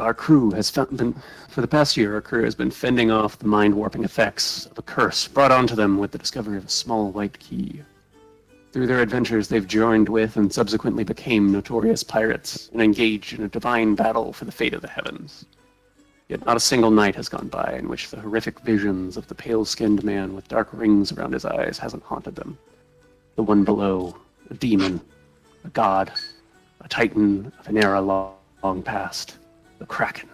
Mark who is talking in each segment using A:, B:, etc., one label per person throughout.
A: our crew has for the past year, our crew has been fending off the mind-warping effects of a curse brought onto them with the discovery of a small white key. Through their adventures, they've joined with and subsequently became notorious pirates and engaged in a divine battle for the fate of the heavens. Yet not a single night has gone by in which the horrific visions of the pale-skinned man with dark rings around his eyes hasn't haunted them. The one below, a demon, a god, a titan of an era long past, the Kraken.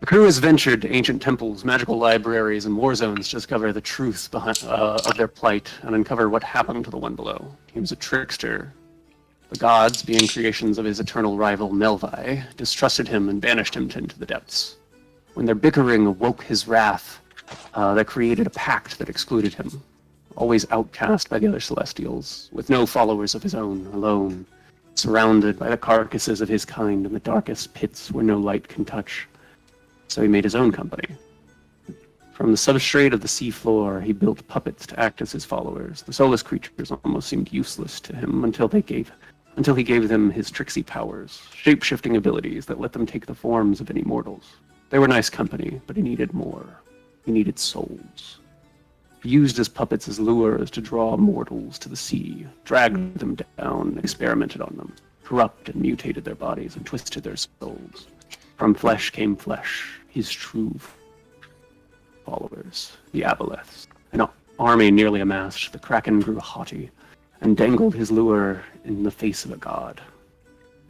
A: The crew has ventured to ancient temples, magical libraries, and war zones to discover the truth of their plight and uncover what happened to the one below. He was a trickster. The gods, being creations of his eternal rival Melvi, distrusted him and banished him into the depths. When their bickering awoke his wrath, they created a pact that excluded him, always outcast by the other Celestials, with no followers of his own, alone, surrounded by the carcasses of his kind in the darkest pits where no light can touch. So he made his own company. From the substrate of the seafloor, he built puppets to act as his followers. The soulless creatures almost seemed useless to him until he gave them his tricksy powers, shape-shifting abilities that let them take the forms of any mortals. They were nice company, but he needed more. He needed souls. He used his puppets as lures to draw mortals to the sea, dragged them down, experimented on them, corrupted and mutated their bodies, and twisted their souls. From flesh came flesh, his true followers, the Aboleths. An army nearly amassed, the Kraken grew haughty, and dangled his lure in the face of a god.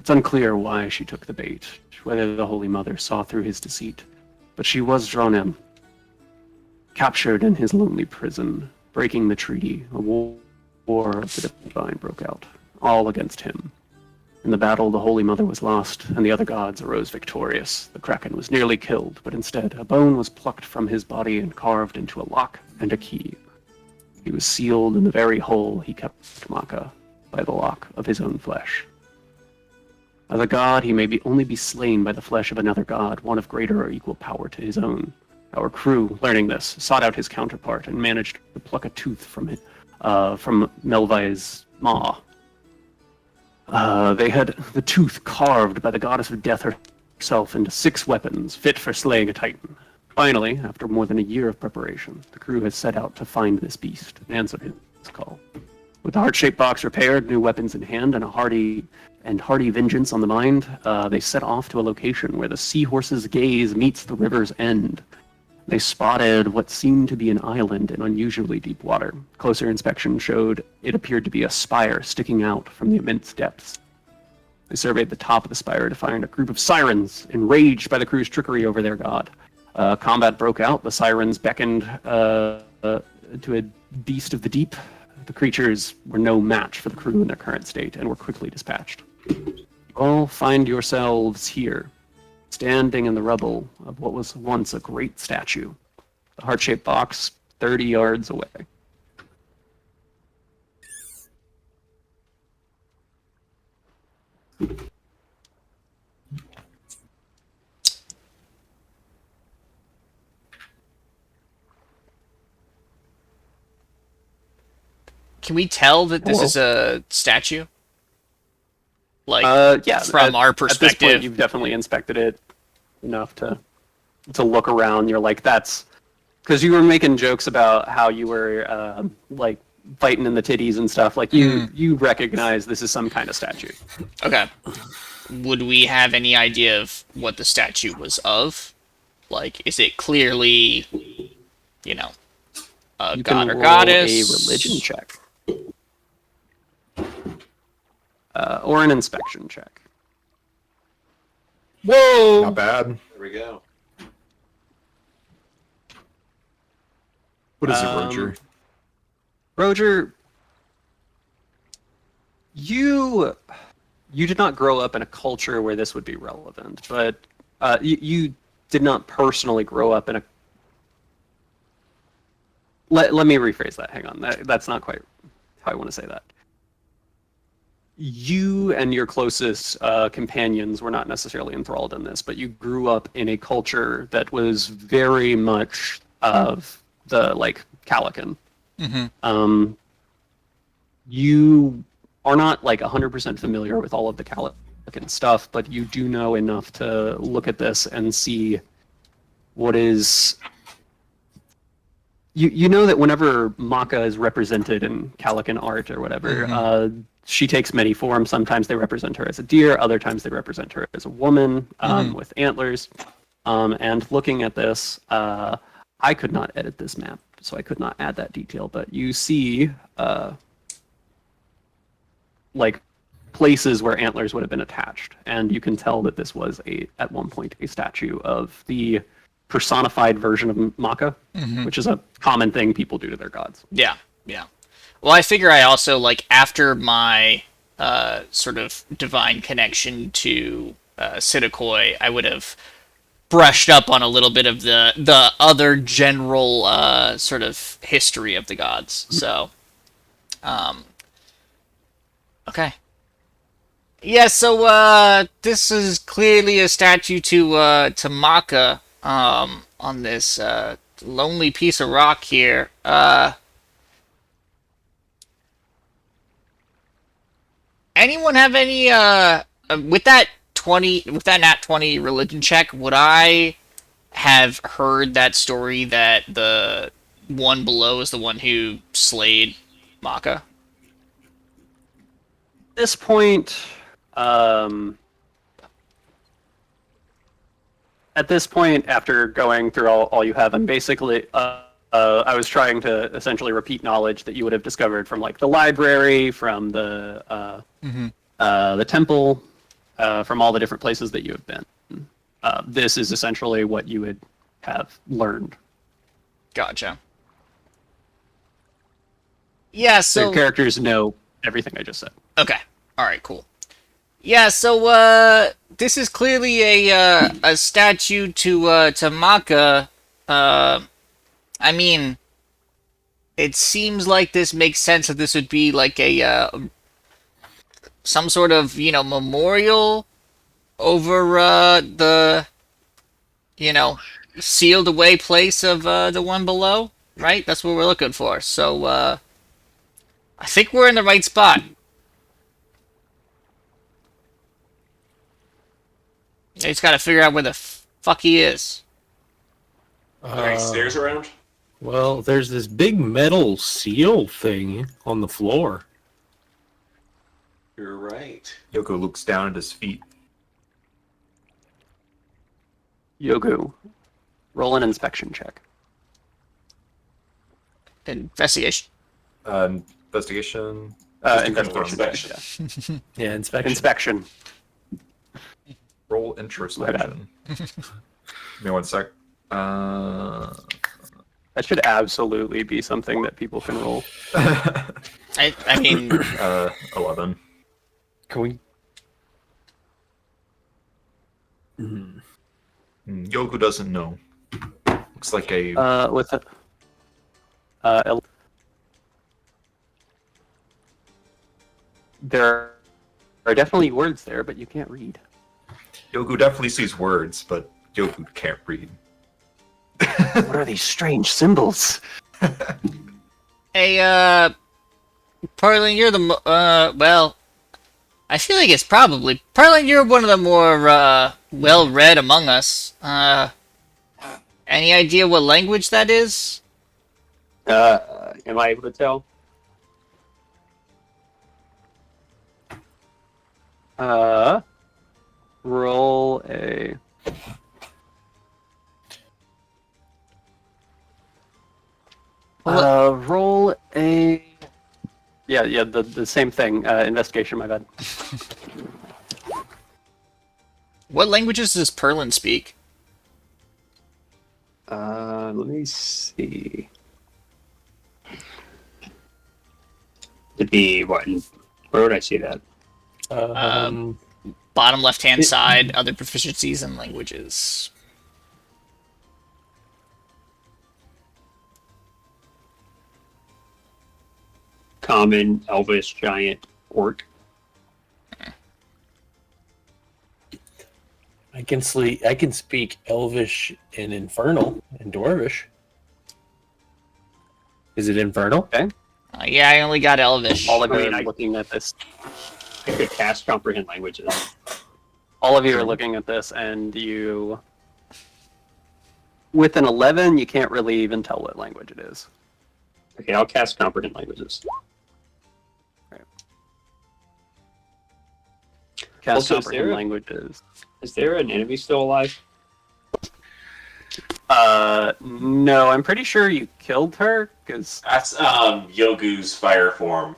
A: It's unclear why she took the bait, whether the Holy Mother saw through his deceit, but she was drawn in. Captured in his lonely prison, breaking the treaty, a war of the divine broke out, all against him. In the battle, the Holy Mother was lost, and the other gods arose victorious. The Kraken was nearly killed, but instead, a bone was plucked from his body and carved into a lock and a key. He was sealed in the very hole he kept Maka, by the lock of his own flesh. As a god, he may only be slain by the flesh of another god, one of greater or equal power to his own. Our crew, learning this, sought out his counterpart and managed to pluck a tooth from Melvi's maw. They had the tooth carved by the goddess of death herself into 6 weapons, fit for slaying a titan. Finally, after more than a year of preparation, the crew has set out to find this beast and answer his call. With the heart-shaped box repaired, new weapons in hand, and a hearty vengeance on the mind, they set off to a location where the seahorse's gaze meets the river's end. They spotted what seemed to be an island in unusually deep water. Closer inspection showed it appeared to be a spire sticking out from the immense depths. They surveyed the top of the spire to find a group of sirens, enraged by the crew's trickery over their god. Combat broke out. The sirens beckoned to a beast of the deep. The creatures were no match for the crew in their current state and were quickly dispatched. You all find yourselves here, standing in the rubble of what was once a great statue. The heart-shaped box, 30 yards away.
B: Can we tell that this is a statue? Like,
A: yeah,
B: from our perspective.
A: At this point, you've definitely inspected it enough to look around. You're like, that's... Because you were making jokes about how you were, like, fighting in the titties and stuff. Like, you recognize this is some kind of statue.
B: Okay. Would we have any idea of what the statue was of? Like, is it clearly, you know, a god or goddess?
A: A religion check. Or an inspection check.
B: Whoa!
C: Not bad.
D: There we go.
C: What is it, Roger?
A: Roger, you did not grow up in a culture where this would be relevant, but you did not personally grow up in a... Let me rephrase that. Hang on. That's not quite how I want to say that. You and your closest companions were not necessarily enthralled in this, but you grew up in a culture that was very much of the, like, Calican. You are not, like, 100% familiar with all of the stuff, but you do know enough to look at this and see what is. You know that whenever Maka is represented in Calican art or whatever, she takes many forms. Sometimes they represent her as a deer, other times they represent her as a woman with antlers. And looking at this, I could not edit this map, so I could not add that detail. But you see, like, places where antlers would have been attached, and you can tell that this was at one point a statue of the personified version of Maka, which is a common thing people do to their gods.
B: Yeah. Well, I figure I also, like, after my sort of divine connection to Sitakoi, I would have brushed up on a little bit of the other general sort of history of the gods. So, okay. Yeah, so this is clearly a statue to Maka on this lonely piece of rock here. Anyone have any with that nat 20 religion check, would I have heard that story that the one below is the one who slayed Maka?
A: At this point, after going through all you have, and basically, I was trying to essentially repeat knowledge that you would have discovered from like the library, from the temple, from all the different places that you have been. This is essentially what you would have learned.
B: Gotcha. Yeah, so
A: the characters know everything I just said.
B: Okay. All right. Cool. Yeah. So this is clearly a statue to Maka. I mean, it seems like this makes sense that this would be like a some sort of memorial over the sealed away place of the one below, right? That's what we're looking for. So I think we're in the right spot. I just gotta figure out where the fuck he is.
C: Are there any stairs around?
D: Well, there's this big metal seal thing on the floor.
C: You're right.
E: Yoko looks down at his feet.
A: Yogu, roll an inspection check.
B: Investigation.
E: Investigation.
A: Investigation.
C: Inspection.
D: Yeah, inspection.
A: Inspection.
E: Roll introspection. Give me 1 sec.
A: That should absolutely be something that people can roll.
B: I mean,
E: 11.
D: Can we?
E: Yoku doesn't know. Looks like a.
A: With it. There are definitely words there, but you can't read.
E: Yoku definitely sees words, but Yoku can't read.
A: What are these strange symbols?
B: hey, Parlin, you're the well, I feel like it's probably Parlin. You're one of the more well-read among us. Any idea what language that is?
A: Am I able to tell? Roll a. Roll a. Yeah, the same thing. Investigation, my bad.
B: What languages does Perlin speak?
A: Let me see.
F: To be what? Where would I see that?
B: Bottom left-hand side, other proficiencies in languages.
F: Common, Elvish, Giant, Orc.
D: I can speak Elvish and Infernal and Dwarvish. Is it Infernal?
A: Okay.
B: Yeah, I only got Elvish.
A: All agree looking at this.
F: I could cast comprehend languages.
A: All of you are looking at this, and you, with an 11, you can't really even tell what language it is.
F: Okay, I'll cast Comprehend Languages.
A: Cast
F: Also, is
A: comprehend
F: there-
A: languages.
F: Is there an enemy still alive?
A: No, I'm pretty sure you killed her, because...
C: That's Yogu's fire form.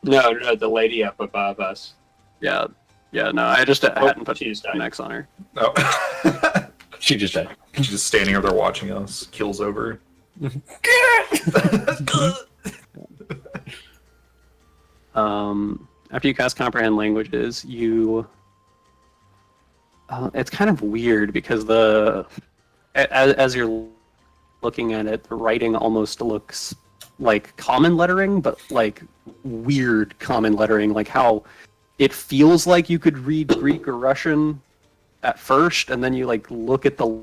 F: No, the lady up above us.
A: Yeah, no, I just hadn't put
F: she just
A: an
F: died.
A: X on her.
E: No.
D: She just died.
E: She's just standing over there watching us. Keel's over.
A: After you cast comprehend languages, you... it's kind of weird, because as you're looking at it, the writing almost looks like common lettering, but like weird common lettering, like how it feels like you could read Greek or Russian at first, and then you like look at the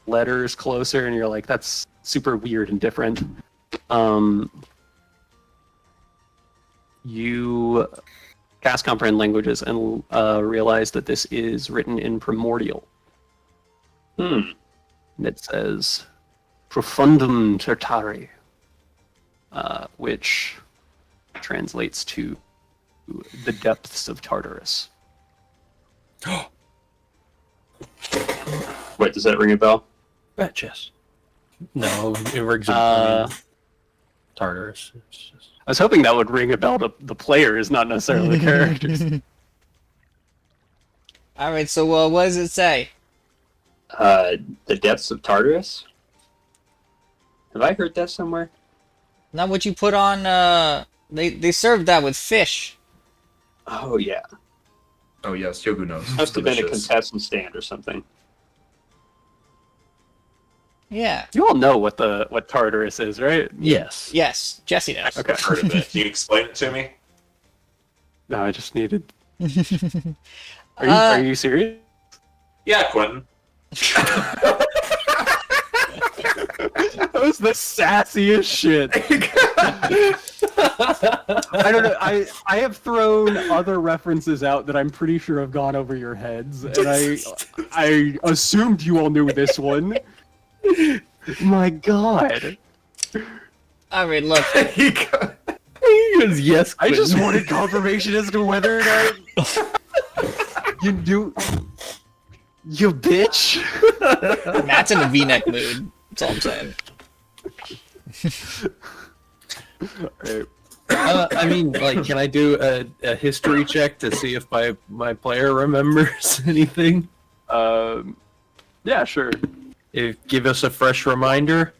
A: letters closer, and you're like, that's super weird and different. You cast comprehend languages and realize that this is written in primordial.
F: Hmm.
A: And it says Profundum Tertari, which translates to the depths of Tartarus.
F: Wait, does that ring a bell?
D: Betches. No, it rings a
A: Uh,
D: Tartarus. It's just...
A: I was hoping that would ring a bell to the players, not necessarily the characters.
B: All right, so what does it say?
F: The depths of Tartarus? Have I heard that somewhere?
B: Not what you put on. They served that with fish.
F: Oh, yeah.
E: Oh, yes, Yogu knows.
F: Must have been a
E: Delicious.
F: contestant stand or something.
B: Yeah.
A: You all know what Tartarus is, right?
D: Yes.
B: Yes. Jesse knows.
A: Okay.
C: I've heard of it. Can you explain it to me?
A: No, I just needed. Are you serious?
C: Yeah, Quentin.
A: That was the sassiest shit. I don't know. I have thrown other references out that I'm pretty sure have gone over your heads, and I assumed you all knew this one. My God.
B: All right, look.
D: He goes, yes.
A: I just
D: Quentin."
A: wanted confirmation as to whether or not you do. You bitch.
B: Matt's in a V-neck mood. That's all I'm saying.
A: Right.
D: I mean, like, can I do a history check to see if my player remembers anything?
A: Yeah, sure.
D: Give us a fresh reminder.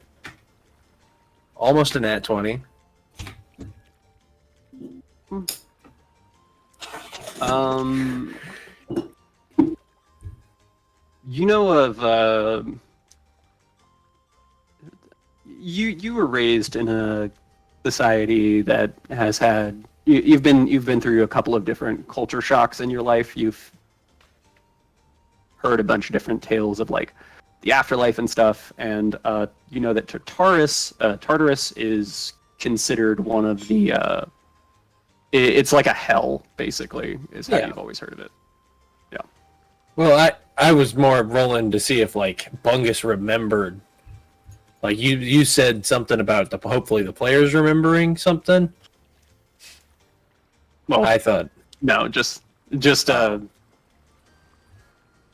D: Almost a nat 20.
A: You know of you were raised in a society that has had you've been through a couple of different culture shocks in your life. You've heard a bunch of different tales of like the afterlife and stuff, and you know that Tartarus is considered one of the it's like a hell, basically, is how
D: Yeah.
A: you've always heard of it. Yeah.
D: Well, I was more rolling to see if, like, Bungus remembered. Like, you said something about hopefully the players remembering something.
A: Well,
D: I thought...
A: no, just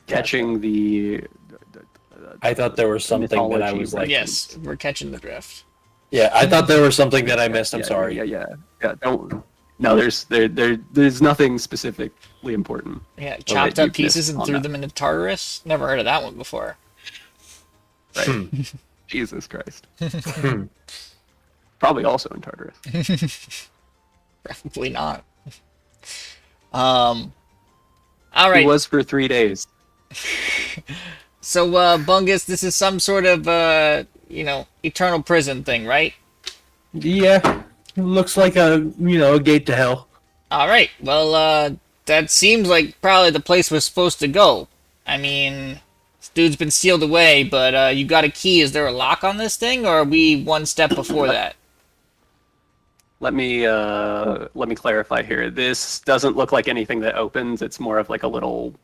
A: catching the.
D: I thought there was something that I was like...
B: Yes, we're catching the drift.
D: Yeah, I thought there was something that I missed. I'm
A: Yeah,
D: sorry.
A: Yeah. Don't. No, there's nothing specifically important.
B: Yeah,
A: that
B: chopped
A: you've
B: up pieces
A: missed
B: and
A: on
B: threw
A: that.
B: them into Tartarus. Never heard of that one before.
A: Right. Jesus Christ. Probably also in Tartarus.
B: Probably not. All right.
A: It was for 3 days.
B: So, Bungus, this is some sort of, eternal prison thing, right?
D: Yeah, looks like a gate to hell.
B: All right. Well, that seems like probably the place we're supposed to go. I mean, this dude's been sealed away, but you got a key. Is there a lock on this thing, or are we one step before that?
A: let me clarify here. This doesn't look like anything that opens. It's more of like a little,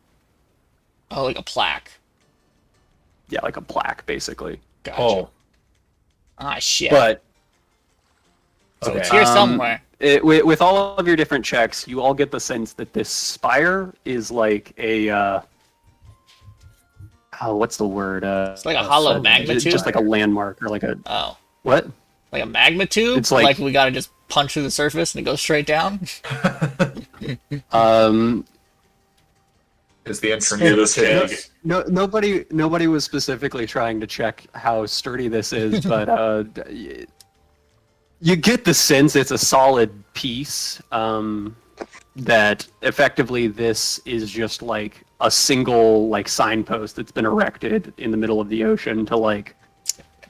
B: Oh, like a plaque.
A: yeah, like a plaque, basically.
B: Gotcha.
D: Oh,
B: Ah, shit.
D: but
B: so it's
D: okay.
B: here somewhere.
A: With all of your different checks, you all get the sense that this spire is like a, oh, what's the word?
B: It's like a hollow
D: so
B: magma tube.
A: Just like a landmark or like a
B: Oh,
A: what?
B: like a magma tube.
A: It's like-
B: we gotta just punch through the surface and it goes straight down.
E: Is the entrance
C: Near this
E: to-
C: keg.
A: No, nobody was specifically trying to check how sturdy this is, but you get the sense it's a solid piece. That effectively this is just like a single like signpost that's been erected in the middle of the ocean to like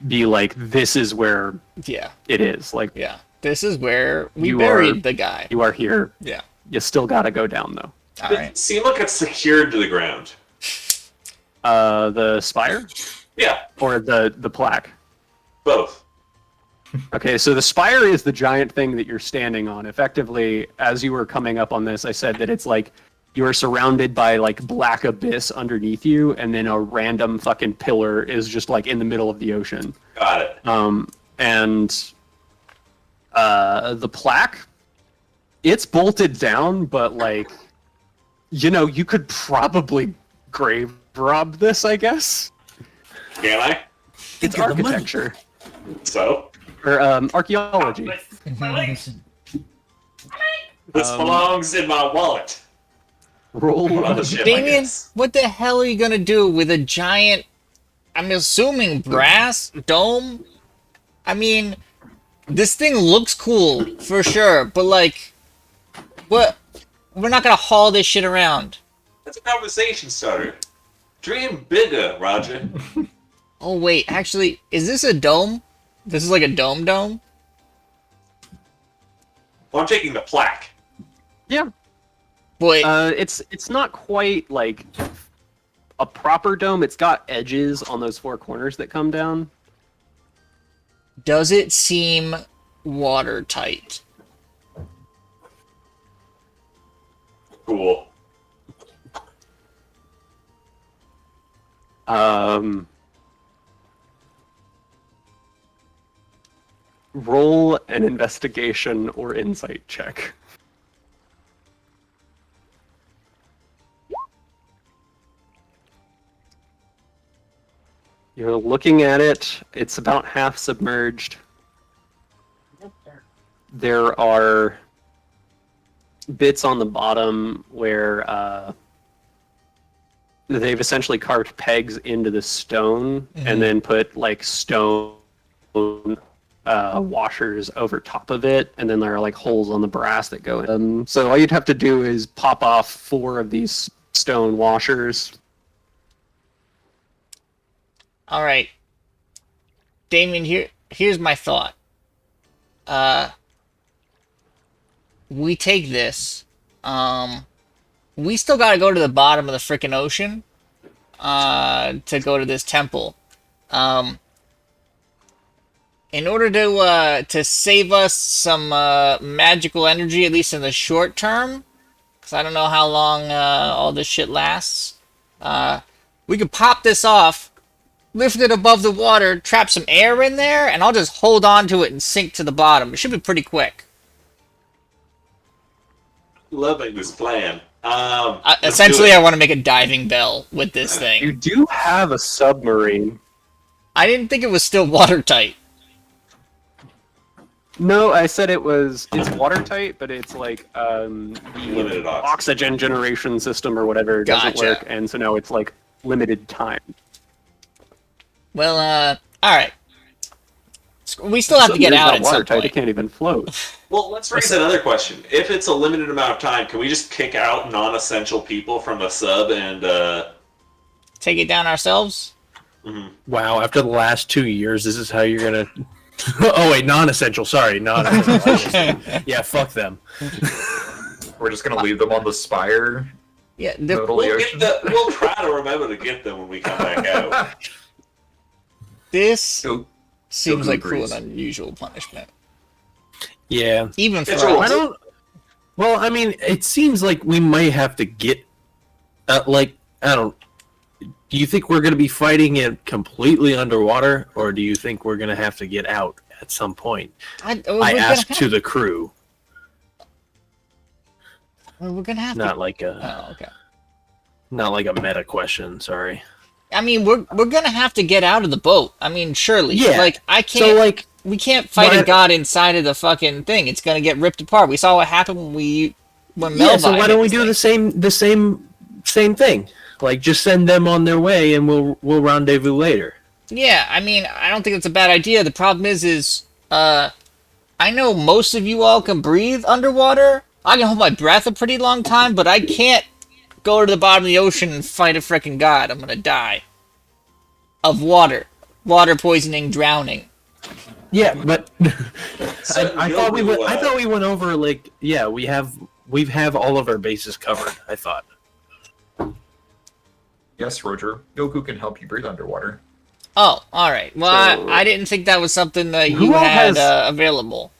A: be like this is where
B: Yeah,
A: it is. Like
B: yeah. This is where we
A: You
B: buried
A: are-
B: the guy.
A: you are here.
B: Yeah.
A: You still gotta go down though.
B: All right.
C: It seemed like it's secured to the ground.
A: The spire
C: Yeah,
A: or the plaque.
C: both.
A: Okay, so the spire is the giant thing that you're standing on. Effectively, as you were coming up on this, I said that it's like you are surrounded by like black abyss underneath you, and then a random fucking pillar is just like in the middle of the ocean.
C: Got it.
A: And the plaque, it's bolted down, but like, you know, you could probably grave rob this, I guess.
C: Can I?
A: It's
D: of the money.
A: architecture
C: So?
A: or archaeology.
C: This belongs in my wallet.
A: Roll.
C: Oh, shit,
B: Damien,
C: like
B: what the hell are you gonna do with a giant? I'm assuming brass dome. I mean, this thing looks cool for sure, but like, what? We're not gonna haul this shit around.
C: That's a conversation starter. Dream bigger, Roger.
B: Oh wait, actually, is this a dome? This is like a dome.
C: Well, I'm taking the plaque.
A: Yeah.
B: Boy,
A: It's not quite like a proper dome. It's got edges on those four corners that come down.
B: does it seem watertight?
C: Cool.
A: Roll an investigation or insight check. You're looking at it. It's about half submerged. There are bits on the bottom where they've essentially carved pegs into the stone and then put like stone washers over top of it, and then there are like holes on the brass that go in. So all you'd have to do is pop off 4 of these stone washers.
B: All right, Damien. Here's my thought. We take this. We still gotta go to the bottom of the frickin' ocean. To go to this temple. In order to save us some magical energy, at least in the short term, because I don't know how long all this shit lasts. We could pop this off, lift it above the water, trap some air in there, and I'll just hold on to it and sink to the bottom. It should be pretty quick.
C: Loving this plan.
B: Essentially, I want to make a diving bell with this
A: You
B: thing.
A: do have a submarine.
B: I didn't think it was still watertight.
A: No, I said it's watertight, but it's like
C: Limited
A: the
C: oxygen.
A: oxygen generation system or whatever doesn't
B: Gotcha.
A: work, and so now it's like limited time.
B: Well, all right. We still have to get
A: Submarine's
B: out
A: not
B: at some
A: watertight. It
B: point.
A: can't even float.
C: Well, let's raise another question. If it's a limited amount of time, can we just kick out non-essential people from the sub and
B: Take it down ourselves?
D: Wow, after the last 2 years, this is how you're gonna. Oh wait, non-essential. Sorry, non-essential. Yeah, fuck them.
E: We're just gonna leave them on the spire.
B: Yeah,
E: Middle of the ocean.
C: we'll try to remember to get them when we come back out.
B: this
E: Go-
B: seems
E: go
B: like cruel
E: agrees.
B: and unusual punishment.
D: Yeah.
B: Even for
C: It's a
B: us.
D: I don't. Well, I mean, it seems like we might have to get, like, I don't. Do you think we're going to be fighting it completely underwater, or do you think we're going to have to get out at some point? I asked to the crew,
B: We're gonna have
D: not
B: to.
D: like a
B: Oh, okay.
D: not like a meta question. Sorry.
B: I mean, we're gonna have to get out of the boat. I mean, surely.
D: Yeah.
B: Like, I
D: So,
B: can't.
D: like,
B: We can't fight a
D: But-
B: god inside of the fucking thing. It's gonna get ripped apart. We saw what happened when
D: yeah. So
B: Melvine
D: why
B: hit
D: don't we
B: this
D: do
B: thing.
D: the same thing? Like, just send them on their way, and we'll rendezvous later.
B: Yeah, I mean, I don't think it's a bad idea. The problem is, I know most of you all can breathe underwater. I can hold my breath a pretty long time, but I can't go to the bottom of the ocean and fight a frickin' god. I'm gonna die. Of water. Water poisoning, drowning.
D: Yeah, but
C: So
D: I thought we went. I
C: Yogu,
D: thought we went over like we have all of our bases covered. I thought.
E: Yes, Roger. Yoku can help you breathe underwater.
B: Oh, alright. Well,
A: So-
B: I didn't think that was something that
A: Who
B: you
A: all
B: had
A: has-
B: available.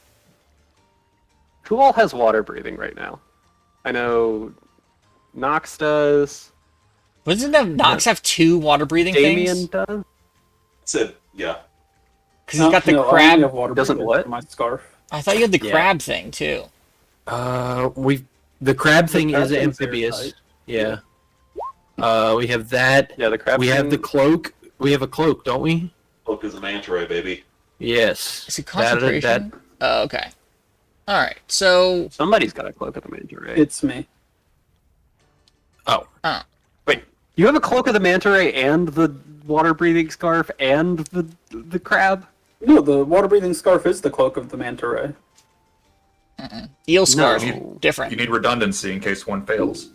A: Who all has water breathing right now? I know Nox does.
B: Doesn't Nox have 2 water breathing
A: Damien
B: things?
A: does.
C: said, yeah.
B: Because he's got the
G: I only
B: crab.
G: have water
A: Doesn't
G: breathing
A: what?
G: for my scarf.
B: I thought you had the
D: Yeah.
B: crab thing too.
D: The crab thing
G: crab
D: is
G: thing's
D: amphibious.
G: airtight.
D: Yeah. We have that.
A: Yeah, the crab.
D: We have the
A: thing-
D: cloak. We have a cloak, don't we?
C: Cloak is a manta ray, baby.
D: Yes.
B: Is it
D: That-
B: concentration? Oh, okay. Alright, so
A: Somebody's got a cloak of the manta ray.
G: It's me.
A: Wait, you have a cloak of the manta ray and the water breathing scarf and the crab?
G: No, the water breathing scarf is the cloak of the manta ray.
B: eel scarf.
A: No.
B: Different.
E: You need redundancy in case one fails.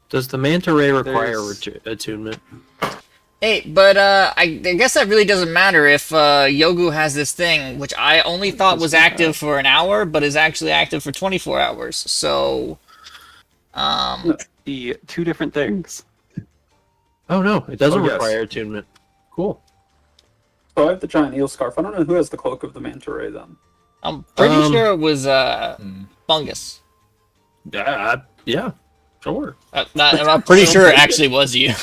D: Does the manta ray require
A: There's-
D: attunement?
B: Hey, but I guess that really doesn't matter if Yogu has this thing, which I only thought was active for an hour, but is actually active for 24 hours. So,
A: The two different things.
D: Oh no, it doesn't
E: Oh, yes.
D: require attunement. Cool.
G: So I have the giant eel scarf. I don't know who has the cloak of the manta ray then.
B: I'm pretty
D: Um,
B: sure it was Fungus.
D: Yeah, sure.
B: I'm pretty sure it actually was you.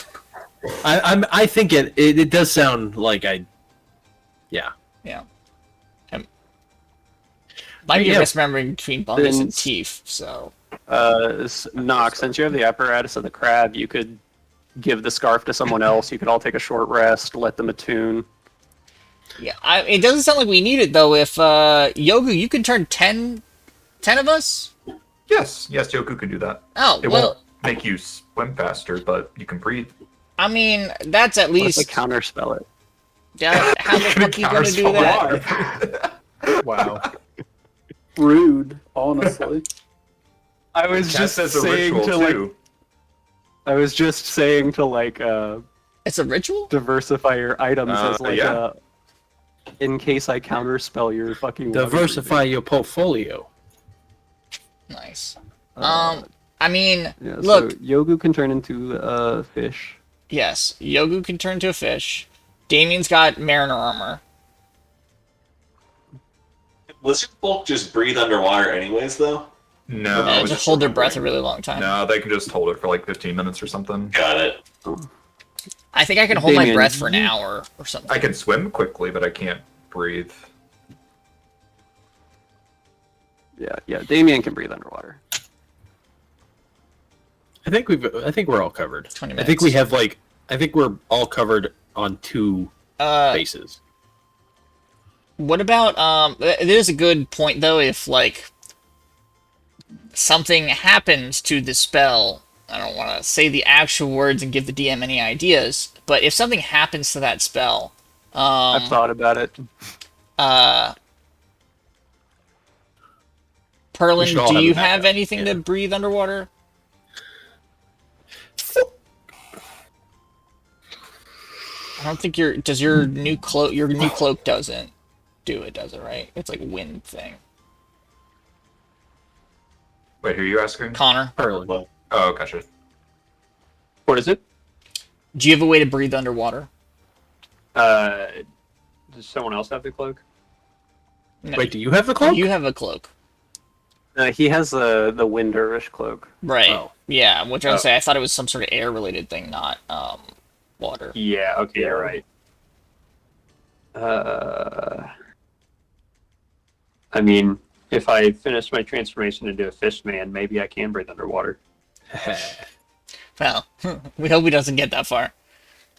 D: I think it does sound like yeah.
B: Might be
D: Yeah.
B: misremembering between Fungus and
A: Then-
B: Teeth, so.
A: Nox, since you have the apparatus of the crab, you could give the scarf to someone else. You could all take a short rest, let them attune.
B: Yeah, it doesn't sound like we need it, though. If, Yogu, you can turn 10 of us?
E: Yes, Yoku can do that.
B: Oh,
E: It
B: well,
E: won't make you swim faster, but you can breathe.
B: I mean, that's at
A: What if
B: least...
A: I counterspell it?
B: Yeah, how the fuck are you gonna do that?
G: Why? Rude, honestly.
A: I was
E: Cat
A: just
E: says a
A: saying
E: ritual
A: to
E: too.
A: I was just saying to
B: It's a ritual?
A: diversify your items as
E: yeah.
A: in case I counterspell your fucking water
D: Diversify your portfolio.
B: Nice.
A: breathing.
B: I mean,
A: Yeah,
B: look,
A: so Yogu can turn into a fish.
B: yes, Yogu can turn to a fish. Damien's got mariner armor.
C: Lizard folk just breathe underwater anyways, though?
E: No,
B: And
E: it's
B: just hold their breath a
E: remembering.
B: really long time.
E: No, they can just hold it for like 15 minutes or something.
C: Got it.
B: I think I can hold my
A: Damien,
B: breath for an hour or something.
E: I can swim quickly, but I can't breathe.
A: Yeah, Damien can breathe underwater.
D: I think we're all covered.
B: 20
D: I think we
B: minutes.
D: have I think we're all covered on 2 bases.
B: What about there's a good point though if something happens to the spell. I don't want to say the actual words and give the DM any ideas, but if something happens to that spell,
A: I've thought about it.
D: We should all
B: Perlin, do
D: have
B: you
D: a backup,
B: have anything
D: yeah.
B: to breathe underwater? I don't think your new cloak doesn't do it, does it, right? It's like a wind thing.
E: Wait, who are you asking?
B: Connor,
D: Perlin.
E: Oh, gotcha.
A: What is it?
B: do you have a way to breathe underwater?
F: Does someone else have the cloak?
B: No,
D: Wait, do you have the cloak?
B: you have a cloak.
A: He has the wind dervish cloak.
B: Right.
D: Oh.
B: Yeah, which I was
F: Oh.
B: say I thought it was some sort of air related thing, not water.
F: Yeah, okay,
A: Yeah.
F: you're right. I mean, if I finish my transformation into a fish man, maybe I can breathe underwater.
B: Well, we hope he doesn't get that far.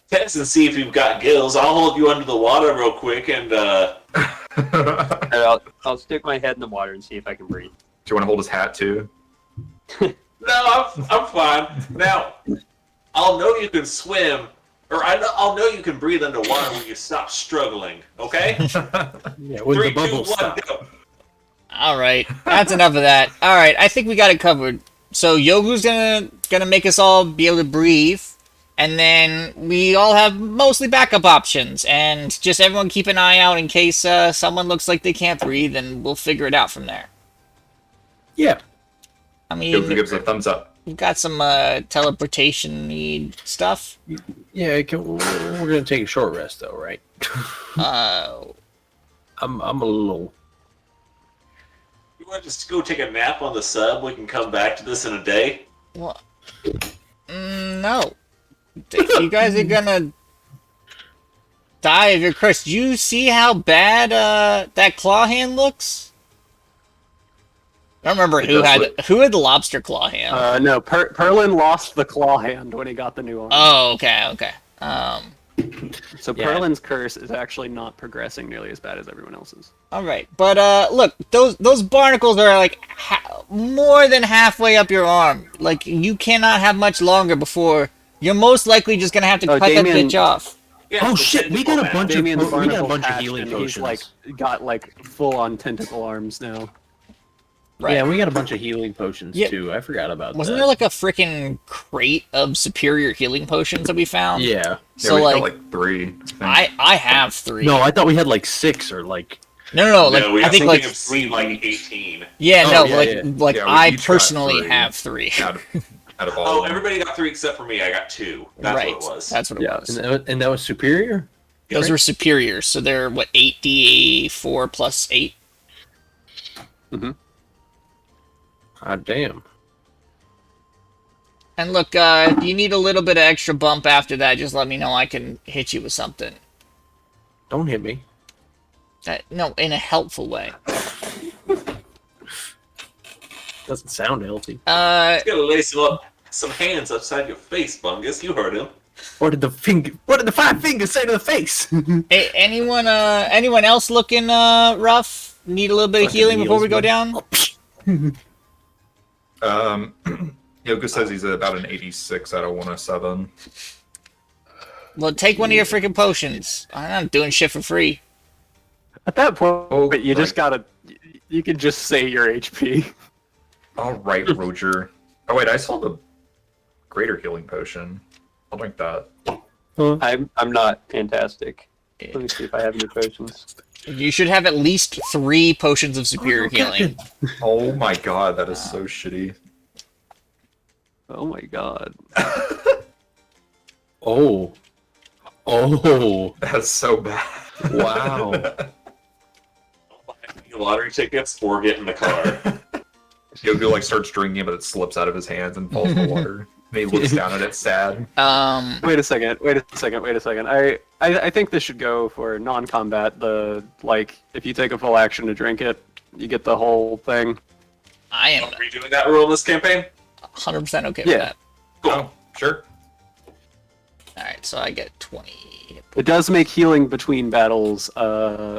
C: Test and see if you've got gills. I'll hold you under the water real quick and
F: I'll stick my head in the water and see if I can breathe.
E: Do you want to hold his hat too?
C: No, I'm fine. Now, I'll know you can swim, or I'll know you can breathe underwater when you stop struggling. Okay?
D: Yeah, with
C: 3,
D: the bubbles
C: 2, 1,
D: stop.
C: go.
B: All right, that's enough of that. All right, I think we got it covered. So Yogu's gonna make us all be able to breathe, and then we all have mostly backup options, and just everyone keep an eye out in case someone looks like they can't breathe, and we'll figure it out from there.
D: Yeah.
B: I
E: Yoku
B: mean,
E: gives a thumbs up.
B: we've got some teleportation need stuff.
D: Yeah, we're gonna take a short rest though, right?
B: Uh,
D: I'm a little.
C: You want to just go take a nap on the sub? We can come back to this in a day.
B: what? No. You guys are gonna die of your curse. Do you see how bad that claw hand looks? I don't remember
C: It
B: who
C: does
B: had
C: look-
B: who had the lobster claw hand.
A: No, Perlin lost the claw hand when he got the new arm.
B: Oh, okay.
A: So
D: Yeah.
A: Perlin's curse is actually not progressing nearly as bad as everyone else's.
B: All right, but look, those barnacles are like more than halfway up your arm. Like you cannot have much longer before you're most likely just gonna have to
A: Oh,
B: cut
A: Damien-
B: that bitch off.
C: Yeah,
D: Oh
C: it's
D: shit! We got a bunch of
A: Damien's
D: we got a
A: barnacle
D: bunch of
A: hatched,
D: healing
A: and
D: potions.
A: he's like got like full on tentacle arms now.
B: Right.
D: Yeah, we got a bunch of healing potions
B: Yeah.
D: too. I forgot about
B: Wasn't
D: that.
B: there like a freaking crate of superior healing potions that we found?
D: Yeah.
E: Yeah,
B: So
E: we got
B: like,
E: like 3. I think.
B: I have 3.
D: No, I thought we had like 6 or like.
B: No, like
C: No, we
B: I
C: have
B: think
C: something
B: like
C: obscene like 18.
B: yeah,
D: Oh,
B: no,
D: yeah,
B: like
D: yeah.
B: like
E: Yeah, we
B: I
E: each got
B: personally
E: 3.
B: have 3.
E: Out of all.
C: Oh,
E: of them.
C: everybody got 3 except for me. I got 2. That's
B: right.
C: what it was.
B: That's what it
A: Yeah,
B: was.
D: And that was superior.
B: Those were superiors, so they're what 8d4 plus 8.
D: Ah, damn.
B: And look, if you need a little bit of extra bump after that, just let me know. I can hit you with something.
D: Don't hit me.
B: No, in a helpful way.
D: Doesn't sound healthy.
C: He's gonna lay some hands upside your face, Bungus. You heard him.
D: What did the 5 fingers say to the face?
B: Anyone else looking rough? Need a little bit of
D: Fucking
B: healing before
D: heals
B: we go
D: me.
B: down?
E: Yoku says he's about an 86 out of 107.
B: Well, take one of your freaking potions. I'm not doing shit for free.
A: At that point,
E: Oh,
A: but you just
E: right.
A: gotta. You can just say your HP.
E: All right, Roger. Oh wait, I saw the greater healing potion. I'll drink that.
F: I'm not fantastic. Let me see if I have any potions.
B: You should have at least 3 potions of superior healing.
E: Oh my god, that is so shitty.
A: Oh my god.
D: Oh.
E: That's so bad.
D: Wow.
C: Lottery tickets or get in the car.
E: Yoku like starts drinking it, but it slips out of his hands and falls in the water. And he looks down at it sad.
A: Wait a second. I think this should go for non-combat. If you take a full action to drink it, you get the whole thing.
B: I am
C: Are we doing that rule in this campaign?
B: 100% okay with
A: Yeah.
B: that.
E: Oh, sure.
B: Alright, so I get 20.
A: It does make healing between battles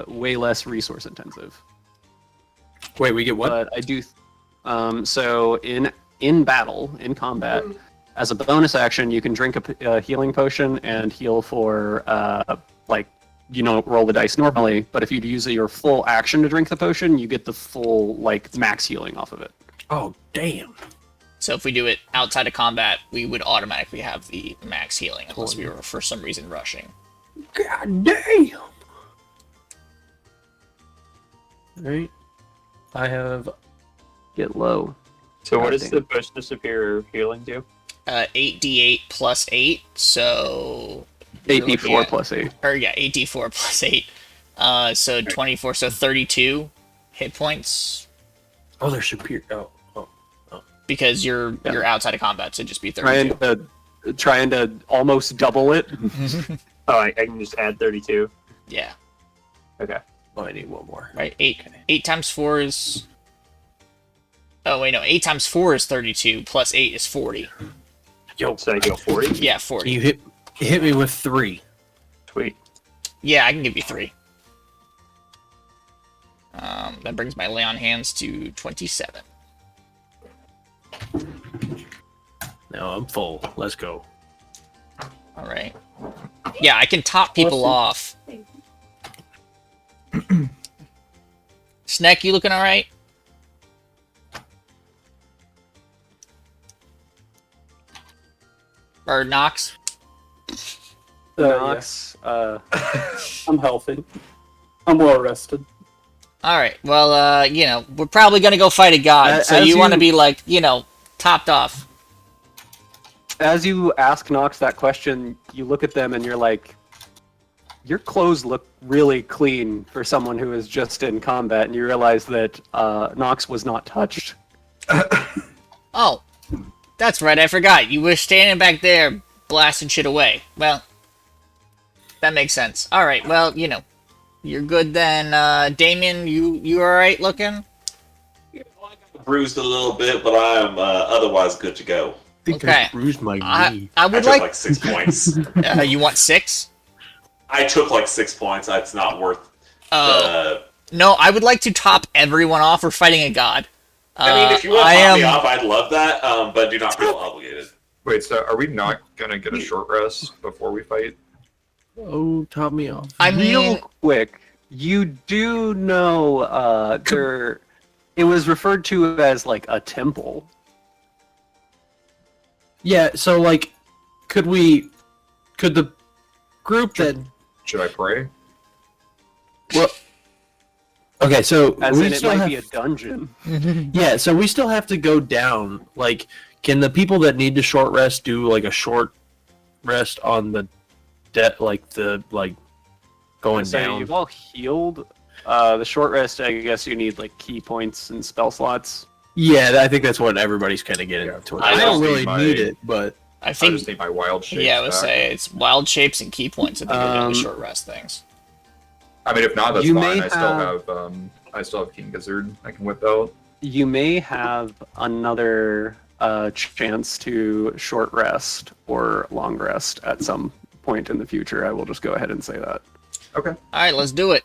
A: way less resource intensive.
D: Wait, we get what?
A: But I do. So in battle, in combat, as a bonus action, you can drink a healing potion and heal for roll the dice normally. But if you use your full action to drink the potion, you get the full max healing off of it.
D: Oh, damn.
B: So if we do it outside of combat, we would automatically have the max healing unless we were for some reason rushing.
D: God damn. Alright. I have.
A: Get low.
F: So what
A: God
F: does
A: damn.
F: the potion of superior healing do?
B: 8d8 plus 8, so...
A: 8d4
B: Yeah.
A: plus 8.
B: Or yeah, 8d4 plus 8. So 24, so 32 hit points.
D: Oh, they're superior. Oh.
B: because you're outside of combat, so just be 32.
A: Trying to almost double it.
F: Oh, I can just add 32.
B: Yeah,
F: Okay.
D: Oh, I need one more.
B: right. 8 times 4 is. Oh wait, no. 8 times 4 is 32. Plus 8 is 40.
D: Yo,
F: So I go 40.
B: Yeah, 40.
D: you hit me with 3.
F: Sweet.
B: Yeah, I can give you 3. That brings my lay on hands to 27.
D: Now I'm full. Let's go.
B: All right. Yeah, I can top people off. Snack, you looking all right? Or Nox?
A: Knox,
G: I'm healthy. I'm well rested.
B: All right. Well, we're probably gonna go fight a god, so
A: As
B: you want to
A: you-
B: be like, topped off.
A: as you ask Knox that question, you look at them and you're like, your clothes look really clean for someone who is just in combat, and you realize that Knox was not touched.
B: Oh, that's right. I forgot. You were standing back there blasting shit away. Well, that makes sense. All right. Well, you're good then. Damien, you all right looking?
C: Bruised a little bit, but I am otherwise good to go.
B: Okay.
D: bruised my
B: I
C: I
B: would
C: took
B: like.
C: 6 points.
B: You want 6?
C: I took 6 points. It's not worth.
B: No, I would like to top everyone off for fighting a god.
C: I mean, if you want to
B: I
C: top me
B: am-
C: off, I'd love that. But do not feel obligated.
E: Wait, so are we not gonna get a short rest before we fight?
D: Oh, top me off.
B: I mean,
A: Real quick, you do know it was referred to as a temple.
D: Yeah, so could the group that
E: Should I pray?
D: okay, so
A: As
D: we
A: in, it
D: still
A: might
D: have,
A: be a dungeon.
D: yeah, so we still have to go down. Can the people that need to short rest do a short rest on the going
A: So
D: down?
A: you've all healed. The short rest, I guess you need key points and spell slots.
D: Yeah, I think that's what everybody's kind of getting to.
C: I
D: I don't
C: just
D: really
E: need my-
D: need it, but
B: I
E: I
B: think.
E: just need my wild shape.
B: Yeah, I would
E: back.
B: say it's wild shapes and key points. I think are the
A: Um,
B: short rest things.
E: I mean, if not, that's
A: You
E: fine.
A: may
E: I still have King Gizzard. I can whip out.
A: You may have another chance to short rest or long rest at some point in the future. I will just go ahead and say that.
E: Okay.
B: All right, let's do it.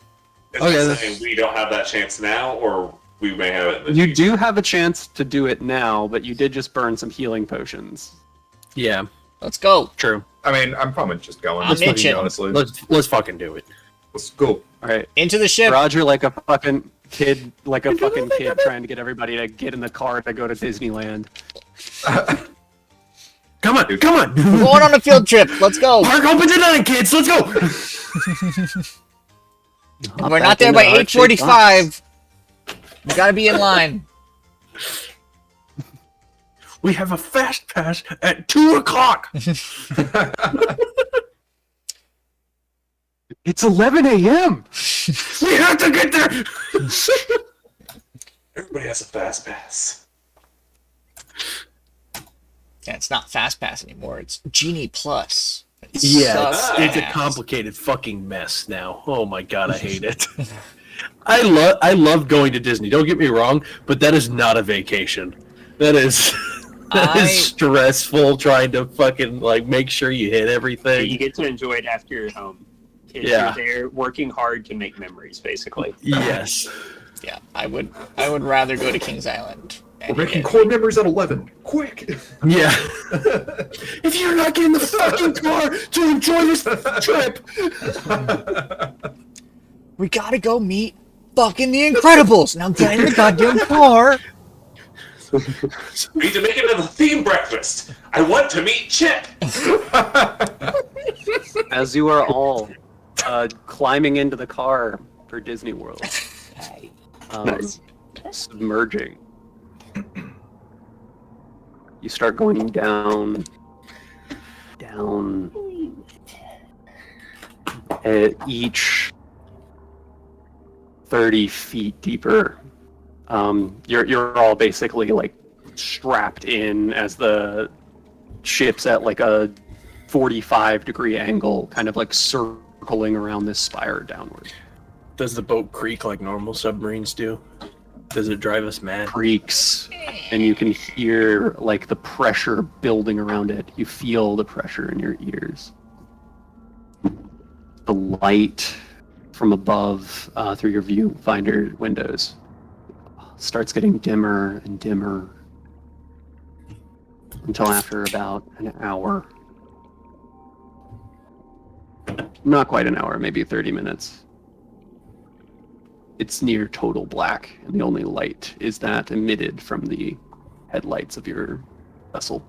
C: Is
D: Okay,
C: that
D: that's-
C: saying we don't have that chance now, or we may have it in the
A: You
C: future?
A: do have a chance to do it now, but you did just burn some healing potions.
D: yeah,
B: Let's go.
D: true.
E: I mean, I'm probably just going.
B: I'm
E: Let's fucking
B: itching.
E: go, honestly.
D: Let's fucking do it.
E: Let's go.
A: All right,
B: Into the ship.
A: Roger, like a fucking kid, trying to get everybody to get in the car to go to Disneyland.
D: Come on, come on.
B: We're going on a field trip. Let's go.
D: Park open tonight, kids. Let's go.
B: We're not there by 8:45. We gotta be in line.
D: We have a fast pass at 2:00.
A: It's 11 a.m.
D: We have to get there.
C: Everybody has a fast pass.
B: Yeah, it's not Fast Pass anymore. It's Genie Plus. It
D: Yeah,
B: sucks
D: it's a
B: ass.
D: complicated fucking mess now. Oh my god, I hate it. I love going to Disney. Don't get me wrong, but that is not a vacation. That is
B: I-
D: stressful trying to fucking make sure you hit
F: You
D: everything.
F: get to enjoy it after you're home.
D: Yeah.
F: You're there working hard to make memories, basically.
D: Yes.
B: Yeah, I would rather go to Kings Island.
E: We're making core memories at 11. Quick.
D: Yeah. If you're not getting the fucking car to enjoy this trip.
B: We gotta go meet fucking the Incredibles. Now get in the goddamn car.
C: We need to make it a theme breakfast. I want to meet Chip.
A: As you are all climbing into the car for Disney World,
F: Nice.
A: submerging. You start going down, at each 30 feet deeper. You're all basically like strapped in as the ship's at like a 45-degree angle, kind of like circling around this spire downward.
D: Does the boat creak like normal submarines do? Does it drive us mad?
A: Creaks, and you can hear like the pressure building around it. You feel the pressure in your ears. The light from above through your viewfinder windows starts getting dimmer and dimmer until after about an hour. Not quite an hour, maybe 30 minutes. It's near total black, and the only light is that emitted from the headlights of your vessel.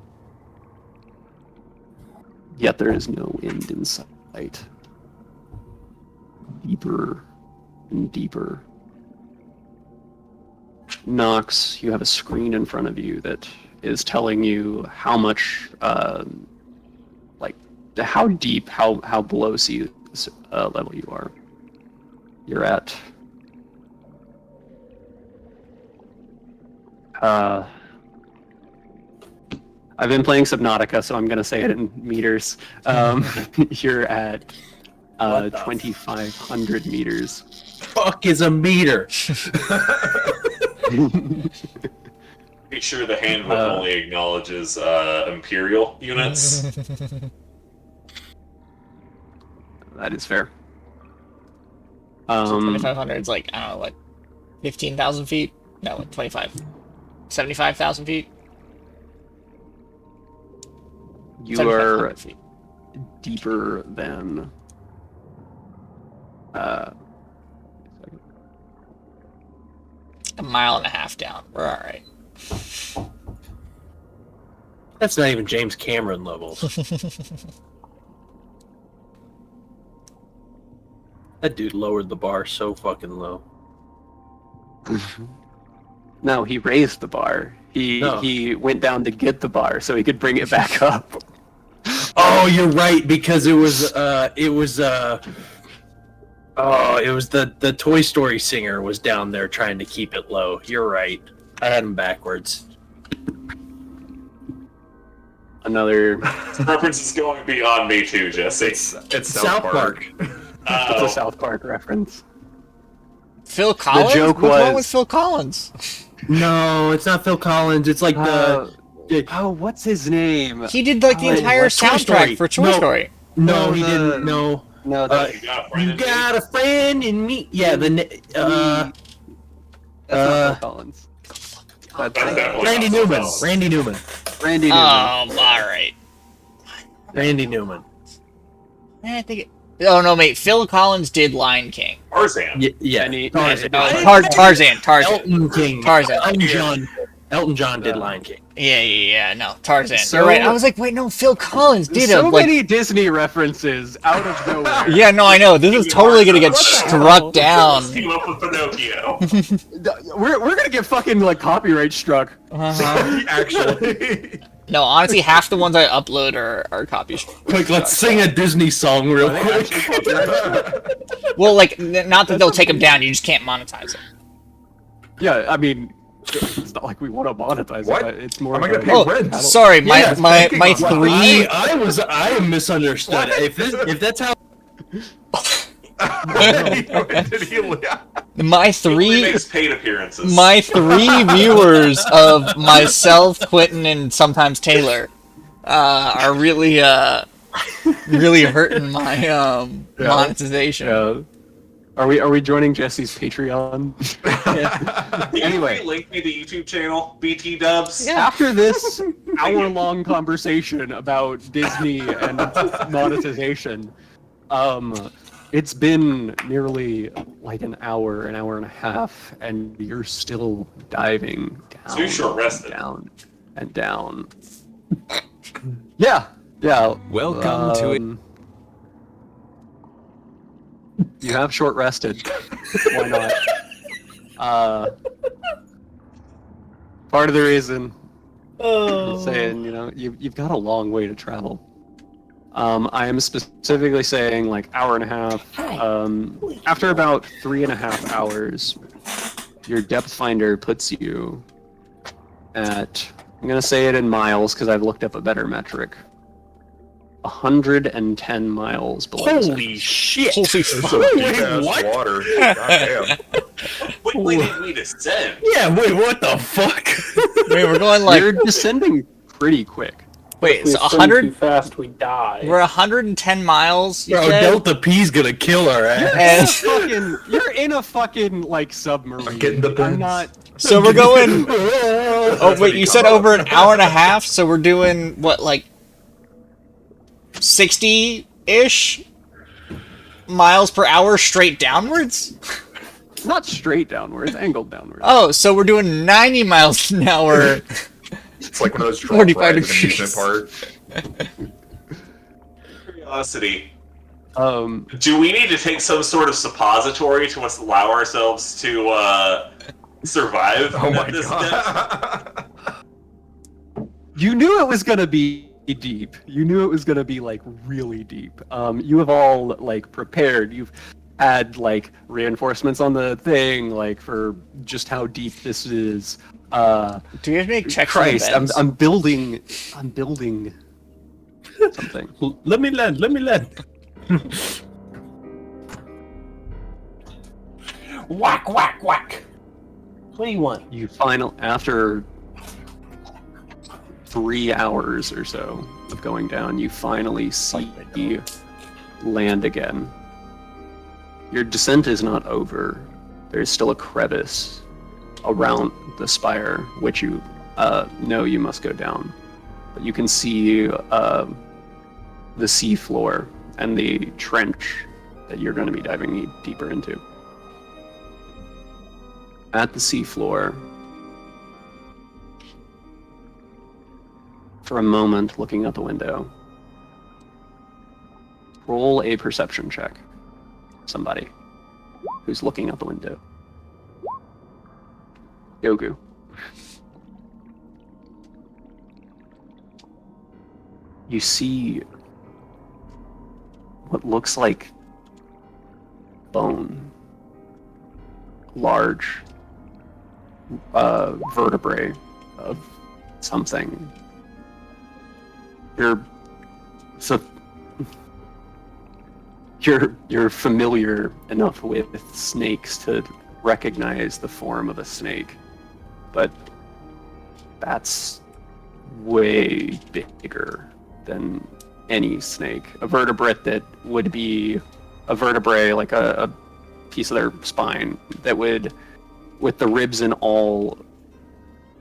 A: Yet there is no end in sight. Deeper and deeper. Nox, you have a screen in front of you that is telling you how much, like, how deep, how below sea level you are. You're at I've been playing Subnautica, so I'm going to say it in meters. You're at 2,500 meters.
D: Fuck is a meter.
C: Make sure the handbook only acknowledges imperial units.
A: That is fair.
B: So 2,500 is like, I don't know, what, 15,000 feet? No, like 75,000 feet?
A: You
B: 7,500
A: are
B: feet.
A: deeper than...
B: A mile and a half down. We're alright.
D: That's not even James Cameron levels. That dude lowered the bar so fucking low.
A: No, he raised the bar. He went down to get the bar so he could bring it back up.
D: Oh, you're right, because it was the Toy Story singer was down there trying to keep it low. You're right. I had him backwards.
A: Another...
C: Reference is going beyond me too, Jesse.
E: It's
D: South Park.
A: It's a South Park reference.
B: Phil Collins?
A: joke
B: What's wrong
A: was-
B: with Phil Collins?
D: No, it's not Phil Collins. It's like
A: What's his name?
B: He did like the
A: Oh,
B: entire
D: what, Toy Story?
B: soundtrack for Toy
D: No.
B: Story.
D: No, he
A: the-
D: didn't. No.
A: No,
C: You got a friend
D: You
C: in me?
D: got a friend in me. Yeah,
A: that's not Phil Collins. That's
C: definitely
D: Randy
C: not Phil
D: Newman.
C: Collins.
D: Randy Newman.
A: Randy
B: Oh,
A: Newman.
B: alright.
D: Randy Newman.
B: I think it... Oh no, mate. Phil Collins did Lion King.
C: Tarzan.
D: Yeah.
A: And he-
D: Tarzan.
B: Tarzan.
D: Elton King.
B: Tarzan.
D: Elton John did Lion King.
B: Yeah. No, Tarzan.
A: So-
B: You're right. I was like, wait, no, Phil Collins did
A: So
B: a like.
A: many Disney references out of nowhere.
B: Yeah, no, I know. This is totally gonna get
A: What the
B: struck down.
C: Team up with Pinocchio.
A: We're gonna get fucking like copyright struck.
E: Actually.
B: No, honestly, half the ones I upload are copies.
D: Quick, let's sing a Disney song real quick.
B: Well, like, not that they'll take them down. You just can't monetize it.
A: Yeah, I mean, it's not like we want to monetize
E: What?
A: it. But it's more.
E: Am I
A: of
E: gonna
A: a-
E: pay
B: Oh,
E: rent?
B: sorry, my
D: Yeah,
B: my
E: thinking
B: my
E: of-
B: three.
D: I am misunderstood. If that's how
E: Did he
B: My
C: He
B: three.
C: makes paid appearances.
B: My three viewers of myself, Quentin, and sometimes Taylor are really really hurting my monetization.
A: Yeah. Are we joining Jesse's Patreon?
C: Can you
A: Anyway.
C: link me the YouTube channel, BT Dubs?
B: Yeah.
A: After this hour-long conversation about Disney and monetization, it's been nearly like an hour and a half, and you're still diving down,
C: So you're short-rested.
A: down, and down. Yeah.
H: Welcome to it.
A: You have short rested. Why not? Part of the reason I'm saying, you've got a long way to travel. I am specifically saying like hour and a half. After about 3.5 hours, Your depth finder puts you at, I'm going to say it in miles because I've looked up a better metric. 110 miles below the
D: Holy
A: surface.
D: shit!
B: Holy
E: There's
B: fuck.
E: some
D: Wait,
E: deep-ass
D: what?
E: water. Goddamn.
C: Quickly did we descend?
D: Yeah, wait, what the fuck?
B: I mean, we're going like,
A: You're descending pretty quick.
B: wait,
G: If we
B: so
G: ascend too
B: 100,
G: fast, we die.
B: we're 110 miles, you
D: Bro,
B: said?
D: Delta P's gonna kill our ass.
B: And
A: You're in a fucking like submarine.
E: I'm getting the
A: I'm
E: bends.
A: not.
B: so we're going,
D: Oh,
B: oh wait, you said over an hour and a half, so we're doing, what, like 60-ish miles per hour straight downwards?
A: Not straight downwards, angled downwards.
B: Oh, so we're doing 90 miles an hour.
E: It's like one of those drop
B: 45
E: rides in
B: degrees.
E: amusement park.
C: Curiosity.
A: Um,
C: Do we need to take some sort of suppository to allow ourselves to survive
E: Oh my
C: at this depth?
E: god.
A: you knew it was gonna be deep. You knew it was gonna be like really deep. You have all like prepared. You've had like reinforcements on the thing, like for just how deep this is.
B: Do we have to make checks for the
A: Christ,
B: beds?
A: I'm building something.
D: Let me land. Whack, whack, whack. What do you want?
A: You after 3 hours or so of going down, you finally see land again. Your descent is not over. There's still a crevice around the spire, which you know you must go down. But you can see the sea floor and the trench that you're going to be diving deeper into. At the sea floor, for a moment looking out the window, roll a perception check. Somebody who's looking out the window. Yogu. You see what looks like bone. Large vertebrae of something. You're familiar enough with snakes to recognize the form of a snake, but that's way bigger than any snake. A vertebrate that would be a vertebrae, like a piece of their spine, that would, with the ribs and all,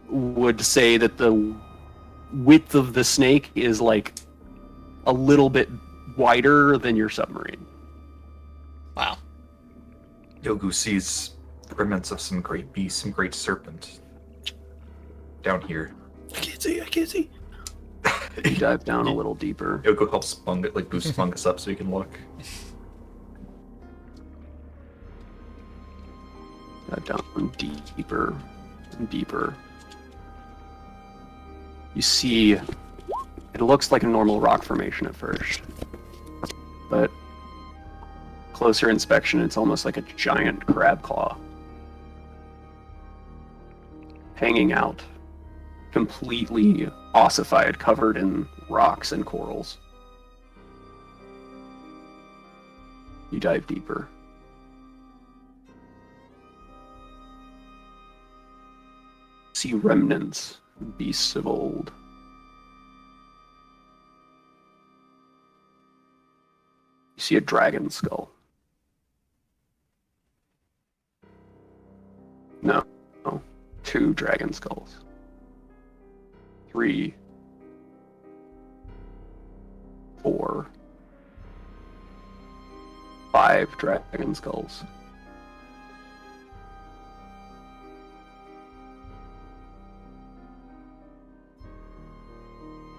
A: would say that the width of the snake is like a little bit wider than your submarine.
B: Wow.
E: Yogu sees remnants of some great beast, some great serpent. Down here.
D: I can't see.
A: You dive down a little deeper.
E: Yogu helps boost Fungus up so you can look.
A: Dive down deeper and deeper. You see, it looks like a normal rock formation at first, but closer inspection, it's almost like a giant crab claw hanging out, completely ossified, covered in rocks and corals. You dive deeper. See remnants, beasts of old. You see a dragon skull. No, 2 dragon skulls. 3, 4, 5 dragon skulls.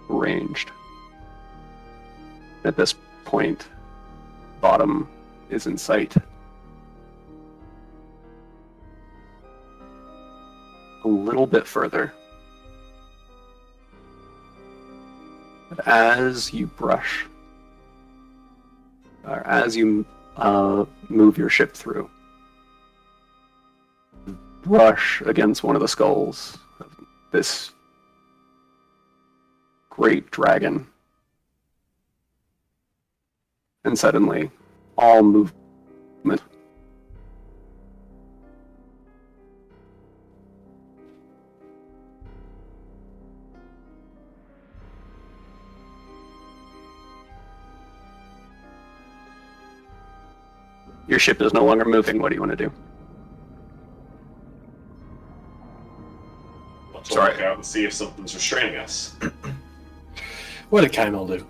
A: Ranged. At this point, bottom is in sight. A little bit further. But as you brush, or as you move your ship through, brush against one of the skulls of this great dragon. And suddenly, all movement. Your ship is no longer moving. What do you want to do?
C: Let's
E: Sorry.
C: look out and see if something's restraining us.
D: What did Kymel do?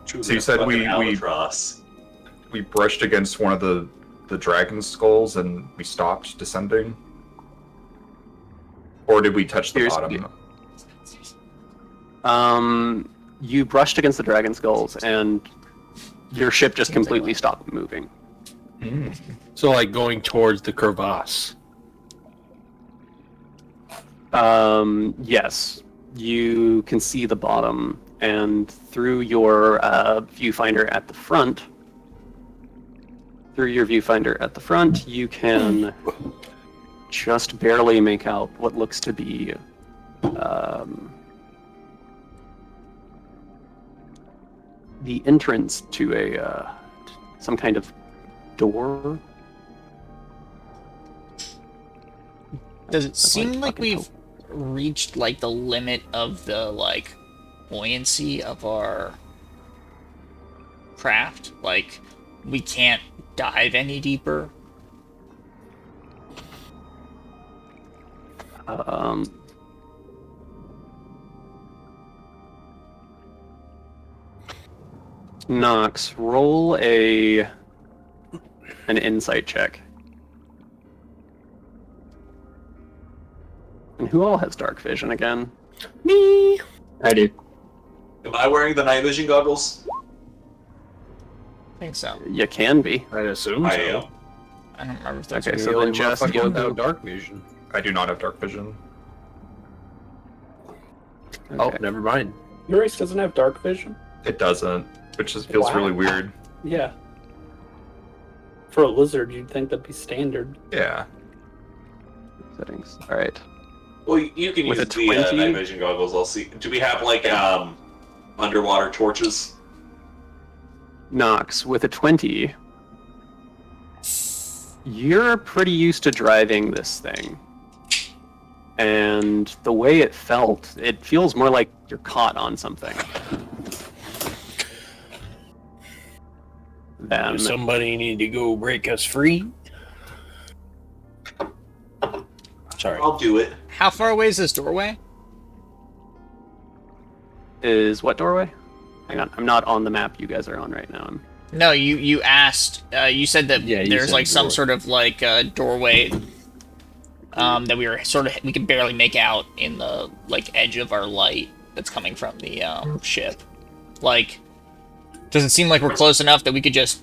C: Choosing
E: you said
C: a fucking
E: we-
C: albatross.
E: We brushed against one of the dragon skulls and we stopped descending? Or did we touch the
A: Here's-
E: bottom?
A: You brushed against the dragon skulls, and your ship just completely stopped moving.
D: So, like, going towards the crevasse.
A: Yes. You can see the bottom, and through your viewfinder at the front, you can just barely make out what looks to be the entrance to a some kind of door.
B: Does it seem like
A: fucking
B: we've reached like the limit of the like buoyancy of our craft? Like we can't dive any deeper?
A: Nox, roll an insight check. And who all has dark vision again?
D: Me.
F: I do.
C: Am I wearing the night vision goggles?
B: I think so.
A: You can be.
D: I'd assume
C: I
D: so.
C: am.
B: I don't remember if that's
A: Okay,
D: You're
A: so
D: the
A: then
D: only
A: just
D: motherfucker
A: you'll
D: without
A: go.
D: dark vision.
E: I do not have dark vision.
D: Oh,
A: Okay.
D: never mind.
G: Your race doesn't have dark vision?
E: It doesn't, which just feels
G: Wow.
E: really weird.
G: Yeah. For a lizard, you'd think that'd be standard.
E: Yeah.
A: Settings. All right.
C: Well, you can
A: With
C: use
A: a
C: the
A: 20?
C: night vision goggles. I'll see. Do we have like underwater torches?
A: Nox, with a 20, you're pretty used to driving this thing. And the way it felt, it feels more like you're caught on something. Than
D: Does somebody need to go break us free? Sorry.
C: I'll do it.
B: How far away is this doorway?
A: is what doorway? Hang on, I'm not on the map you guys are on right now.
B: No, you asked. You said that
D: Yeah, you
B: there's
D: said
B: like some
D: door.
B: sort of like doorway that we could barely make out in the like edge of our light that's coming from the ship. Like, does it seem like we're close enough that we could just?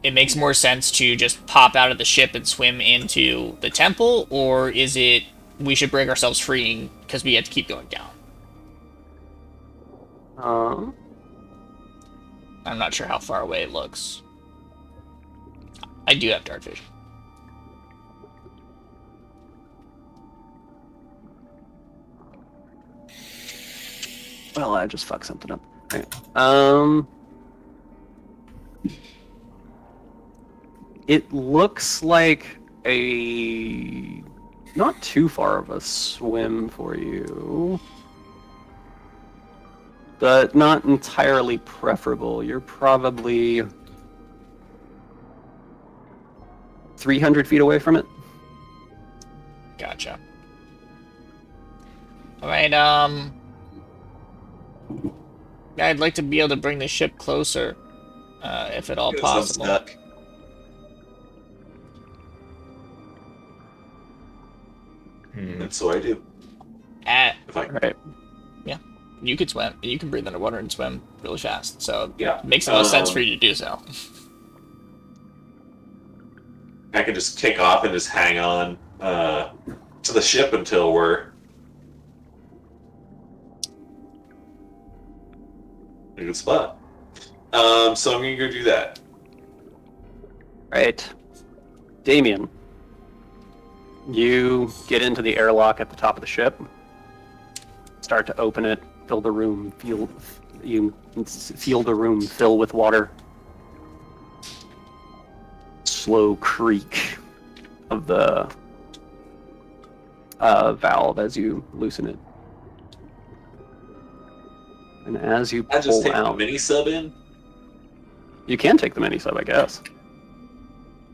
B: It makes more sense to just pop out of the ship and swim into the temple, or is it we should break ourselves free because we have to keep going down? I'm not sure how far away it looks. I do have dark vision.
A: Well, I just fucked something up. Okay. It looks like a not too far of a swim for you, but not entirely preferable. You're probably 300 feet away from it.
B: Gotcha. Alright, I'd like to be able to bring the ship closer, if at all
C: Because I'm
B: possible.
C: stuck. And so I do. If I
A: All right.
B: You could swim. You can breathe underwater and swim really fast, so
C: Yeah.
B: it makes the most sense for you to do so.
C: I can just take off and just hang on to the ship until we're in a good spot. So I'm gonna go do that.
A: Right. Damien, you get into the airlock at the top of the ship, start to open it, fill the room, feel the room fill with water. Slow creak of the valve as you loosen it. And as you
C: I just
A: pull
C: take the
A: out,
C: mini sub in.
A: you can take the mini sub, I guess.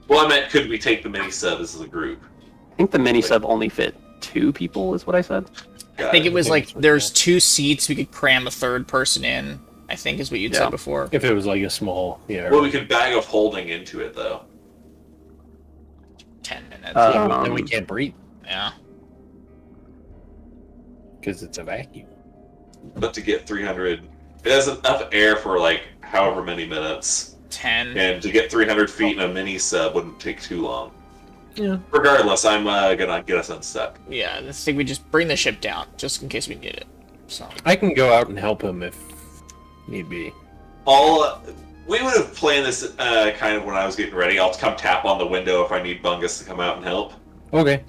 C: Well, I meant, could we take the mini sub as a group?
A: I think the mini sub only fit 2 people, is what I said.
B: I think it was like there's 2 seats we could cram a third person in. I think is what you'd said before.
D: If it was like a small, yeah.
C: Well, we could bag of holding into it though.
B: 10 minutes.
D: Then we can't breathe
B: Yeah.
D: because it's a vacuum.
C: But to get 300, it has enough air for like however many minutes.
B: 10.
C: And to get 300 feet in a mini sub wouldn't take too long.
D: Yeah.
C: Regardless, I'm gonna get us unstuck.
B: Yeah, I think we just bring the ship down just in case we need it. So.
D: I can go out and help him if need be.
C: We would have planned this kind of when I was getting ready. I'll come tap on the window if I need Bungus to come out and help.
D: Okay.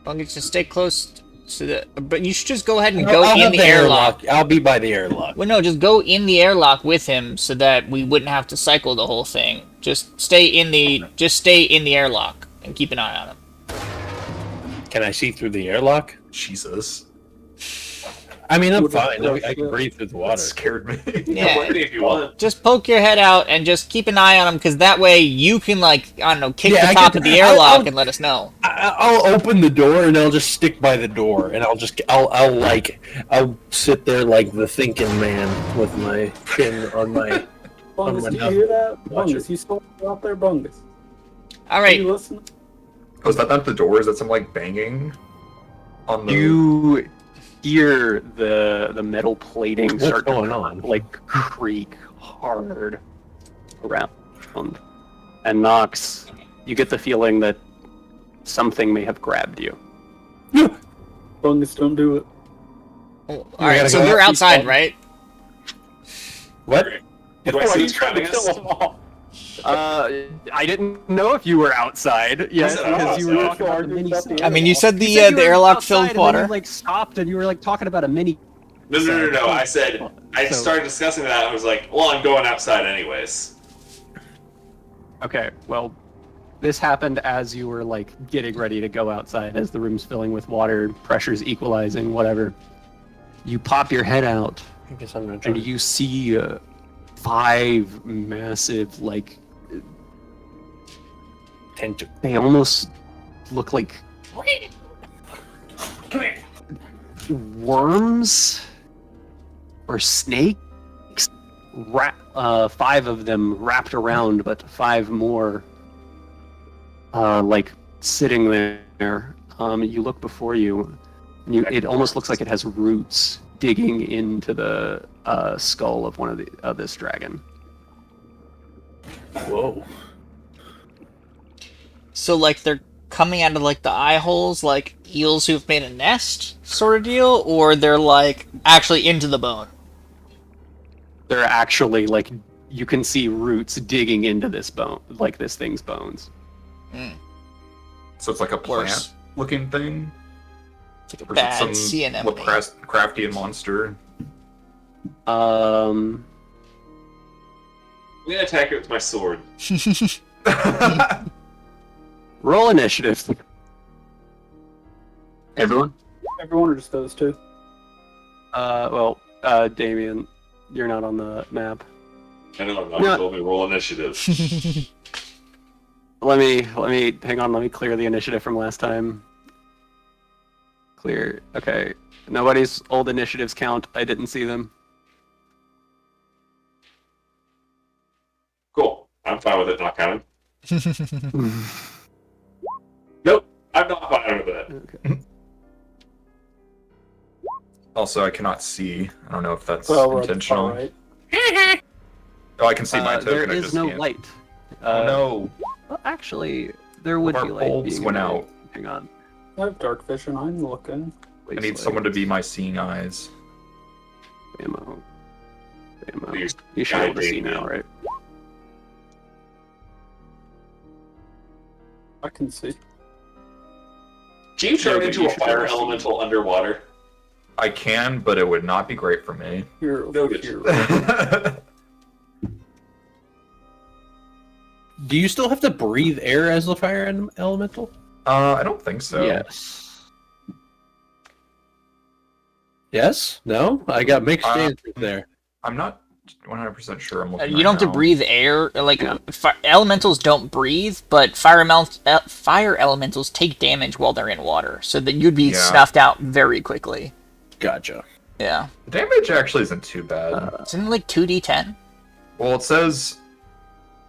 B: Bungus, just stay close to the. But you should just go ahead and
D: I'll
B: go in
D: have
B: the airlock.
D: I'll be by the airlock.
B: Well, no, just go in the airlock with him so that we wouldn't have to cycle the whole thing. Just stay in the airlock and keep an eye on him.
D: Can I see through the airlock?
E: Jesus.
D: I mean, I'm
G: Would it
D: fine.
G: work?
D: I can breathe through the
E: That
D: water.
E: scared me.
B: Yeah.
C: If you want.
B: Just poke your head out and just keep an eye on him, because that way you can, like, I don't know, kick
D: Yeah,
B: the
D: I
B: top
D: can-
B: of the airlock
D: I'll-
B: and let us know.
D: I'll open the door and I'll just stick by the door and I'll sit there like the thinking man with my chin on my.
G: Bungus,
D: my
G: do you
D: nose.
G: hear that?
D: Watch
G: Bungus, you still out there, Bungus?
B: All
G: Are
B: right.
G: you listening?
E: Oh, is that not the door? Is that some like banging on the?
A: You hear the metal plating
D: What's
A: start
D: going
A: to
D: on?
A: like creak hard around. And Nox, you get the feeling that something may have grabbed you.
G: Bungus, don't do it.
B: All
D: gotta
B: right, so
D: go
B: you're
D: out,
B: outside,
D: people.
B: right?
D: What?
C: Do I see what's grabbing us?
A: I didn't know if you were outside yet
C: said
A: because you were
C: outside.
A: talking about the mini sub.
B: I mean, you said the
A: You said you were
B: airlock filled
A: outside,
B: with
A: and then
B: water.
A: you, like, stopped and you were like talking about a mini.
C: No. I said I
A: So-
C: started discussing that. I was like, well, I'm going outside anyways.
A: Okay, well, this happened as you were like getting ready to go outside, as the room's filling with water, pressure's equalizing, whatever. You pop your head out,
D: I guess I'm gonna try.
A: and you see 5 massive, like,
D: Tentacle.
A: they almost look like worms or snakes. 5 of them wrapped around, but 5 more like sitting there. You look before you, and it almost looks like it has roots digging into the skull of one of this dragon.
D: Whoa.
B: So, like, they're coming out of, like, the eye holes, like eels who've made a nest sort of deal, or they're, like, actually into the bone?
A: They're actually like, you can see roots digging into this bone, like this thing's bones.
E: So it's like a
B: Worse.
E: plant-looking thing.
B: It's like a
E: Or is it
B: bad
E: some
B: sea anemone.
E: Lovecraftian monster?
C: I'm gonna attack it with my sword.
A: Roll initiative.
F: Everyone?
G: Everyone or just those two?
A: Damien, you're not on the map.
C: I know, I'm
A: Yeah.
C: not told me roll initiative.
A: Let me hang on. Let me clear the initiative from last time. Clear. Okay. Nobody's old initiatives count. I didn't see them.
C: Cool. I'm fine with it not counting. Nope. I'm not fine with it.
A: Okay.
E: Also, I cannot see. I don't know if that's
G: Well, we're at the
E: intentional.
G: far right.
E: Oh, I can see my token.
A: There
E: I
A: is
E: just
A: no
E: can't.
A: light.
E: Oh no!
A: Well, actually, there would
E: Our
A: be light.
E: bulbs
A: being
E: went
A: in there.
E: out.
A: Hang on.
G: I have dark vision. I'm looking.
E: I need someone to be my seeing eyes.
A: Ammo.
C: You
A: You should be able to see
C: guiding
A: now,
C: me.
A: right?
G: I can see.
C: Can you turn
A: Okay,
C: into
A: you
C: a
A: should
C: fire
A: never see.
C: elemental underwater?
E: I can, but it would not be great for me.
G: You're over
C: Noted.
G: here.
D: Do you still have to breathe air as the fire elemental?
E: I don't think so.
A: Yes.
D: Yes? No? I got mixed
E: Uh,
D: answers there.
E: I'm not 100% sure. I'm looking
B: You don't have to
E: now.
B: breathe air. Like
A: Yeah.
B: elementals don't breathe, but fire elementals take damage while they're in water, so that you'd be
E: Yeah.
B: snuffed out very quickly.
D: Gotcha.
B: Yeah,
E: The damage actually isn't too bad.
B: isn't it like 2d10?
E: Well, it says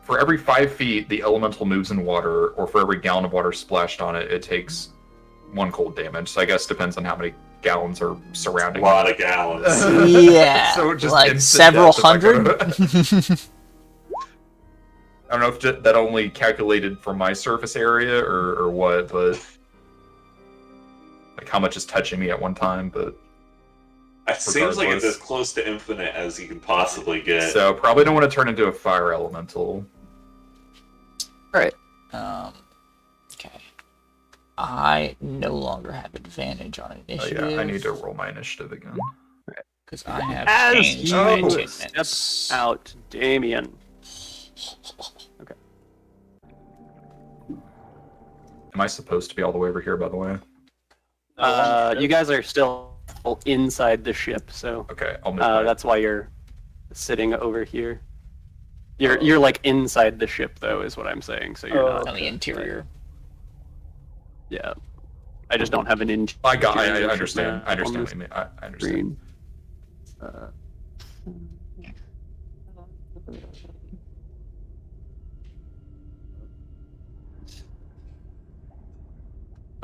E: for every 5 feet the elemental moves in water, or for every gallon of water splashed on it, it takes 1 cold damage. So I guess depends on how many gallons are
C: A
E: surrounding
C: lot
E: it.
C: of gallons.
B: Yeah,
E: So just
B: like
E: instant
B: several
E: death is like
B: hundred.
E: I don't know if that only calculated from my surface area or what, but like how much is touching me at one time. But
C: It seems like it's
E: Regardless.
C: as close to infinite as you can possibly get.
E: so probably don't want to turn into a fire elemental.
A: Alright.
B: Okay. I no longer have advantage on
E: Oh
B: initiative.
E: yeah, I need to roll my initiative again.
B: because I have
A: As
B: changed
A: you
B: my
A: step
B: achievements.
A: out, Damien.
E: Am I supposed to be all the way over here, by the way?
A: You guys are still inside the ship, so
E: Okay, I'll move back.
A: that's why you're sitting over here. You're like inside the ship, though, is what I'm saying. So you're
G: Oh.
A: not
B: On the interior.
A: Yeah, I just don't have an inch.
E: I understand. I understand what you mean. I understand.
A: Screen.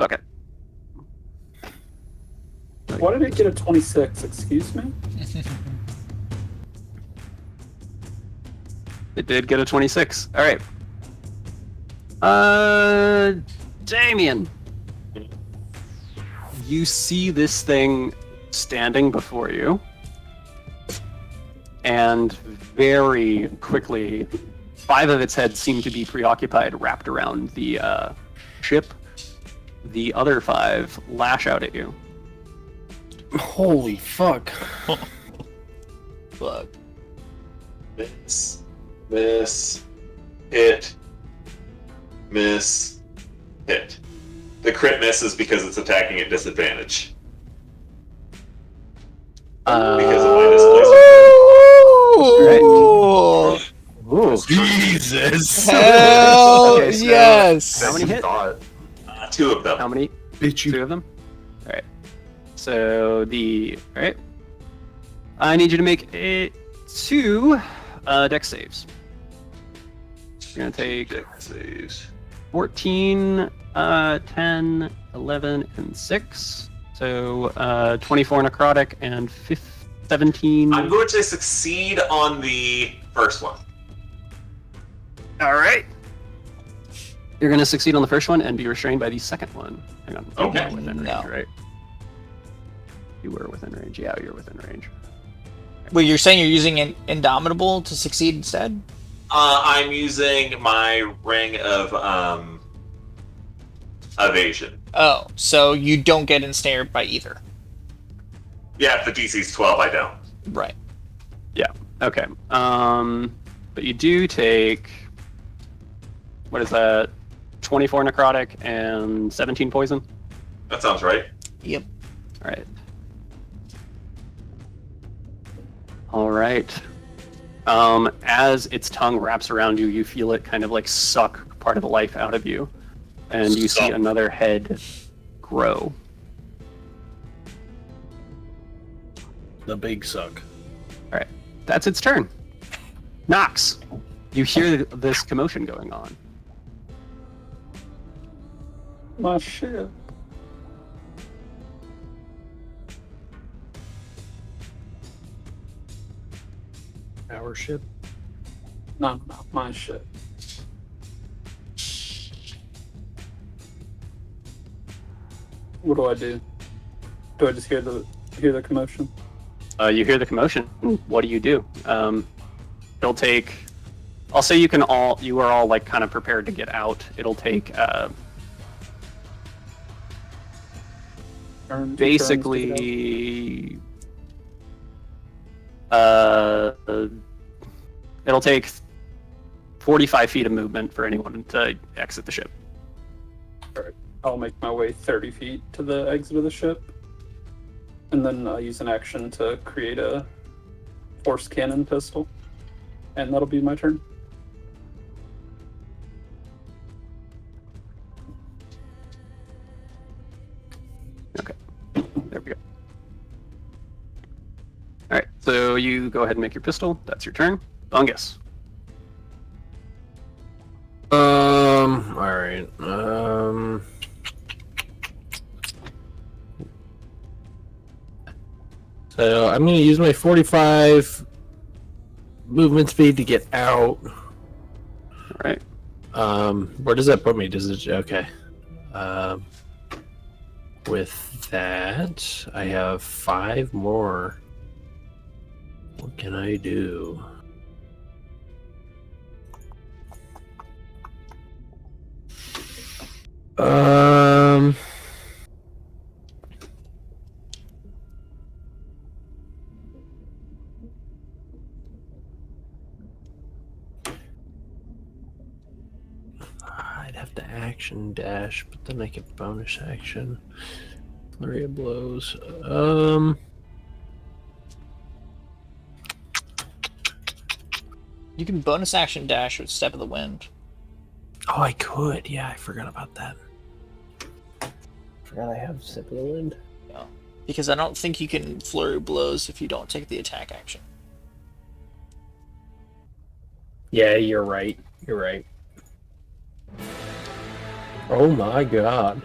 A: Okay.
G: Why did it get a 26? Excuse me?
A: It did get a 26. All right. Damien. You see this thing standing before you, and very quickly, 5 of its heads seem to be preoccupied, wrapped around the ship. The other 5 lash out at you.
D: Holy fuck.
B: Fuck.
C: Miss, miss, hit, miss, hit. The crit misses because it's attacking at disadvantage. Because of minus placement.
A: Ooh.
D: Jesus.
B: Hell
A: Okay, so-
B: yes!
A: How many
E: You
A: hit?
E: thought.
C: 2 of them.
A: How many?
D: Bitch,
A: 2 of them? Alright. So Alright. I need you to make 2 dex saves. You're gonna take
C: Dex saves.
A: 14, 10, 11, and 6. So 24 necrotic and 17.
C: I'm going to succeed on the first one.
A: Alright. You're gonna succeed on the first one and be restrained by the second one. Hang on. You
C: Okay.
A: were within
B: No.
A: range, right? You were within range. Yeah, you're within range.
B: Well, you're saying you're using an Indomitable to succeed instead?
C: I'm using my ring of evasion.
B: Oh, so you don't get ensnared by either.
C: Yeah, if the DC's 12, I don't.
B: Right.
A: Okay. But you do take, what is that? 24 necrotic and 17 poison.
C: That sounds right.
B: Yep.
A: All right. All right. As its tongue wraps around you, you feel it kind of like suck part of the life out of you, and you see
C: Suck.
A: another head grow.
D: the big suck.
A: All right. That's its turn. Nox, you hear this commotion going on.
G: My shit.
D: Our ship.
G: No, my shit. What do I do? Do I just hear the commotion?
A: You hear the commotion. What do you do? He'll take I'll say you are all like kind of prepared to get out. It'll take basically it'll take 45 feet of movement for anyone to exit the ship.
G: Alright, I'll make my way 30 feet to the exit of the ship. And then I'll use an action to create a force cannon pistol. And that'll be my turn.
A: Okay, there we go. All right, so you go ahead and make your pistol. That's your turn. Bungus.
D: All right. So I'm gonna use my 45 movement speed to get out.
A: All right.
D: Where does that put me? Does it? Okay. With that, I have 5 more. What can I do? I'd have to action dash, but then I get bonus action. Flurry of blows.
B: You can bonus action dash with Step of the Wind.
D: Oh, I could. Yeah, I forgot about that. Forgot I have Step of the Wind.
B: Yeah. Because I don't think you can flurry blows if you don't take the attack action.
D: Yeah, you're right. You're right. Oh my god.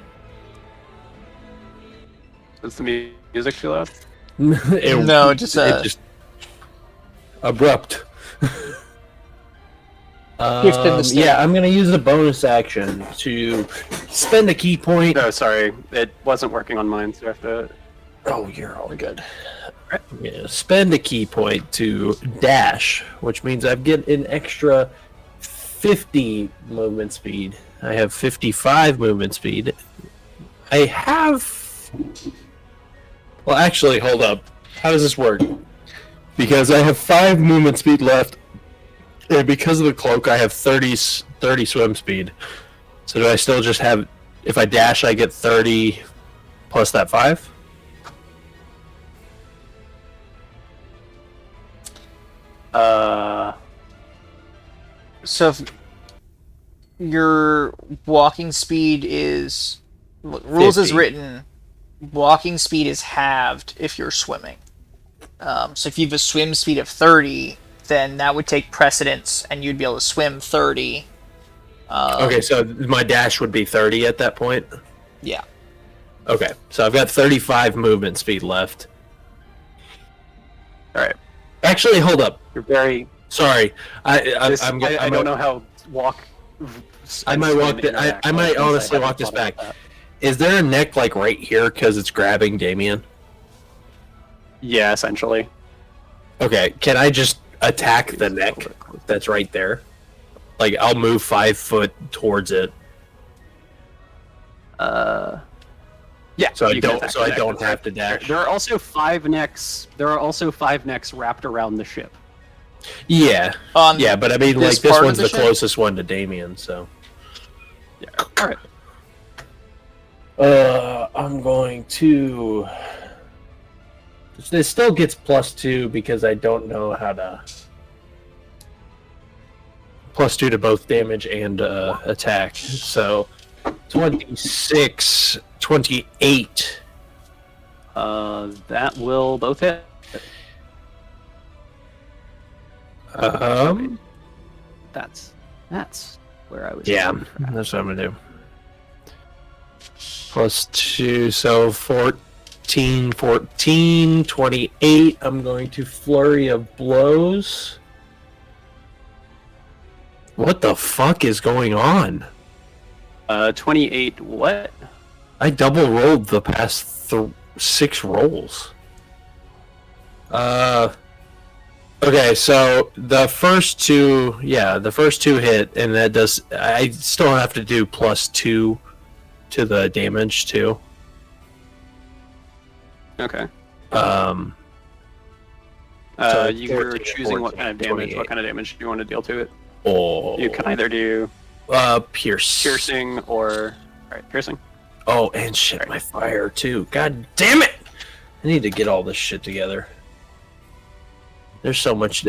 A: Is the music too loud?
B: No, just
D: abrupt.
B: Spin the stick.
D: Yeah, I'm gonna use a bonus action to spend a key point.
A: No, sorry, it wasn't working on mine, so I have to.
D: Oh, you're all good. Yeah, spend a key point to dash, which means I get an extra 50 movement speed. I have 55 movement speed. I have. Well, actually, hold up. How does this work? Because I have 5 movement speed left, and because of the cloak, I have 30 swim speed. So do I still just have? If I dash, I get 30 plus that 5.
B: So if your walking speed is rules
D: 50.
B: is written, walking speed is halved if you're swimming. So if you have a swim speed of 30, then that would take precedence, and you'd be able to swim 30.
D: Okay, so my dash would be 30 at that point?
B: Yeah.
D: Okay, so I've got 35 movement speed left.
A: All right.
D: Actually, hold up.
A: You're very.
D: Sorry, I
A: don't know how walk.
D: I might walk. I might honestly walk this back. Is there a neck like right here because it's grabbing Damien?
A: Yeah, essentially.
D: Okay, can I just attack the neck that's right there? Like I'll move 5 foot towards it.
A: Yeah.
D: So I
A: you can
D: don't.
A: attack
D: So
A: the
D: I
A: neck.
D: don't have to dash.
A: There are also 5 necks. There are also 5 necks wrapped around the ship.
D: Yeah.
B: On
D: Yeah, but I mean,
B: this
D: like this
B: part of
D: one's
B: the
D: the
B: ship?
D: closest one to Damien, so.
A: Yeah. All right.
D: I'm going to. This still gets +2 because I don't know how to. +2 to both damage and attack. So 26, 28.
A: That will both hit. That's where I was.
D: Yeah,
A: going for that.
D: that's what I'm gonna do. +2, so 14, 28. I'm going to flurry of blows. What the fuck is going on?
A: 28. What?
D: I double rolled the past 6 rolls. Okay, so the first two hit, and that does. I still have to do +2 to the damage too.
A: Okay.
D: Um. So
A: You're
D: 14,
A: choosing what
D: 14,
A: kind of damage.
D: 28.
A: What kind of damage do you want to deal to it?
D: Oh.
A: You can either do
D: piercing
A: or piercing.
D: Oh, and shit, my fire too. God damn it! I need to get all this shit together. There's so much.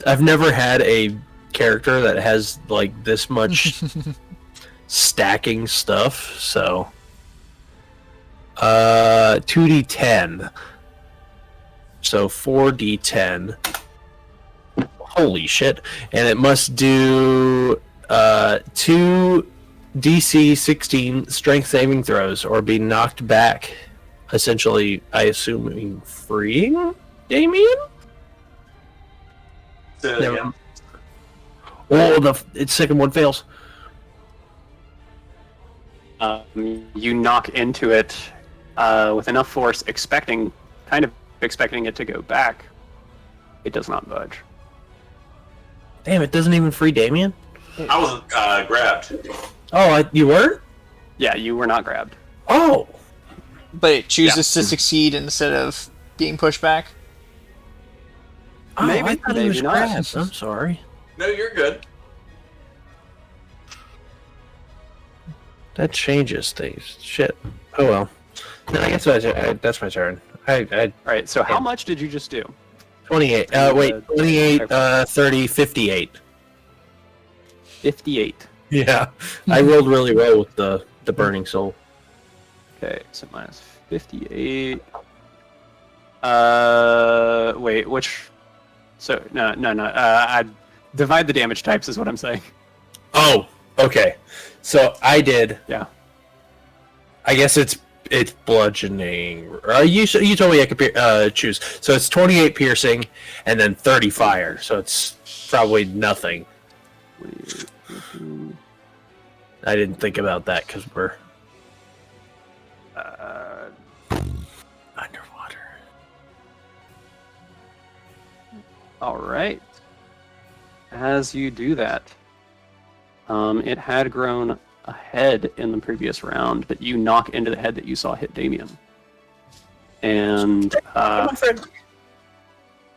D: I've never had a character that has like this much stacking stuff. So, 2d10. So 4d10. Holy shit! And it must do 2 DC 16 strength saving throws or be knocked back. Essentially, I assume freeing Damien?
C: Yeah.
D: Oh, the second one fails.
A: You knock into it with enough force, kind of expecting it to go back. It does not budge.
D: Damn, it doesn't even free Damien?
C: I wasn't grabbed.
D: Oh, you were?
A: Yeah, you were not grabbed.
D: Oh.
B: But it chooses to succeed instead of being pushed back?
D: Oh,
A: Maybe,
D: I thought he
A: maybe
D: was
A: not.
D: grabbed. I'm sorry.
C: No, you're good.
D: That changes things. Shit. Oh well. No, I guess that's my turn. I
A: Alright, so how much did you just do?
D: 28. Wait, 28, 30, 58.
A: 58.
D: Yeah. I rolled really well with the Burning Soul.
A: Okay, so minus 58. Wait, which... So, no. I divide the damage types is what I'm saying.
D: Oh, okay. So I did.
A: Yeah.
D: I guess it's bludgeoning. You told me I could choose. So it's 28 piercing and then 30 fire. So it's probably nothing. I didn't think about that because we're underwater.
A: Alright. As you do that, it had grown a head in the previous round that you knock into the head that you saw hit Damien. And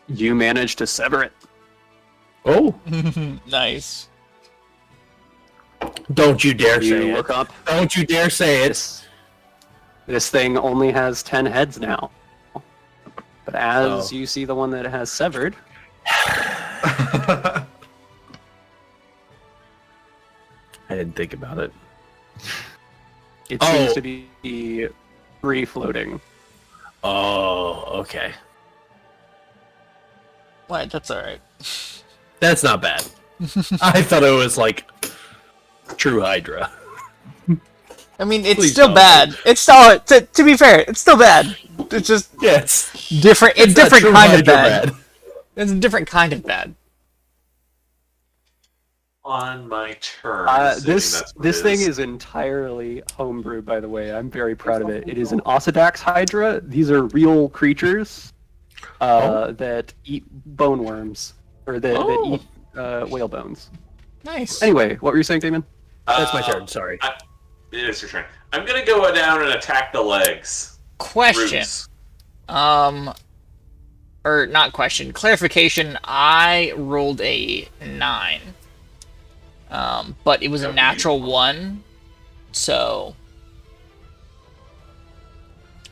A: you managed to sever it.
D: Oh,
B: Nice.
D: don't you dare
A: You
D: say
A: look
D: it.
A: up.
D: Don't you dare say it.
A: This thing only has 10 heads now. But as
D: Oh.
A: you see the one that it has severed,
D: I didn't think about it.
A: it seems to be free floating.
D: Oh, okay.
B: What? That's alright.
D: That's not bad. I thought it was like True Hydra.
B: I mean, it's
D: Please
B: still
D: don't.
B: bad. It's still, to be fair, it's still bad. It's just
D: Yes.
B: different. It's
D: It's not
B: different
D: True
B: kind of
D: Hydra
B: bad.
D: bad.
B: It's a different kind of bad.
C: On my turn. assuming
A: This
C: that's what it
A: thing is entirely homebrewed, by the way. I'm very proud of it. It is an Ossidax Hydra. These are real creatures that eat bone worms, or that eat whale bones.
B: Nice.
A: Anyway, what were you saying, Damon?
D: That's my turn, sorry.
C: It is your turn. I'm gonna go down and attack the legs.
B: Question.
C: Roots.
B: Or not question. Clarification. I rolled a 9. But it was a natural 1. So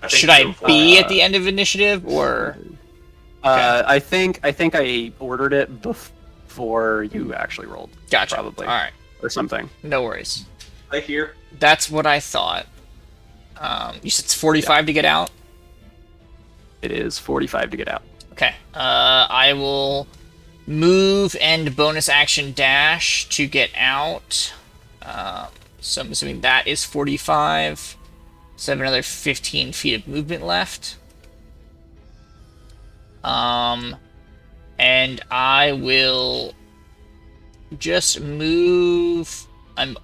B: should I be at the end of initiative or?
A: I think I ordered it before you actually rolled.
B: Gotcha.
A: Probably.
B: All right.
A: Or something.
B: No worries.
C: I hear.
B: That's what I thought. You said it's 45 to get out?
A: It is 45 to get out.
B: Okay. I will move and bonus action dash to get out. So I'm assuming that is 45. So I have another 15 feet of movement left. And I will just move. I'm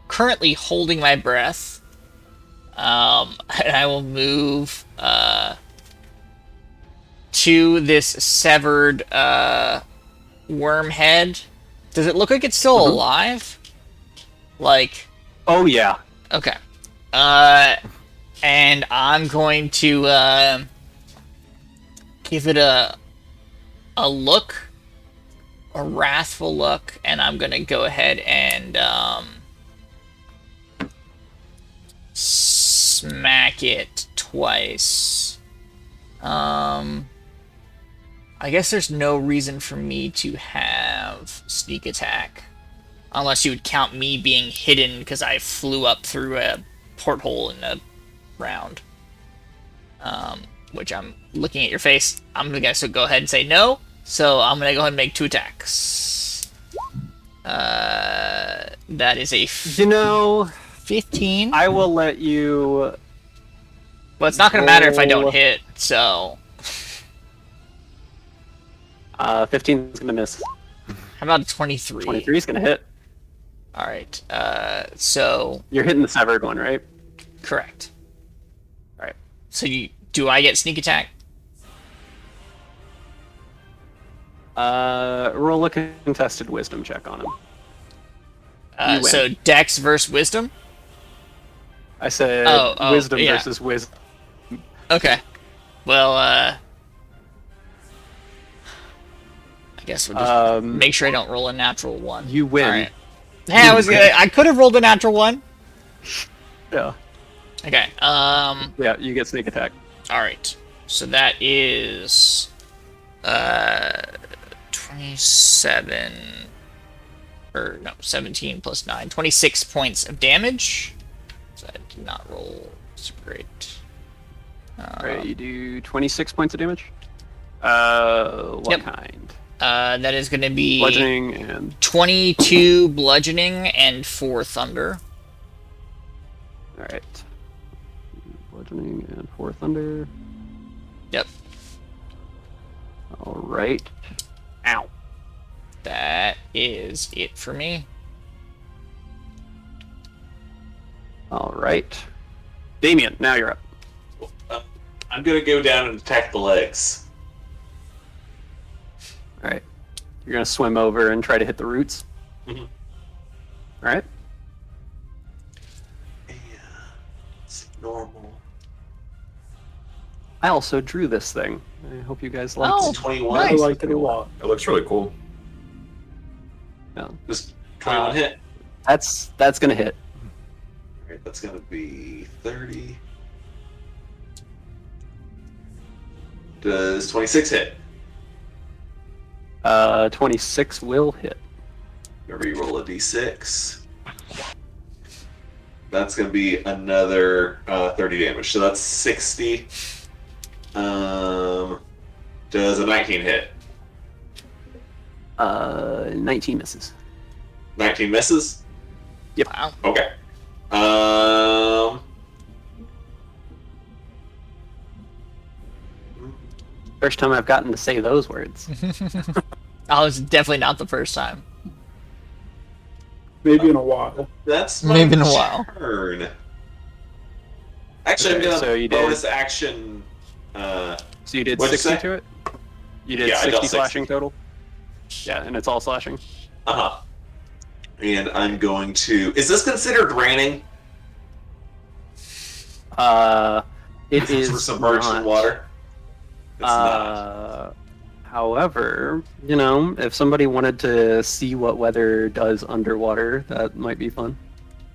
B: currently holding my breath. And I will move to this severed worm head. Does it look like it's still alive? Like,
A: Oh yeah.
B: okay. And I'm going to give it a look, a wrathful look, and I'm gonna go ahead and smack it twice. I guess there's no reason for me to have sneak attack. Unless you would count me being hidden because I flew up through a porthole in a round. Which I'm looking at your face. I'm gonna guess so go ahead and say no. So I'm gonna go ahead and make 2 attacks. That is a 15.
A: I will let you.
B: But it's not gonna matter if I don't
A: roll.
B: hit, so
A: 15 is gonna miss.
B: how about a 23?
A: 23 is gonna hit.
B: Alright, so
A: You're hitting the severed one, right?
B: correct.
A: Alright.
B: So do I get sneak attack?
A: Roll a contested wisdom check on him. You win.
B: So Dex versus Wisdom?
A: I said
B: Oh,
A: wisdom
B: yeah.
A: versus wisdom.
B: Okay. Well, I guess we'll just make sure I don't roll a natural 1.
A: You win.
B: Alright. Hey, I could have rolled a natural 1.
A: Yeah.
B: Okay.
A: Yeah, you get sneak attack.
B: Alright. So that is 27 or no, 17 plus 9. 26 points of damage. So I did not roll super great.
A: Alright, you do 26 points of damage. What
B: Yep.
A: kind?
B: That is going to be
A: Bludgeoning and
B: 22 bludgeoning and 4 thunder.
A: alright. Bludgeoning and 4 thunder.
B: Yep.
A: Alright. Ow.
B: That is it for me.
A: Alright. Damien, now you're up.
C: I'm gonna go down and attack the legs.
A: Alright. You're gonna swim over and try to hit the roots.
C: Mhm.
A: Alright.
C: Yeah, it's normal.
A: I also drew this thing. I hope you guys like
B: Oh,
A: it.
C: 21.
G: I
B: Nice.
G: like it a lot.
E: It looks really cool.
A: Yeah.
C: Just 21 hit.
A: That's gonna hit.
C: Alright, that's gonna be 30. Does 26 hit?
A: 26 will hit.
C: Reroll a d6. That's going to be another 30 damage. So that's 60. Does a 19 hit?
A: 19 misses.
C: 19 misses?
B: Wow.
C: Okay.
A: First time I've gotten to say those words.
B: Oh, it's definitely not the first time.
G: Maybe in a while.
C: That's my
B: Maybe in a while.
C: turn. Actually,
A: Okay,
C: I'm going
A: so
C: to
A: you did-
C: bonus action.
A: So you did
C: What'd you
A: 60
C: say?
A: to it? You did
C: Yeah, I
A: 60
C: dealt 60.
A: slashing total? Yeah, and it's all slashing?
C: Uh-huh. And I'm going to... Is this considered raining?
A: It is
C: For submerged in
A: not.
C: water? It's not.
A: However, you know, if somebody wanted to see what weather does underwater, that might be fun.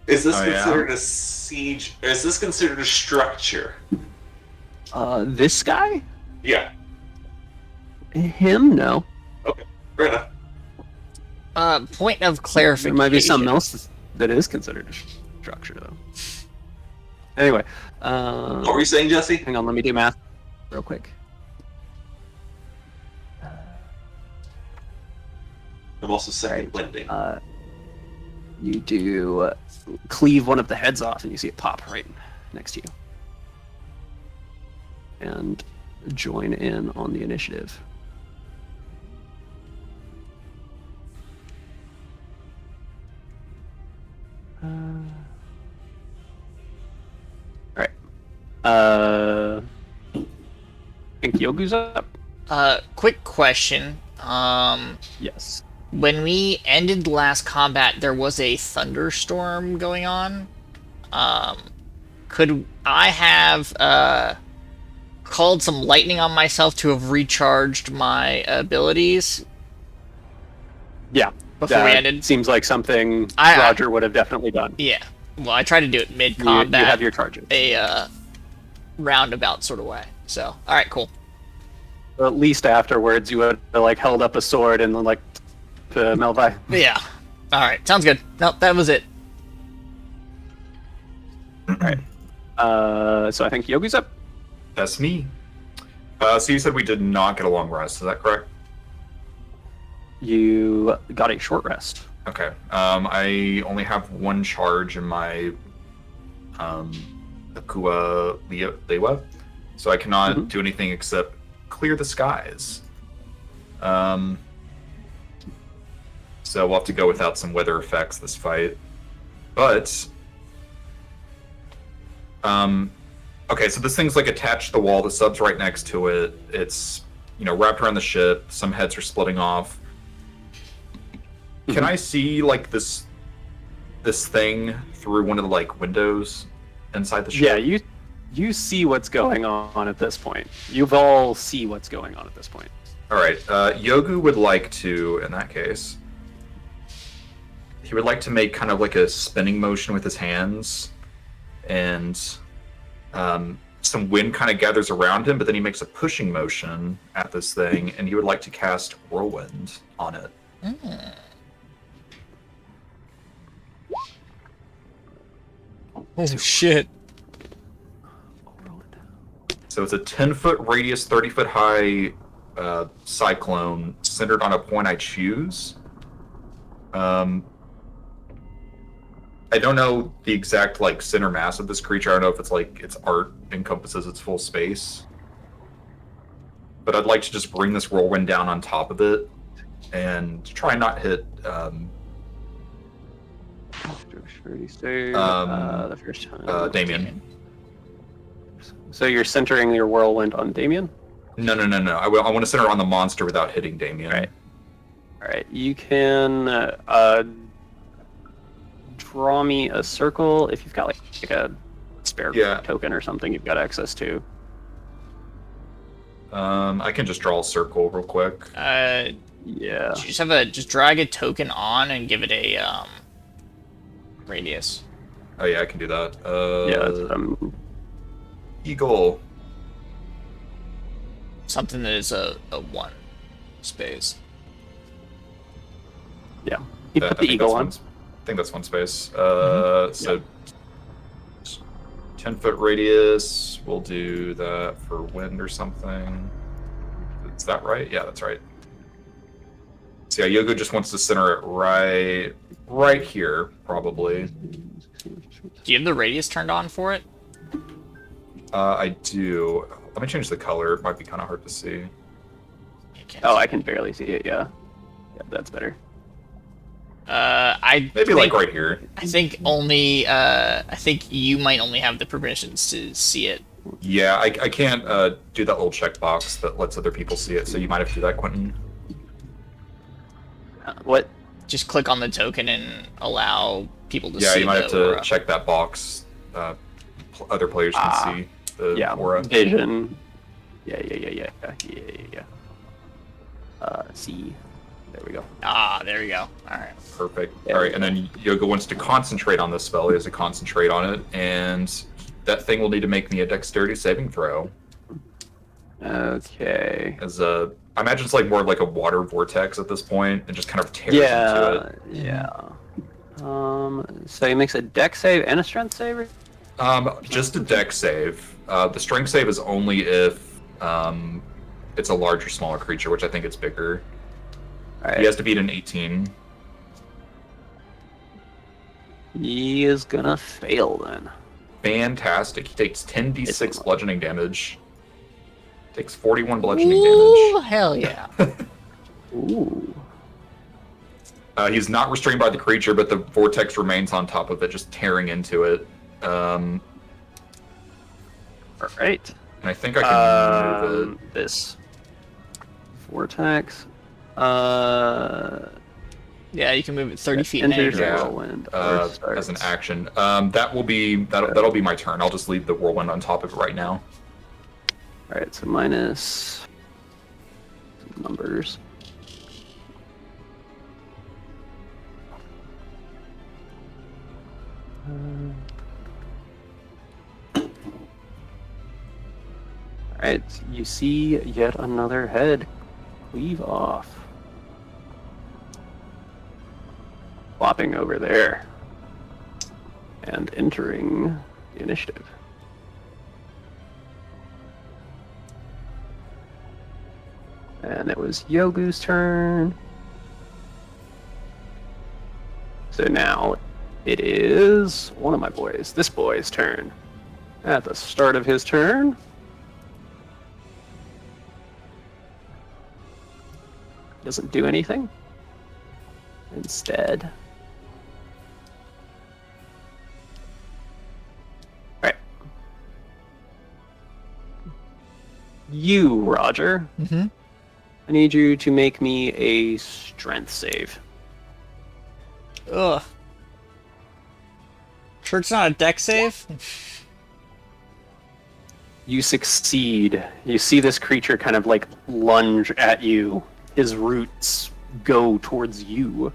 C: Is this
E: Oh, yeah?
C: considered a siege? Or is this considered a structure?
A: This guy?
C: Yeah.
A: Him? No.
C: Fair enough.
B: Point of clarification.
A: There might be something else that is considered a structure, though. Anyway,
C: What were you saying, Jesse?
A: hang on, let me do math real quick.
C: I'm also second winding.
A: You do cleave one of the heads off, and you see it pop right next to you. And join in on the initiative. Alright. I think Yogu's up.
B: Quick question.
A: Yes.
B: When we ended the last combat, there was a thunderstorm going on. Could I have called some lightning on myself to have recharged my abilities
A: Yeah.
B: before we ended?
A: Seems like something
B: I-
A: Roger would have definitely done.
B: Yeah. Well, I tried to do it
A: You
B: mid-combat,
A: have your charges.
B: a roundabout sort of way. So, all right, cool.
A: At least afterwards, you would have like held up a sword and then like to Melvi.
B: Yeah. All right, sounds good. Nope, that was it.
A: So I think Yogi's up.
E: That's me. So you said we did not get a long rest, is that correct?
A: You got a short rest.
E: Okay. I only have one charge in my Akua Lewa, so I cannot do anything except clear the skies. So we'll have to go without some weather effects this fight. But okay, so this thing's like attached to the wall. The sub's right next to it. It's wrapped around the ship. Some heads are splitting off. Can I see like this thing through one of the like windows inside the ship?
A: Yeah, you see what's going on at this point. You've all see what's going on at this point.
E: All right. Yogu would like to, in that case, he would like to make kind of like a spinning motion with his hands, and some wind kind of gathers around him, but then he makes a pushing motion at this thing, and he would like to cast Whirlwind on it.
B: Oh shit!
E: So it's a 10-foot radius, 30-foot high cyclone centered on a point I choose. I don't know the exact like center mass of this creature. I don't know if it's like its art encompasses its full space. But I'd like to just bring this whirlwind down on top of it and try and not hit
A: The first time.
E: Damien.
A: So you're centering your whirlwind on Damien?
E: No. I want to center it on the monster without hitting Damien.
A: Right. All right. You can draw me a circle if you've got like a spare token or something you've got access to.
E: I can just draw a circle real quick.
A: Yeah.
B: Just drag a token on and give it a radius.
E: Oh yeah, I can do that.
A: Yeah.
E: Eagle.
B: Something that is a one space.
A: Yeah. You put the eagle on.
E: I think that's one space. So 10-foot radius. We'll do that for wind or something. Is that right? Yeah, that's right. So yeah, Yogo just wants to center it right here, probably.
B: Do you have the radius turned on for it?
E: I do. Let me change the color. It might be kind of hard to see.
A: Oh, I can barely see it. Yeah. Yeah, that's better.
E: Maybe like right here.
B: I think only. I think you might only have the permissions to see it.
E: Yeah, I can't do that little checkbox that lets other people see it. So you might have to do that, Quentin.
A: What?
B: Just click on the token and allow people to see.
E: Yeah, you might have to
B: aura.
E: check that box. Other players can see the aura.
A: Vision. Yeah. See. There we go.
B: Ah, there we go. All right.
E: Perfect. All right, and then Yoga wants to concentrate on this spell. He has to concentrate on it, and that thing will need to make me a dexterity saving throw.
A: Okay.
E: I imagine it's like more of like a water vortex at this point, and just kind of tears into it.
A: Yeah. So he makes a dex save and a strength save?
E: Just a dex save. The strength save is only if it's a larger, smaller creature, which I think it's bigger.
A: Right.
E: He has to beat an 18.
A: He is gonna fail then.
E: Fantastic. He takes 10d6 bludgeoning damage. Takes 41 bludgeoning
B: Ooh,
E: damage.
B: hell yeah.
A: Ooh.
E: He's not restrained by the creature, but the vortex remains on top of it, just tearing into it.
A: All right.
E: And I think I can move it.
A: This. vortex.
B: Yeah, you can move it 30 feet in any
A: Enters
B: direction.
A: whirlwind.
E: As an action. That'll be my turn. I'll just leave the whirlwind on top of it right now.
A: All right, so minus numbers. All right, you see yet another head cleave off. Flopping over there. And entering the initiative. And it was Yogu's turn. So now it is one of my boys, this boy's turn. At the start of his turn, doesn't do anything. Instead, alright. You, Roger.
B: Mm-hmm.
A: I need you to make me a strength save.
B: Ugh. Sure it's not a deck save?
A: You succeed. You see this creature kind of like lunge at you. His roots go towards you.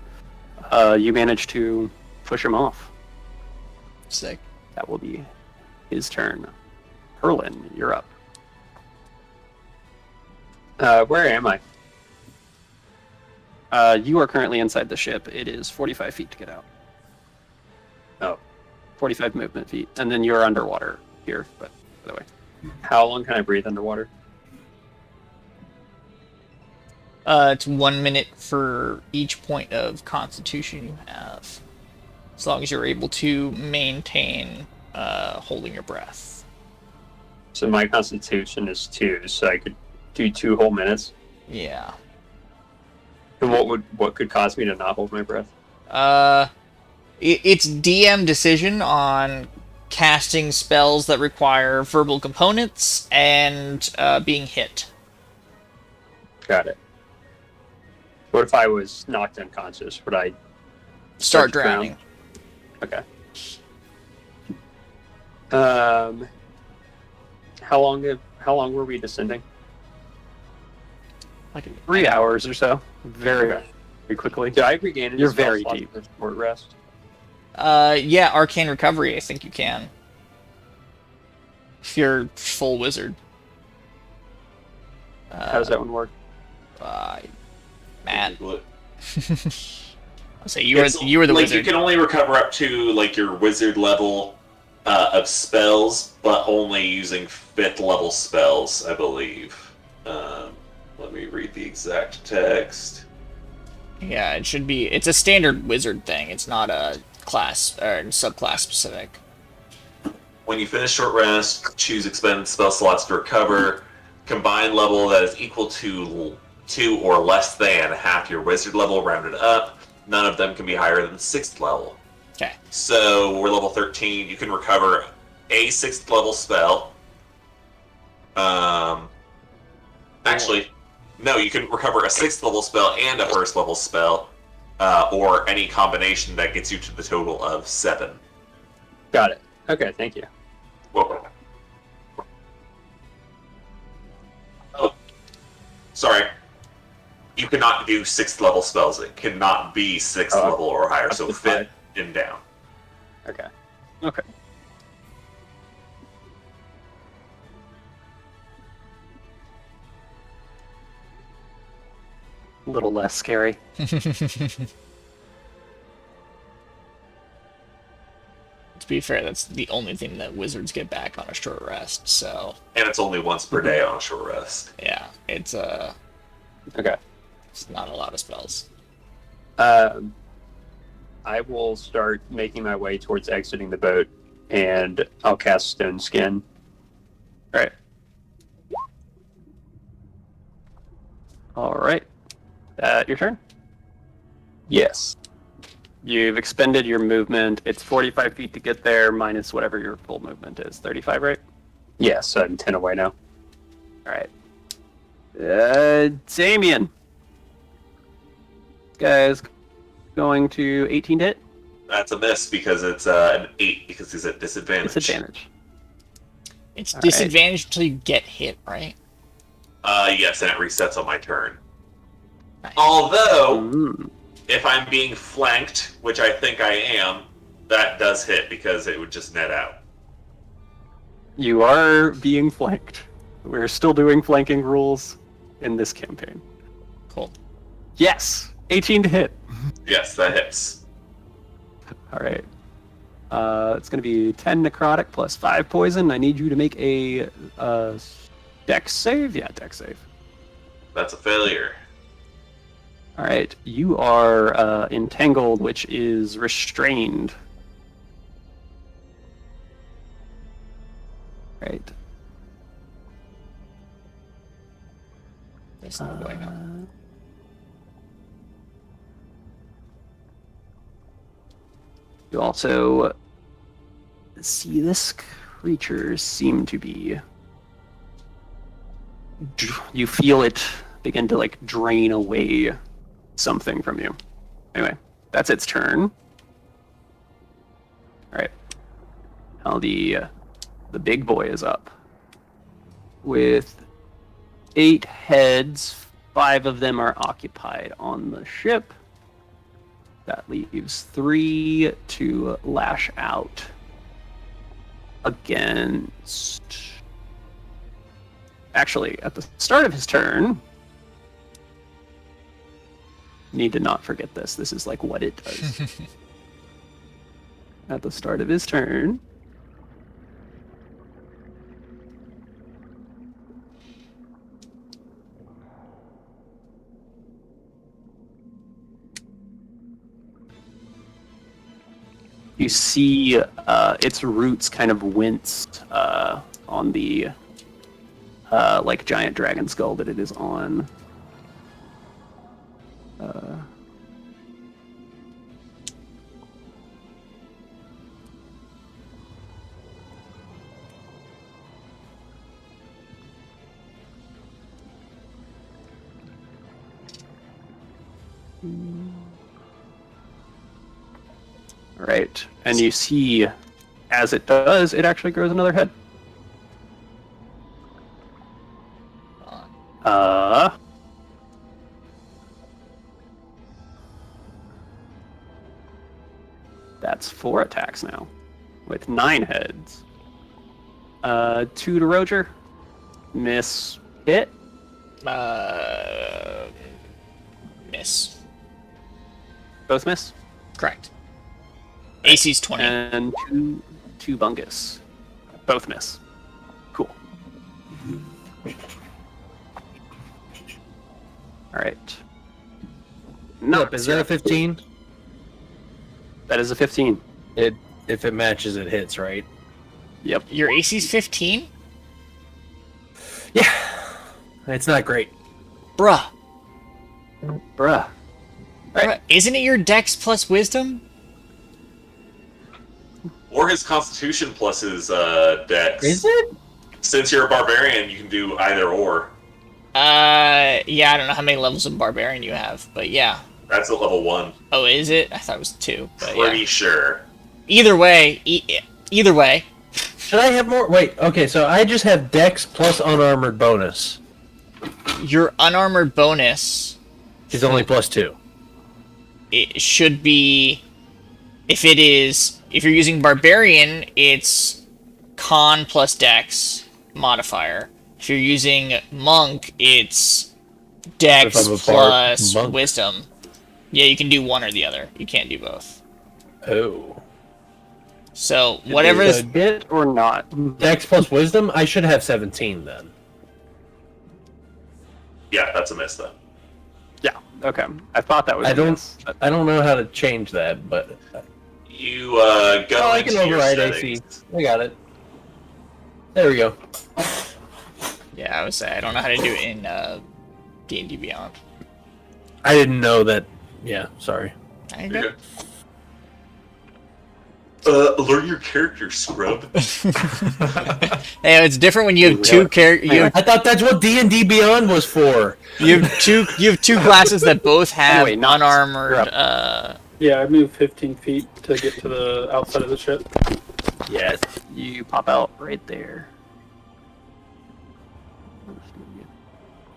A: You manage to push him off.
B: Sick.
A: That will be his turn. Herlin, you're up.
F: Where am I?
A: You are currently inside the ship. It is 45 feet to get out.
F: Oh.
A: 45 movement feet. And then you're underwater here, but by the way.
F: How long can I breathe underwater?
B: It's 1 minute for each point of constitution you have. As long as you're able to maintain holding your breath.
F: So my constitution is 2, so I could do 2 whole minutes.
B: Yeah.
F: And what could cause me to not hold my breath?
B: It's DM decision on casting spells that require verbal components and being hit.
F: Got it. What if I was knocked unconscious? Would I
B: Start
F: to drown?
B: drowning.
F: Okay. How long were we descending?
A: Like 3 hours or so. Very quickly.
F: Do I regain?
A: You're very deep.
F: For short rest.
B: Yeah, arcane recovery, I think you can. If you're full wizard.
F: How does that one work?
B: Matt,
C: Google it.
B: I'll say you were the
C: like,
B: wizard.
C: You can only recover up to like your wizard level of spells, but only using 5th level spells, I believe. Let me read the exact text.
B: Yeah, it should be. It's a standard wizard thing. It's not a class or subclass specific.
C: When you finish short rest, choose expended spell slots to recover. Combined level that is equal to or less than half your wizard level rounded up. None of them can be higher than 6th level.
B: Okay.
C: So we're level 13. You can recover a 6th level spell. Actually, no, you can recover a 6th level spell and a 1st level spell, or any combination that gets you to the total of 7.
F: Got it. Okay, thank you.
C: Welcome. Oh, sorry. You cannot do 6th level spells. It cannot be 6th level or higher,
F: up
C: so
F: to
C: 5th and down.
F: Okay.
A: Okay. A little less scary.
B: To be fair, that's the only thing that wizards get back on a short rest, so...
C: And it's only once per day on a short rest.
B: Yeah, it's
F: Okay.
B: it's not a lot of spells.
F: I will start making my way towards exiting the boat, and I'll cast Stone Skin.
A: Alright. Alright. Your turn?
F: Yes.
A: You've expended your movement. It's 45 feet to get there, minus whatever your full movement is. 35, right?
F: Yes, I'm 10 away now.
A: Alright. Damien. Guys, going to 18 to hit.
C: That's a miss because it's an 8 because he's at disadvantage.
A: Disadvantage.
B: It's
A: All
B: disadvantage until you get hit, right?
C: Yes, and it resets on my turn.
B: Nice.
C: Although,
A: Mm.
C: if I'm being flanked, which I think I am, that does hit because it would just net out.
A: You are being flanked. We're still doing flanking rules in this campaign.
B: Cool.
A: Yes, 18 to hit.
C: Yes, that hits.
A: All right. It's going to be 10 necrotic plus 5 poison. I need you to make a dex save. Yeah, dex save.
C: That's a failure.
A: All right. You are entangled, which is restrained. Right.
B: There's no going on.
A: You also see this creature seem to be. You feel it begin to like drain away something from you. Anyway, that's its turn. All right. Now the big boy is up with 8 heads. 5 of them are occupied on the ship. That leaves 3 to lash out against. Actually, at the start of his turn, need to not forget this. This is like what it does. At the start of his turn, you see its roots kind of wince on the like giant dragon skull that it is on. Right, and you see, as it does, it actually grows another head. That's 4 attacks now, with 9 heads. 2 to Roger. Miss. Hit.
B: Miss.
A: Both miss.
B: Correct. AC's 20.
A: And 2 Bungus. Both miss. Cool. Alright.
D: Nope, is that a 15?
A: That is a 15.
D: If it matches, it hits, right?
A: Yep.
B: Your AC's 15?
D: Yeah. It's not great.
B: Bruh.
A: Bruh.
B: Bruh. Isn't it your dex plus wisdom?
C: Or his constitution plus his dex.
D: Is it?
C: Since you're a barbarian, you can do either or.
B: Yeah, I don't know how many levels of barbarian you have, but yeah.
C: That's at level 1.
B: Oh, is it? I thought it was 2, but
C: Pretty
B: yeah.
C: sure.
B: Either way, either way.
D: Should I have more? Wait, okay, so I just have Dex plus unarmored bonus.
B: Your unarmored bonus
D: Is only plus 2.
B: it should be, if you're using barbarian, it's con plus dex modifier. If you're using monk, it's dex
D: If I'm a
B: plus
D: monk.
B: wisdom. Yeah, you can do one or the other. You can't do both.
D: Oh.
B: So whatever is
A: Hit or not?
D: Dex plus wisdom? I should have 17 then.
C: Yeah, that's a miss then.
A: Yeah. Okay. I thought that was.
D: I
A: a
D: don't
A: miss.
D: I don't know how to change that, but
C: You go
D: I
C: into
D: can
C: your
D: override
C: settings.
D: AC. I got it. There we go.
B: Yeah, I would say I don't know how to do it in D&D Beyond.
D: I didn't know that. Yeah, sorry.
B: There you
C: You're
B: go.
C: good. Learn your character, scrub.
B: Hey, it's different when you have two characters.
D: I thought that's what D&D Beyond was for.
B: You have two classes that both have
A: Anyway, Knox,
B: unarmored.
A: you're
G: Yeah, I moved 15 feet to get to the outside of the ship.
A: Yes. You pop out right there.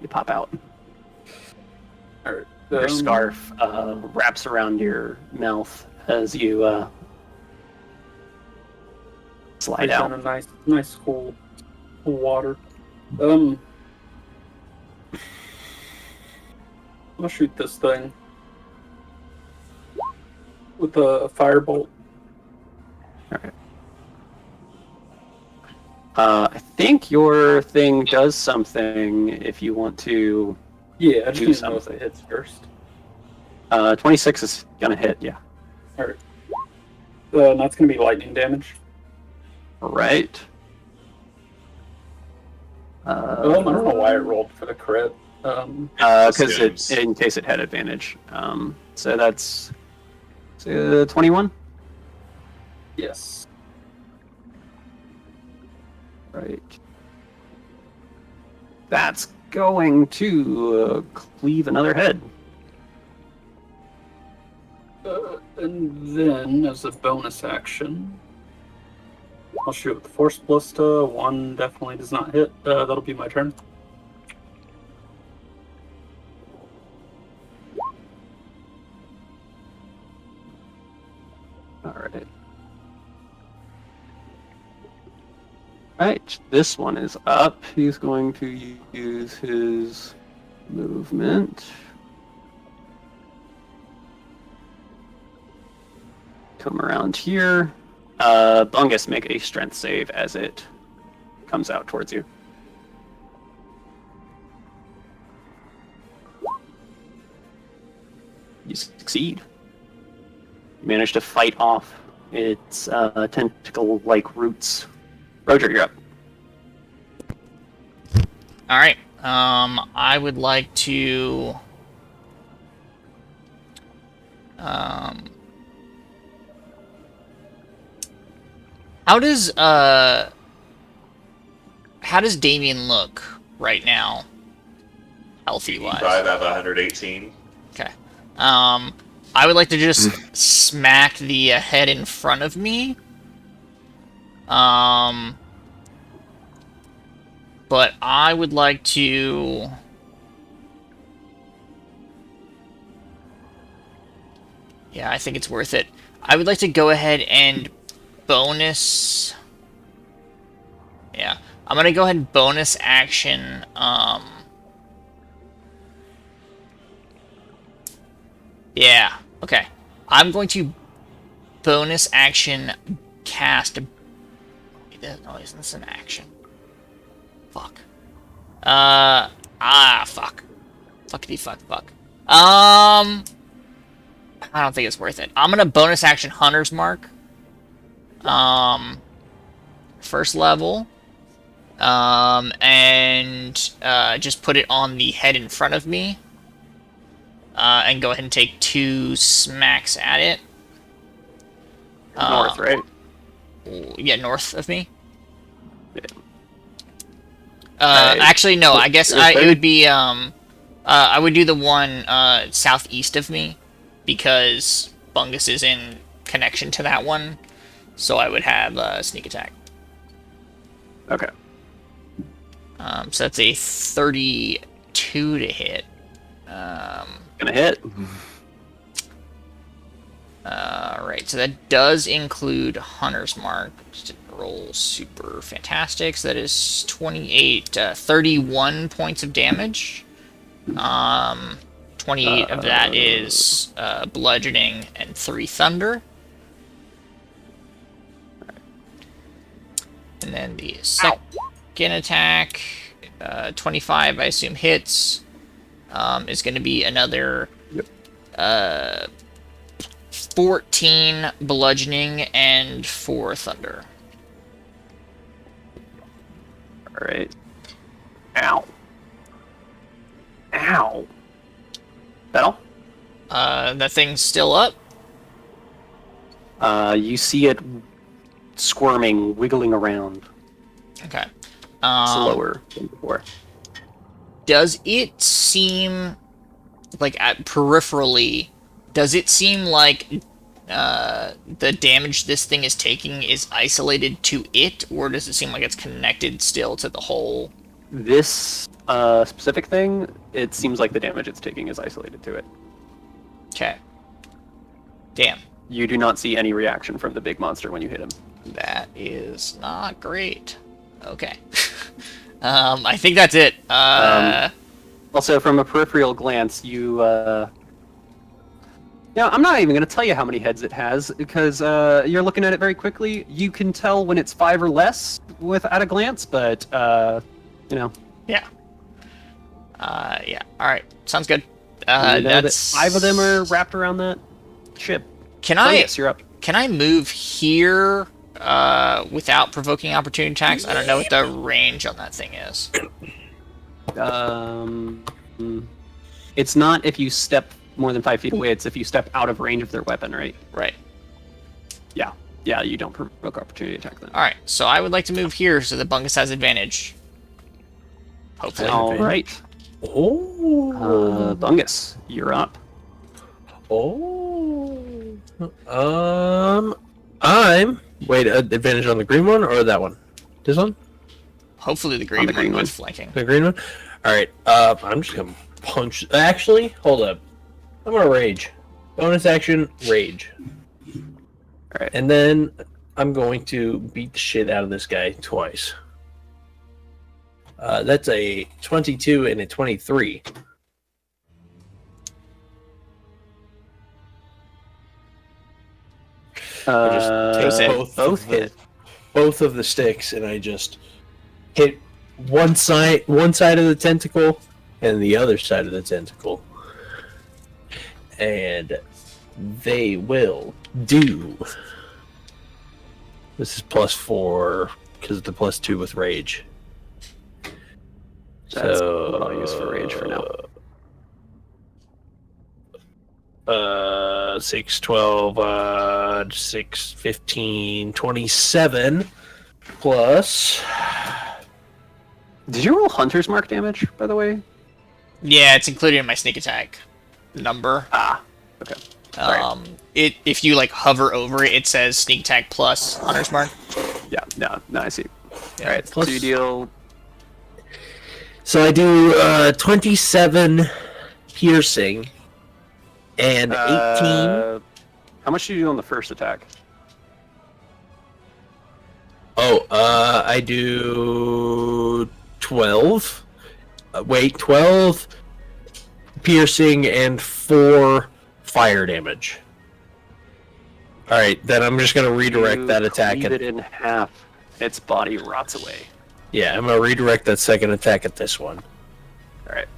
A: You pop out.
G: Alright.
A: Your scarf wraps around your mouth as you slide
G: Down
A: out.
G: a nice cool water. I'll shoot this thing with a firebolt.
A: I think your thing does something if you want to.
G: Yeah, I just
A: Do
G: need to know if
A: something.
G: it hits first.
A: 26 is gonna hit, yeah.
G: Alright. And that's gonna be lightning damage.
A: Right.
G: I don't know why it rolled for the crit.
A: Because
C: Skins.
A: in case it had advantage. So that's 21.
G: Yes.
A: Right. That's going to cleave another head.
G: And then, as a bonus action, I'll shoot with the Force Ballista. One definitely does not hit. That'll be my turn.
A: Alright. Right, this one is up. He's going to use his movement. Come around here. Bungus, make a strength save as it comes out towards you. You succeed. You manage to fight off its tentacle-like roots. Roger, you're up.
B: All right. I would like to. How does Damien look right now, healthy wise?
C: 5 out of 118.
B: Okay. I would like to just smack the head in front of me. But I would like to. Yeah, I think it's worth it. I would like to go ahead and bonus. Yeah, I'm gonna go ahead and bonus action. Yeah, okay. I'm going to bonus action cast. No, isn't this an action? Fuck. Fuck. Fuckity fuck. I don't think it's worth it. I'm gonna bonus action Hunter's Mark. First level. And just put it on the head in front of me. And go ahead and take 2 smacks at it.
A: North, right?
B: Yeah, north of me.
A: Yeah.
B: Actually, no. I guess
A: Your
B: it
A: turn?
B: would be I would do the one southeast of me because Bungus is in connection to that one, so I would have sneak attack.
A: Okay.
B: So that's a 32 to hit.
A: Gonna hit.
B: Right, so that does include Hunter's Mark. Just didn't roll super fantastic. So that is 31 points of damage. 28 of that is bludgeoning and 3 thunder. And then the second attack, 25, I assume hits, is going to be another 14 bludgeoning and 4 thunder.
A: Alright. Ow. Ow. Battle?
B: That thing's still up.
A: You see it squirming, wiggling around,
B: Okay.
A: slower than before.
B: Does it seem like peripherally? Does it seem like the damage this thing is taking is isolated to it, or does it seem like it's connected still to the whole?
A: This specific thing, it seems like the damage it's taking is isolated to it.
B: Okay. Damn.
A: You do not see any reaction from the big monster when you hit him.
B: That is not great. Okay. I think that's it.
A: Also, from a peripheral glance, you... Yeah, I'm not even going to tell you how many heads it has, because you're looking at it very quickly. You can tell when it's 5 or less at a glance, but, you know...
B: Yeah. Yeah. All right. Sounds good.
A: you know that
B: That's
A: 5 of them are wrapped around that ship.
B: Can
A: Oh,
B: I?
A: yes, you're up.
B: Can I move here without provoking opportunity attacks? I don't know what the range on that thing is.
A: It's not if you step more than 5 feet away, it's if you step out of range of their weapon, right?
B: Right.
A: Yeah, you don't provoke opportunity attack then.
B: All right. So I would like to move here so that Bungus has advantage. Hopefully.
A: All right.
D: Oh.
A: Bungus, you're up.
D: Oh. I'm. Wait, advantage on the green one or that one? This one?
B: Hopefully the green,
A: green
B: one
A: one.
B: with flanking.
D: The green one? Alright, I'm just gonna punch. Actually, hold up. I'm gonna rage. Bonus action, rage.
A: Alright.
D: And then I'm going to beat the shit out of this guy twice. That's a 22 and a 23. I just take both of the sticks, and I just hit one side of the tentacle and the other side of the tentacle, and they will do. This is +4 because of the +2 with rage.
A: That's what I'll use for rage for now.
D: 6, 12, 6, 15, 27 plus.
A: Did you roll Hunter's Mark damage, by the way?
B: Yeah, it's included in my sneak attack number.
A: Okay.
B: If you like hover over it, it says sneak attack plus Hunter's Mark.
A: Yeah, no, I see.
B: Yeah.
A: Alright,
D: Plus-
A: so you deal...
D: So I do 27 piercing and 18.
A: How much did you do on the first attack?
D: I do 12. 12 piercing and 4 fire damage. All right, then I'm just gonna redirect
A: You
D: that attack.
A: cleave it in half. Its body rots away.
D: Yeah, I'm gonna redirect that second attack at this one,
A: Alright.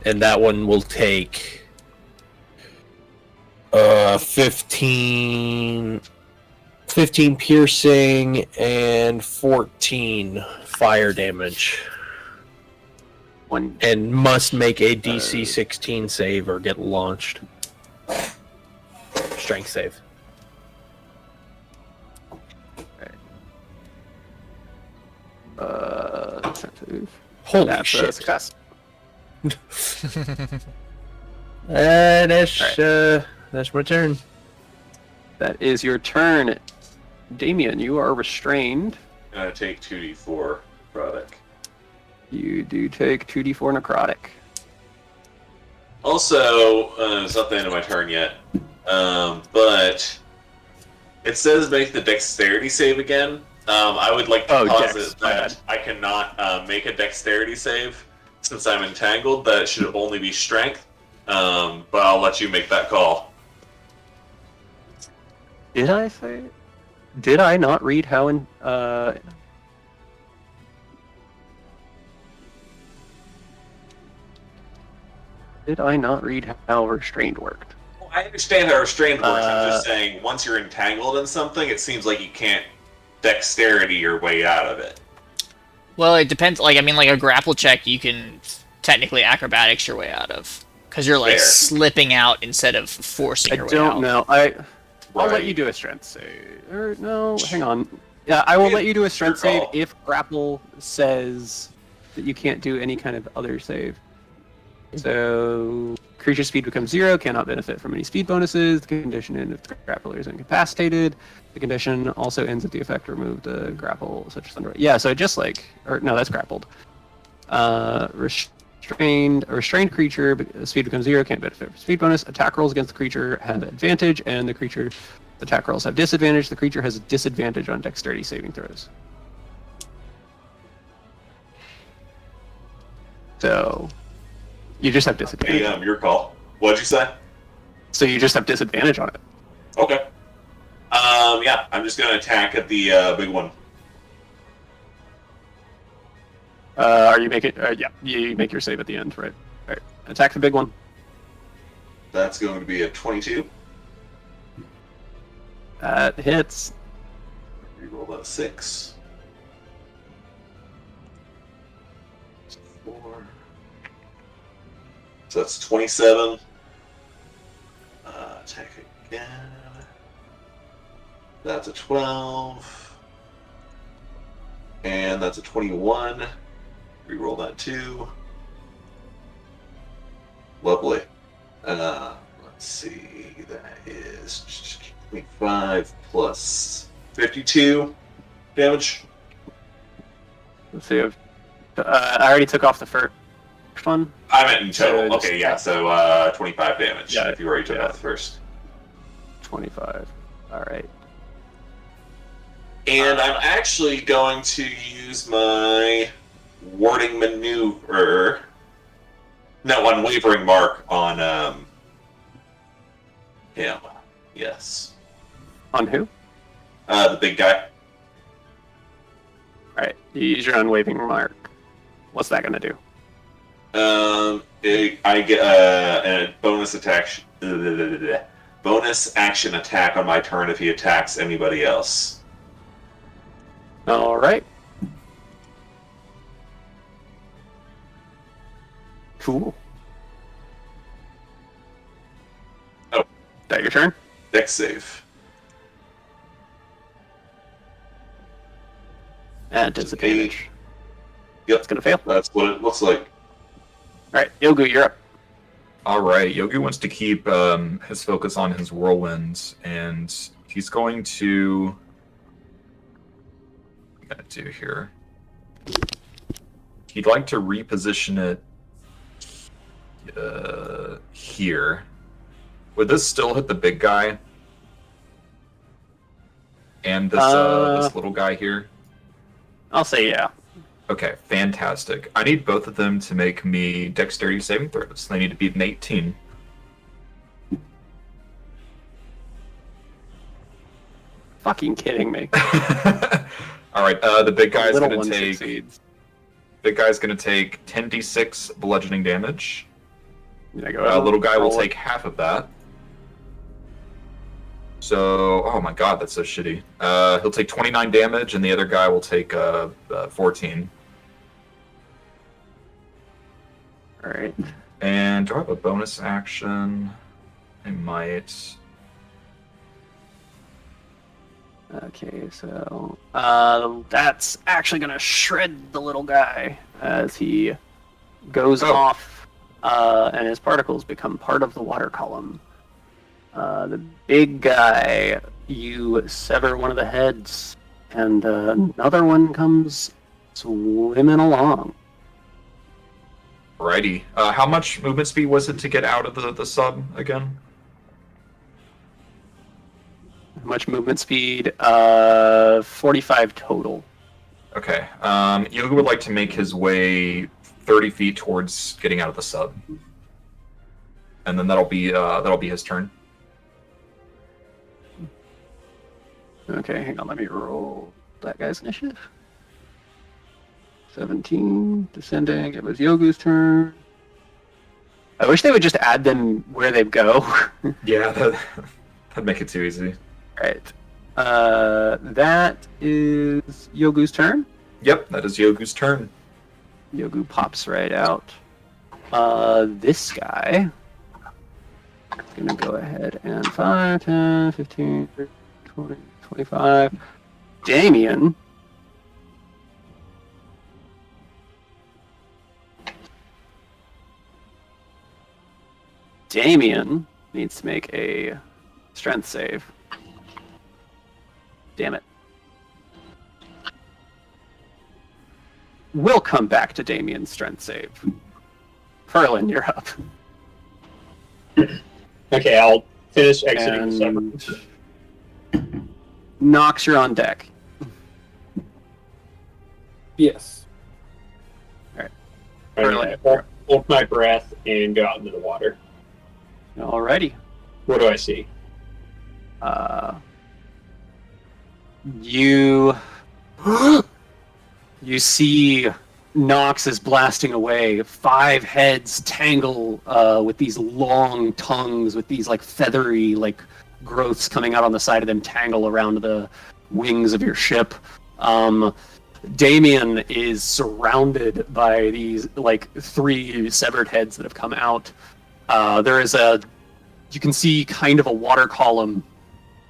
D: and that one will take 15 piercing and 14 fire damage. And must make a DC 16 save or get launched. Strength save. Holy
A: That's
D: shit.
A: a success.
D: That's my turn.
A: That is your turn. Damien, you are restrained.
C: I'm gonna take 2d4 product.
A: You do take 2d4 necrotic.
C: Also, it's not the end of my turn yet, but it says make the dexterity save again. I would like to posit
A: dex,
C: that I cannot make a dexterity save since I'm entangled. That it should only be strength, but I'll let you make that call.
A: Did I say? Did I not read how in? Did I not read how restrained worked?
C: Well, I understand how restrained works. I'm just saying, once you're entangled in something, it seems like you can't dexterity your way out of it.
B: Well, it depends. Like a grapple check, you can technically acrobatics your way out of, because you're like
C: Fair.
B: slipping out instead of forcing
A: I
B: your way out.
A: don't know. I'll let
C: Right.
A: you do a strength save. Or no, hang on. Yeah, I will let you do a strength
C: Your
A: save
C: call.
A: if grapple says that you can't do any kind of other save. So creature speed becomes 0, cannot benefit from any speed bonuses. The condition ends if the grappler is incapacitated. The condition also ends if the effect removed the grapple, such as under. Yeah, so just like, or no, that's grappled. A restrained creature, speed becomes 0, can't benefit from speed bonus. Attack rolls against the creature have advantage, and the creature attack rolls have disadvantage. The creature has a disadvantage on dexterity saving throws. So you just have disadvantage.
C: Hey, your call. What'd you say?
A: So you just have disadvantage on it.
C: Okay. Yeah, I'm just gonna attack at the big one.
A: Are you making? Yeah, you make your save at the end, right? All right. Attack the big one.
C: That's going to be a 22.
A: That hits.
C: Reroll that 6. 4. So that's 27. Attack again. That's a 12. And that's a 21. Reroll that 2. Lovely. Let's see. That is 25 plus 52 damage.
A: Let's see. I already took off the first one.
C: I meant in total.
A: So just-
C: Okay, yeah, so 25 damage
A: Yeah,
C: if you already took
A: yeah.
C: off the first.
A: 25. All right.
C: And I'm actually going to use my warding maneuver. No, unwavering mark on him. Yes.
A: On who?
C: The big guy.
A: All right. You use your unwavering mark. What's that gonna do?
C: I get a bonus attack. Bonus action attack on my turn if he attacks anybody else.
A: All right. Cool.
C: Oh.
A: Is that your turn?
C: Dex save.
A: Disadvantage.
C: Yep,
A: It's gonna fail.
C: that's what it looks like.
A: All right, Yogu, you're up.
E: All right, Yogi wants to keep his focus on his whirlwinds, and he's going to. What I'm gonna do here. He'd like to reposition it here. Would this still hit the big guy? And this little guy here?
A: I'll say yeah.
E: Okay, fantastic. I need both of them to make me dexterity saving throws. They need to beat an 18.
A: Fucking kidding me.
E: All right, the big guy's
A: Little
E: gonna
A: one
E: take.
A: succeeds.
E: Big guy's gonna take 10d6 bludgeoning damage.
A: Yeah, go ahead.
E: Little guy will
A: Roll it.
E: take half of that. So, oh my god, that's so shitty. He'll take 29 damage, and the other guy will take 14.
A: All right.
E: And do I have a bonus action? I might.
A: Okay, so that's actually gonna shred the little guy as he goes
E: Oh.
A: off, and his particles become part of the water column. The big guy, you sever one of the heads, and another one comes swimming along.
E: Alrighty. How much movement speed was it to get out of the sub again?
A: How much movement speed? 45 total.
E: Okay. Yoga would like to make his way 30 feet towards getting out of the sub, and then that'll be his turn.
A: Okay, hang on, let me roll that guy's initiative. 17, descending, it was Yogu's turn. I wish they would just add them where they go.
E: Yeah, that'd make it too easy.
A: Right. That is Yogu's turn.
E: Yep, that is Yogu's turn.
A: Yogu pops right out. This guy I'm going to go ahead and 5, 10, 15, 20, 25. Damien. Damien needs to make a strength save. Damn it. We'll come back to Damien's strength save. Ferlin, you're up.
F: Okay, I'll finish exiting the separate.
A: And Nox, you're on deck.
G: Yes.
F: Okay, hold my breath and go out into the water.
A: Alrighty.
F: What do I see?
A: You see Nox is blasting away. 5 heads tangle with these long tongues, with these like feathery like growths coming out on the side of them, tangle around the wings of your ship. Damien is surrounded by these like 3 severed heads that have come out. You can see kind of a water column,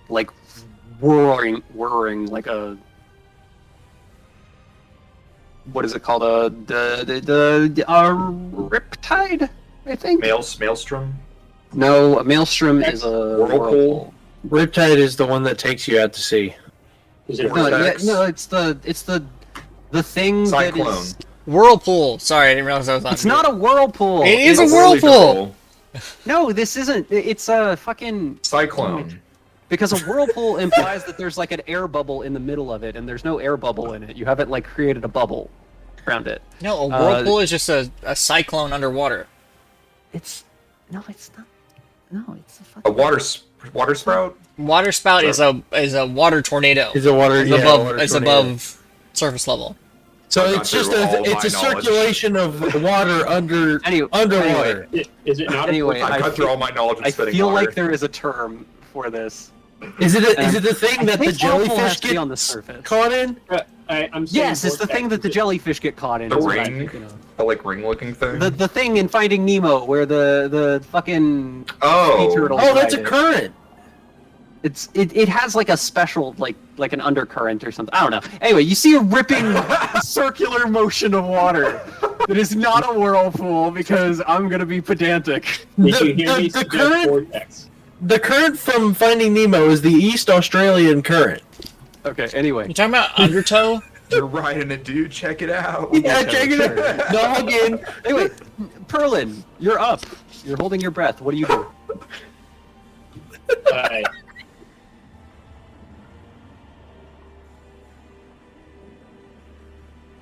A: like whirring like a, what is it called? The riptide, I think.
E: Maelstrom.
A: No, a maelstrom is a
E: Whirlpool.
D: Riptide is the one that takes you out to sea.
F: Is it
A: No,
E: Vortex.
A: it's the thing that
E: Cyclone.
A: is.
B: Whirlpool. Sorry, I didn't realize I was on.
A: It's not a whirlpool.
B: It is
A: It's-
B: a whirlpool.
A: No, this isn't. It's a fucking
E: Cyclone.
A: because a whirlpool implies that there's like an air bubble in the middle of it, and there's no air bubble in it. You haven't like created a bubble around it.
B: No, a whirlpool is just a cyclone underwater.
A: It's no, it's not. No, it's a
E: A
A: fucking.
E: water spout.
B: Water spout is a water tornado.
D: Is a water?
B: It's
D: Yeah,
B: above
D: water
B: it's
D: tornado.
B: above surface level.
D: So
E: I've
D: it's
E: gone
D: just
E: through all
D: it's a
E: my knowledge.
D: circulation of water underwater.
F: Is it not?
A: Anyway,
F: a
E: I've gone through all my knowledge of
A: I
E: spitting
A: feel
E: water.
A: like there is a term for this.
D: Is it the thing
A: I
D: that the
A: think whirlpool has
D: jellyfish
A: to be
D: get
A: on the surface.
D: caught in?
F: I'm saying
A: Yes, it's the
F: vortex.
A: thing that the jellyfish get caught in.
E: The
A: is what I'm
E: ring?
A: thinking of.
E: The like ring-looking thing.
A: The thing in Finding Nemo where the fucking sea
E: Oh.
A: turtle.
D: Oh, that's a
A: ride it.
D: current.
A: It has like a special like an undercurrent or something. I don't know. Anyway, you see a ripping circular motion of water. It is not a whirlpool because I'm gonna be pedantic.
F: Did you hear me
D: the
F: suggest
D: current-
F: vortex?
D: The current from Finding Nemo is the East Australian current.
A: Okay. Anyway,
B: You talking about undertow?
E: You're riding it, dude. Check it out.
D: Yeah, check it out. Dog in.
A: anyway, Perlin, you're up. You're holding your breath. What do you do?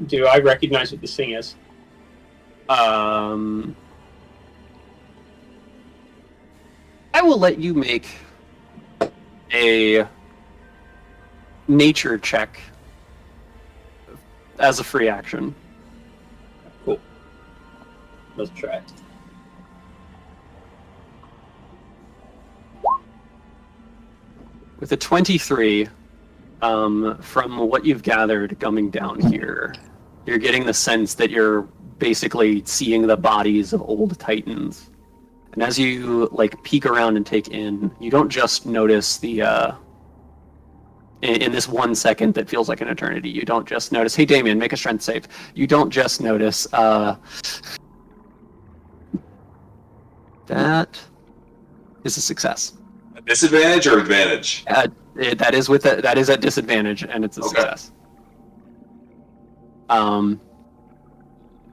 F: Do I recognize what this thing is?
A: I will let you make a nature check as a free action.
F: Cool. Let's try it.
A: With a 23, from what you've gathered coming down here, you're getting the sense that you're basically seeing the bodies of old titans. And as you like peek around and take in, you don't just notice the in this 1 second that feels like an eternity, you don't just notice, hey Damien, make a strength save. You don't just notice that is a success.
C: A disadvantage or advantage?
A: That is at disadvantage, and it's a
C: Okay.
A: success.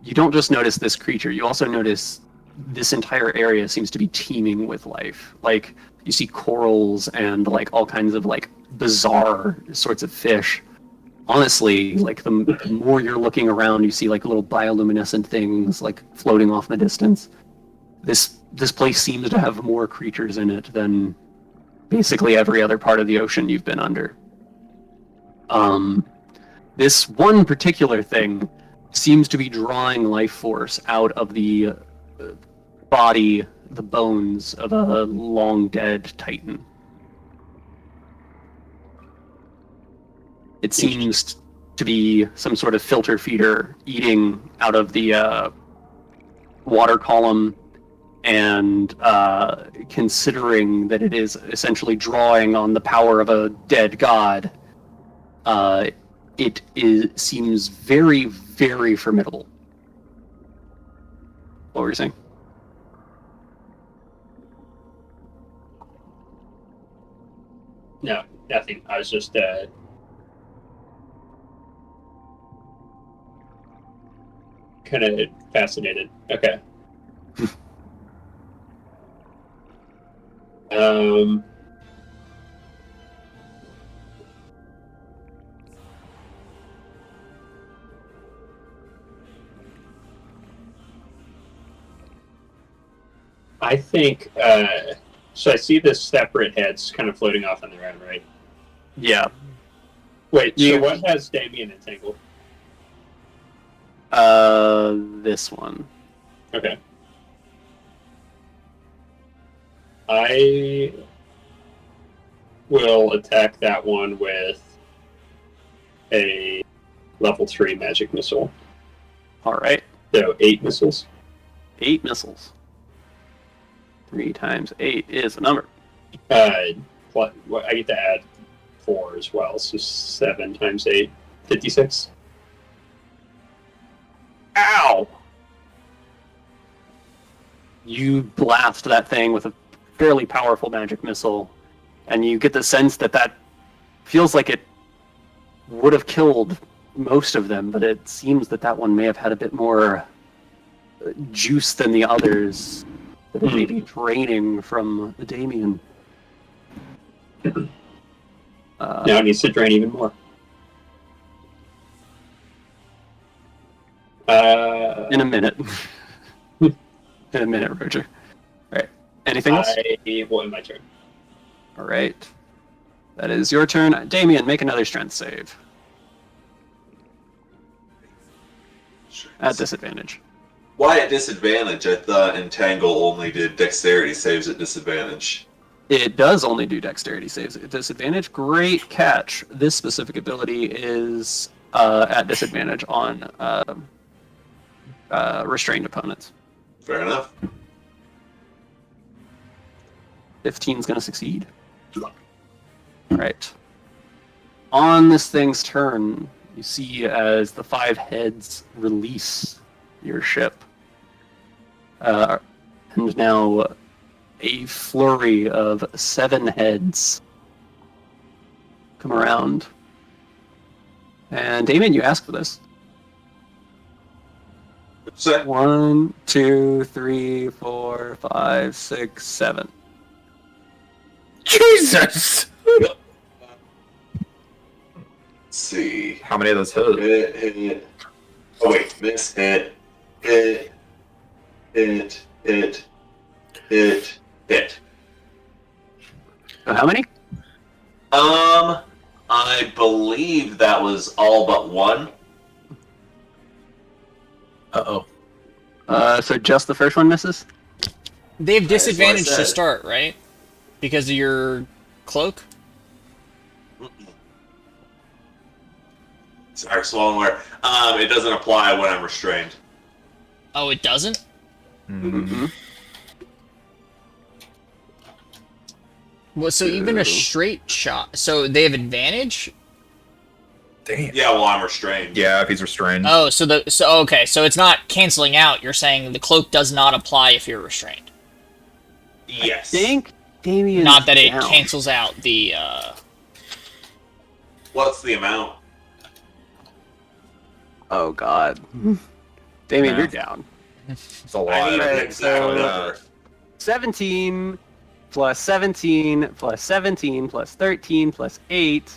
A: You don't just notice this creature; you also notice this entire area seems to be teeming with life. Like you see corals and like all kinds of like bizarre sorts of fish. Honestly, like the more you're looking around, you see like little bioluminescent things like floating off in the distance. This place seems to have more creatures in it than basically every other part of the ocean you've been under. This one particular thing seems to be drawing life force out of the body, the bones of a long dead titan. It seems to be some sort of filter feeder eating out of the water column And considering that it is essentially drawing on the power of a dead god, seems very, very formidable. What were you saying?
F: No, nothing. I was just kind of fascinated. Okay. Um. I think. So I see the separate heads kind of floating off on their own, right?
A: Yeah.
F: Wait. So what has Damien entangled?
A: This one.
F: Okay. I will attack that one with a level 3 magic missile.
A: All right.
F: So 8 missiles.
A: 8 missiles. 3 times 8 is a number.
F: I get to add 4 as well, so 7 times 8, 56.
A: Ow! You blast that thing with a fairly powerful magic missile, and you get the sense that that feels like it would have killed most of them, but it seems that that one may have had a bit more juice than the others that it may be draining from the Damien.
F: Now it needs to drain even more.
A: In a minute. In a minute, Roger. All right. Anything else?
F: Well, in my turn.
A: All right. That is your turn. Damien, make another strength save. At disadvantage.
C: Why at disadvantage? I thought Entangle only did dexterity saves at disadvantage.
A: It does only do dexterity saves at disadvantage. Great catch. This specific ability is at disadvantage on restrained opponents.
C: Fair enough.
A: 15 is going to succeed. All right. On this thing's turn, you see as the 5 heads release your ship. And now a flurry of 7 heads come around. And Damien, you asked for this.
C: So,
A: 1, 2, 3, 4, 5, 6, 7.
D: Jesus!
C: let's see.
E: How many of those hit?
C: Hit. Oh wait, miss, hit. Hit.
A: How many?
C: I believe that was all but one.
D: Uh-oh.
A: So just the first one misses?
B: They have
C: That's what I
B: disadvantage to
C: said.
B: start, right? Because of your cloak?
C: Sorry, swallowing word. It doesn't apply when I'm restrained.
B: Oh, it doesn't?
A: Mm-hmm.
B: Well, so even a straight shot. So they have advantage?
E: Damn.
C: Yeah, well, I'm restrained.
E: Yeah, if he's restrained.
B: Oh, so okay, so it's not canceling out. You're saying the cloak does not apply if you're restrained.
C: Yes.
A: I think Damien.
B: Not that it cancels out the
C: What's the amount?
A: Oh God. Damien,
E: Yeah.
A: you're down.
E: It's a
C: I
E: lot.
C: need an
A: Alright,
C: exact
A: so-
C: number.
A: 17 plus 17 plus 17 plus 13 plus 8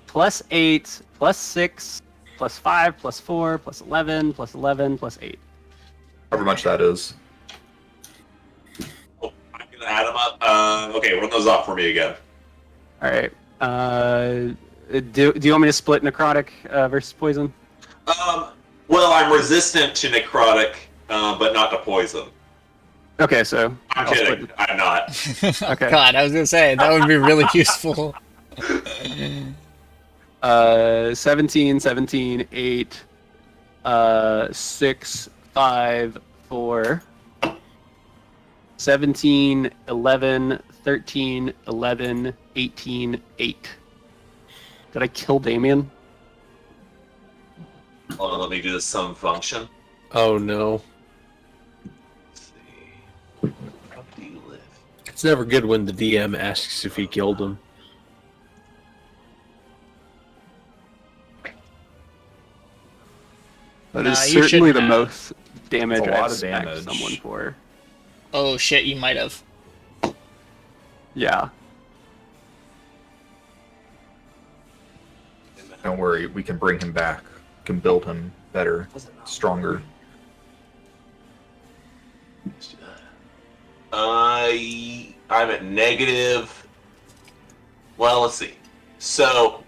A: plus 8 plus 6 plus 5 plus 4 plus 11 plus 11 plus 8.
E: However much that is.
C: Oh, I'm gonna add them up. Okay, run those off for me again.
A: All right. Do you want me to split necrotic versus poison?
C: Well, I'm resistant to necrotic, but not to poison.
A: Okay, so
C: I'm
A: I'll
C: kidding.
A: split-
C: I'm not.
A: Okay.
B: God, I was gonna say that would be really useful.
A: 17, 17, 8, 6, 5, 4, 17, 11, 13, 11, 18, 8. Did I kill Damien?
C: Hold on, let me do the sum function.
D: Oh no.
C: Let's see. How do you live?
D: It's never good when the DM asks if he killed him.
A: That
B: Nah,
A: is
B: you
A: certainly
B: shouldn't
A: the
B: have.
A: most damage
E: It's a
A: I've
E: lot of
A: stacked
E: damage.
A: someone for.
B: Oh shit, you might have.
A: Yeah.
E: Don't worry, we can bring him back. We can build him better, stronger.
C: I'm at negative. Well, let's see. So,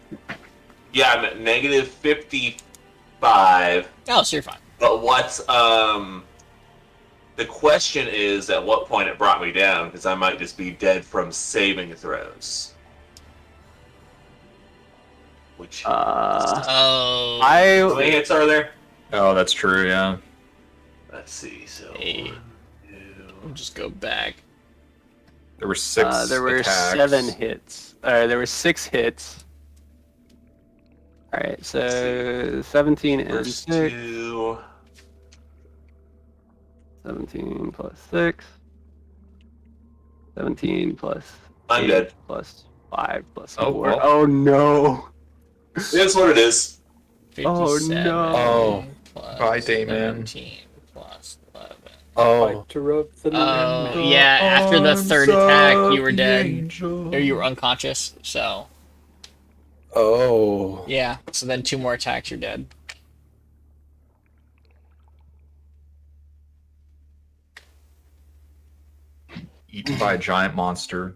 C: yeah, I'm at negative 55.
B: Oh, so you're fine.
C: But what's the question is at what point it brought me down, because I might just be dead from saving throws. Which
B: Oh.
C: how many hits are there?
E: Oh, that's true, yeah.
C: Let's see. So
B: Hey.
C: one,
B: We'll
C: two,
B: just go back.
E: There were 6
A: There were
E: attacks.
A: 7 hits. There were 6 hits. Alright, so 17 and
C: first
A: 6.
C: 2.
A: 17 plus 6. 17 plus
C: I'm
A: 8
C: dead.
A: plus 5 plus
E: Oh,
A: 4.
E: well.
A: Oh no!
C: That's what it is.
B: 57
A: no.
B: plus
E: Bye, Damon.
B: 17 plus 11.
D: Oh.
G: Fighter of the
B: Oh,
G: night.
B: yeah, after the third attack, you were
E: The
B: dead.
E: angel.
B: Or you were unconscious, so.
D: Oh.
B: Yeah, so then 2 more attacks, you're dead.
E: Eaten by a giant monster.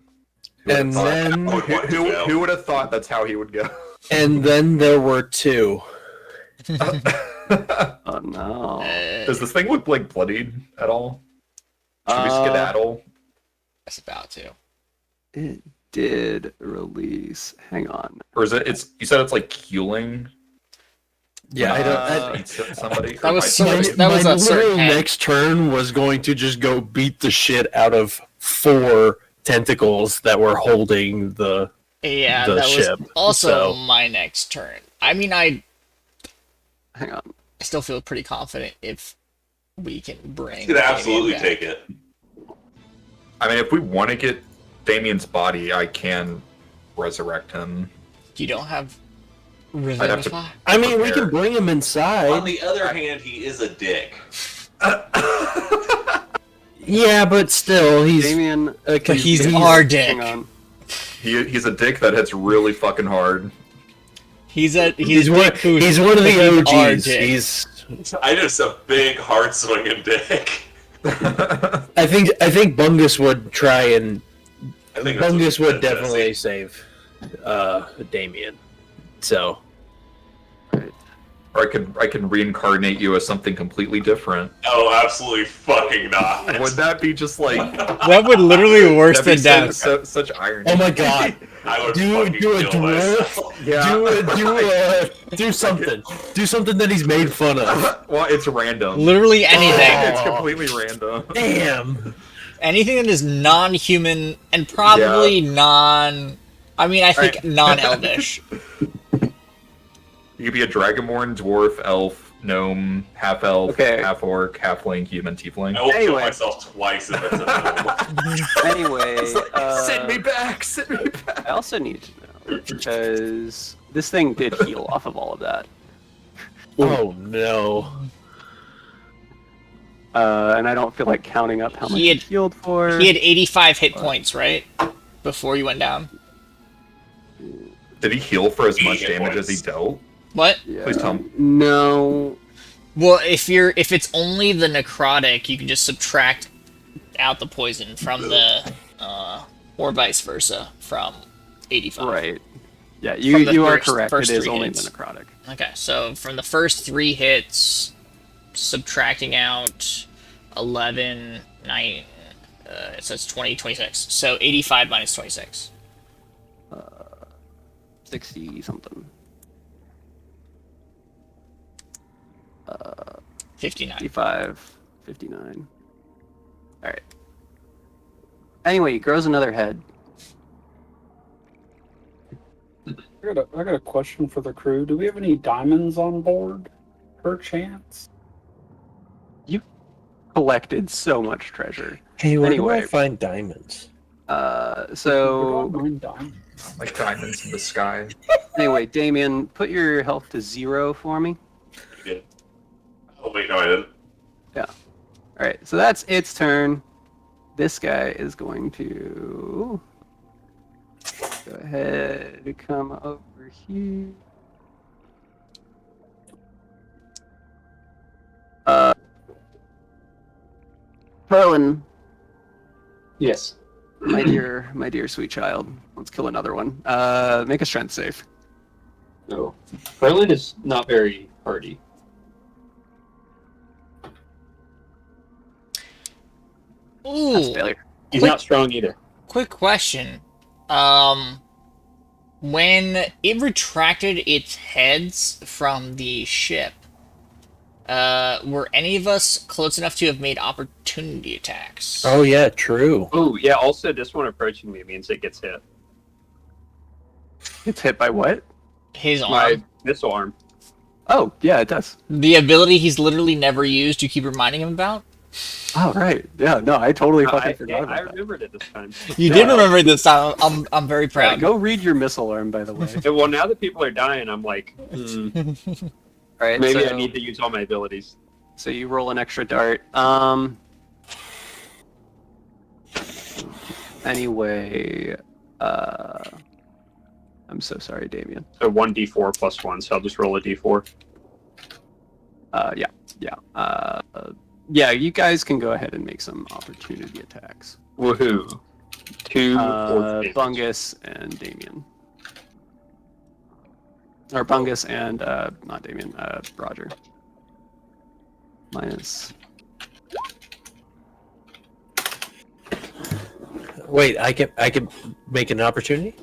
E: Who
D: And
E: would've
D: then
C: I would
E: thought-
C: want to go.
E: who would have thought that's how he would go?
D: and then there were 2.
A: Oh no.
E: Does this thing look like bloodied at all? Should we
A: Uh,
E: skedaddle?
B: That's about to.
A: It did release. Hang on.
E: Or is it? It's you said it's like healing.
D: Yeah, I don't.
E: Eat somebody.
B: That was
E: Or
B: so-
E: might-
B: that was
D: my
B: a certain
D: literal
B: head.
D: next turn was going to just go beat the shit out of 4 tentacles that were holding the.
B: Yeah,
D: The
B: that
D: ship,
B: was also
D: so-
B: my next turn. I mean, I
A: Hang on.
B: still feel pretty confident if we can bring.
C: You could absolutely
B: Damien back.
C: take it.
E: I mean, if we want to get Damien's body, I can resurrect him.
B: You don't have
E: I'd have to-
B: Revivify?
D: I mean, we
E: Prepare.
D: can bring him
C: On
D: inside.
C: the other hand, he is a dick.
D: Yeah, but still, he's.
A: Damien.
B: But he's our dick.
A: Hang on.
E: He's a dick that hits really fucking hard.
B: He's a
D: He's
B: a
D: one.
B: dick who's
D: He's one of the
B: he's our
D: OGs.
B: dick.
D: He's.
C: I just a big hard swinging dick.
D: I think Bungus would try and.
C: I think that's
D: Bungus
C: what
D: would definitely save, Damien. So.
E: Or I can reincarnate you as something completely different.
C: Oh, absolutely fucking not.
E: Would that be just like
B: That would literally be worse
E: that'd
B: than
E: be
B: death.
E: such irony?
D: Oh my god!
C: I would
D: Do
C: fucking
D: a
C: kill
D: dwarf.
C: myself.
E: Yeah.
D: Do something. Do something that he's made fun of.
E: Well, it's random.
B: Literally anything.
E: It's completely random.
D: Damn.
B: Anything that is non-human and probably non. I mean, I think
E: Right.
B: non-elvish.
E: You could be a dragonborn, dwarf, elf, gnome, half elf,
A: Okay.
E: half orc, halfling, human, tiefling.
C: I will kill
A: Anyway.
C: myself twice if it's a no.
A: Anyway,
E: Send me back! Send me back!
A: I also need to know because this thing did heal off of all of that,
D: Oh no.
A: and I don't feel like counting up how much
B: He
A: it
B: had-
A: healed for.
B: He had 85 hit points, right? Before you went down.
E: Did he heal for as much
C: Hit
E: damage as he
C: points.
E: dealt?
B: What?
A: Yeah.
E: Please tell me.
A: No.
B: Well, if it's only the necrotic, you can just subtract out the poison from the, or vice versa from 85.
A: Right. Yeah,
B: From
A: you
B: the
A: you are
B: first-
A: correct.
B: first
A: It is
B: 3
A: only
B: hits.
A: the necrotic.
B: Okay, so from the first 3 hits, subtracting out 11, 9, it says 20, 26. So 85 minus 26.
A: 60 something.
B: 59.
A: 55, 59. All right. Anyway, he grows another head.
G: I got a question for the crew. Do we have any diamonds on board, per chance?
A: Collected so much treasure.
D: Hey, where do
A: Anyway.
D: I find diamonds?
A: So
G: Mine diamonds.
E: Like diamonds in the sky.
A: anyway, Damien, put your health to 0 for me.
C: Yeah. Oh wait, no, I didn't.
A: All right, so that's its turn. This guy is going to go ahead and come over here. Merlin,
F: Yes.
A: my dear sweet child. Let's kill another one. Make a strength save.
F: No. Berlin is not very hardy.
A: That's
B: Ooh,
A: failure.
F: He's
B: Quick-
F: not strong either.
B: quick question. When it retracted its heads from the ship, were any of us close enough to have made opportunity attacks?
D: Oh yeah, true.
F: Oh, yeah, also this one approaching me means it gets hit.
A: It's hit by what?
B: His arm.
F: My missile arm.
A: Oh, yeah, it does.
B: The ability he's literally never used, you keep reminding him about?
A: Oh, right. Yeah, no, I totally fucking forgot
F: I
A: about that.
F: remembered it this time.
B: You did remember this time. I'm very
A: Yeah,
B: proud.
A: go read your missile arm, by the way.
F: Yeah, well, now that people are dying, I'm like,
A: All right,
F: maybe
A: so,
F: I need to use all my abilities.
A: So you roll an extra dart. Anyway, I'm so sorry, Damien.
F: So 1d4 plus 1, so I'll just roll a d4.
A: Yeah, you guys can go ahead and make some opportunity attacks.
F: Woohoo. 2 force damage.
A: Bungus and Damien. Or Bungus and, not Damien, Roger. Minus.
D: Wait, I can make an opportunity?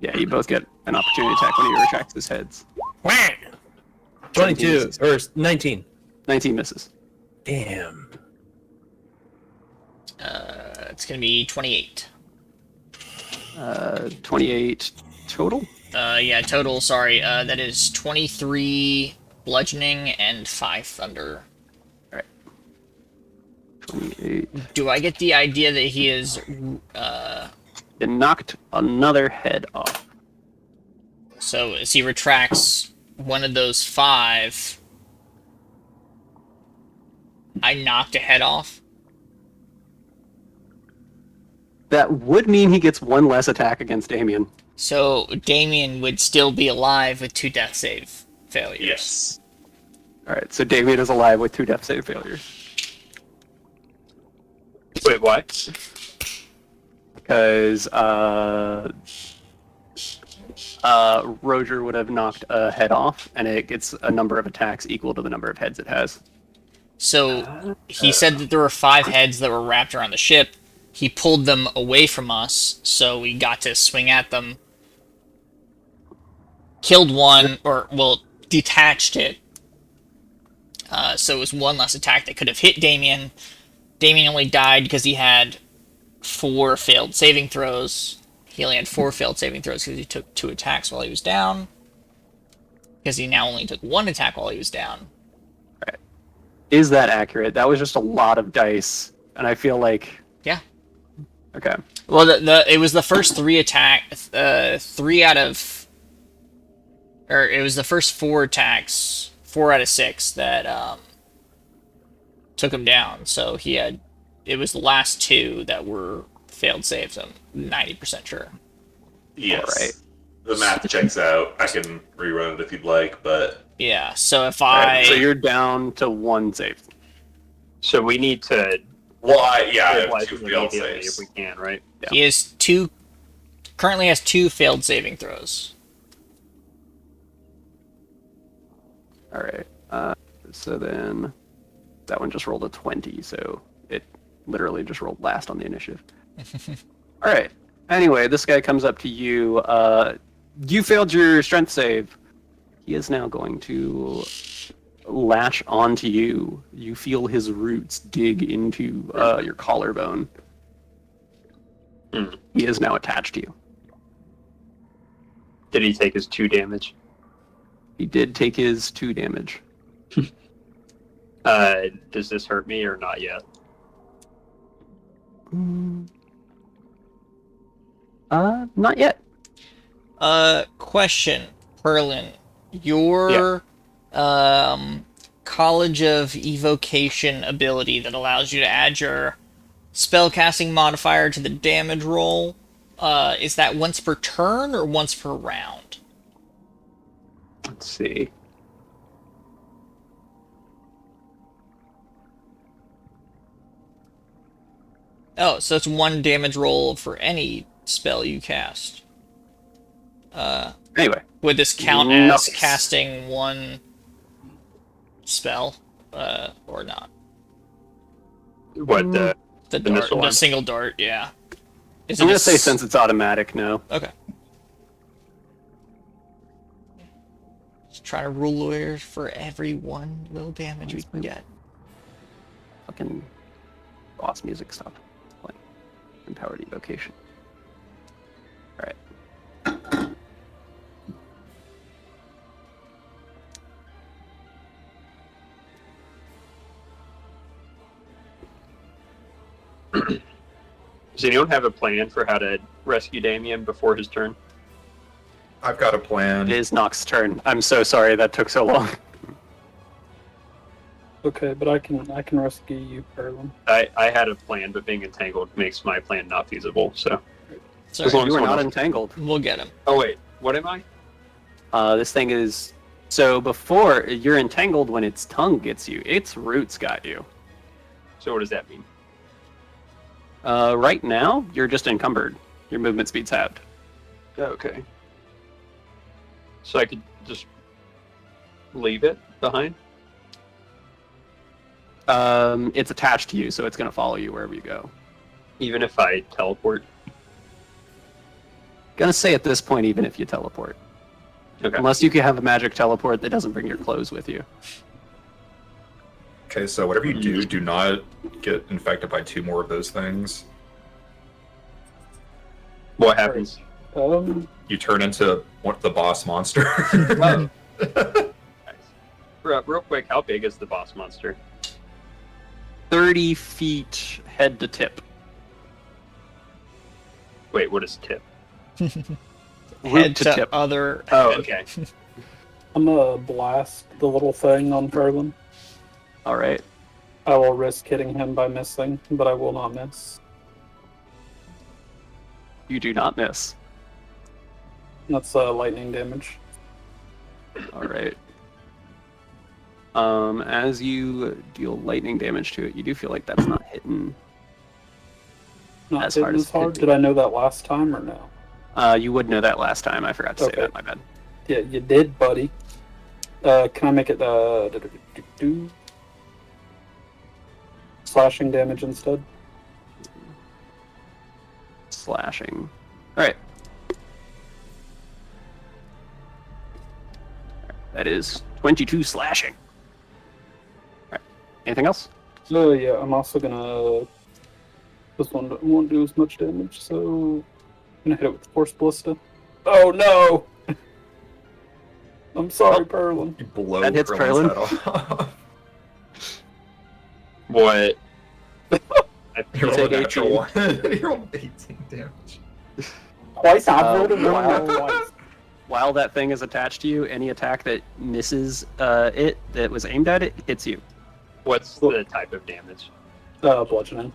A: Yeah, you both get an opportunity attack when he retracts his heads.
D: 22 or 19.
A: 19 misses.
D: Damn.
B: It's gonna be 28.
A: 28 total?
B: Yeah, total, sorry. That is 23 bludgeoning and 5 thunder.
A: 28.
B: Do I get the idea that he is,
A: It knocked another head off.
B: so as he retracts one of those 5, I knocked a head off?
A: That would mean he gets one less attack against Damien.
B: So Damien would still be alive with 2 death save failures.
C: Yes.
A: Alright, so Damien is alive with 2 death save failures.
F: Wait, what?
A: Because, Roger would have knocked a head off, and it gets a number of attacks equal to the number of heads it has.
B: So he said that there were 5 heads that were wrapped around the ship. He pulled them away from us, so we got to swing at them. Killed one, or, well, detached it. So it was one less attack that could have hit Damien. Damien only died because he had 4 failed saving throws. He only had 4 failed saving throws because he took 2 attacks while he was down. Because he now only took 1 attack while he was down.
A: Is that accurate? That was just a lot of dice, and I feel like...
B: Yeah.
A: Okay.
B: Well, it was the first 3 3 out of... Or it was the first 4 attacks, 4 out of 6, that took him down. So he had... It was the last 2 that were failed saves, I'm 90% sure.
C: Yes.
A: Alright.
C: The math checks out. I can rerun it if you'd like, but
B: Yeah, so if
A: Alright,
B: I...
A: so you're down to 1 save.
F: So we need to
C: well, I have
F: utilize
C: 2
F: it
C: failed
F: immediately
C: saves.
F: if we can, right?
B: He has 2... Currently has 2 failed saving throws.
A: Alright. So then... That one just rolled a 20, so it literally just rolled last on the initiative. Alright. Anyway, this guy comes up to you. You failed your strength save. He is now going to latch onto you. You feel his roots dig into your collarbone. He is now attached to you.
F: Did he take his 2 damage?
A: He did take his 2 damage.
F: Does this hurt me or not yet?
A: Not yet.
B: Question, Perlin. Your College of Evocation ability that allows you to add your spellcasting modifier to the damage roll, is that once per turn or once per round?
A: Let's see.
B: Oh, so it's 1 damage roll for any spell you cast.
A: Anyway,
B: Would this count as
A: Nice.
B: casting 1 spell, or not?
F: What,
B: The
F: The
B: dart,
F: missile
B: the
F: one?
B: single dart, yeah. Is
A: I'm
B: it
A: gonna
B: a
A: say
B: s-
A: since it's automatic, no.
B: Okay. Just trying to rule lawyers for every 1 little damage we can get.
A: Fucking boss music stop playing. Empowered evocation. Alright.
F: Does anyone have a plan for how to rescue Damien before his turn?
E: I've got a plan.
A: It is Nox's turn. I'm so sorry that took so long.
G: Okay, but I can rescue you, Perlin.
F: I had a plan, but being entangled makes my plan not feasible. So,
B: So
F: As long
A: You are
F: someone
A: not
F: else-
A: entangled.
B: we'll get him.
F: oh wait, what am I?
A: This thing is... So before, you're entangled when its tongue gets you. Its roots got you.
F: So what does that mean?
A: Right now, you're just encumbered. Your movement speed's halved.
F: Okay. So I could just leave it behind?
A: It's attached to you, so it's going to follow you wherever you go.
F: Even if I teleport?
A: Gonna say at this point, even if you teleport.
F: Okay.
A: Unless you can have a magic teleport that doesn't bring your clothes with you.
E: Okay, so whatever you do, do not get infected by 2 more of those things.
F: What happens?
E: You turn into the boss monster.
F: Oh. Real quick, how big is the boss monster?
A: 30 feet head to tip.
F: Wait, what is tip?
B: Head to
A: tip.
B: other.
F: Oh, okay.
G: I'm gonna blast the little thing on Perlin.
A: Alright.
G: I will risk hitting him by missing, but I will not miss.
A: You do not miss.
G: That's lightning damage.
A: Alright. As you deal lightning damage to it, you do feel like that's not hitting.
G: Not
A: As
G: hitting
A: hard as
G: as
A: it
G: hard.
A: could be.
G: Did I know that last time or no?
A: You would know that last time. I forgot to say
G: Okay.
A: that, my bad.
G: Yeah, you did, buddy. Can I make it slashing damage instead?
A: Slashing. Alright. That is 22 slashing. Alright. Anything else?
G: So yeah, I'm also gonna. This one won't do as much damage, so I'm gonna hit it with the Force Ballista. Oh no! I'm sorry,
A: Oh.
G: Perlin.
E: You blow
A: That hits
E: Perlin's head off.
F: What?
E: You roll a
A: take
E: natural one. You rolled 18 damage.
G: Twice I've rolled a
A: wow.
G: one twice.
A: While that thing is attached to you, any attack that misses it that was aimed at it hits you.
F: What's the type of damage?
G: Bludgeoning.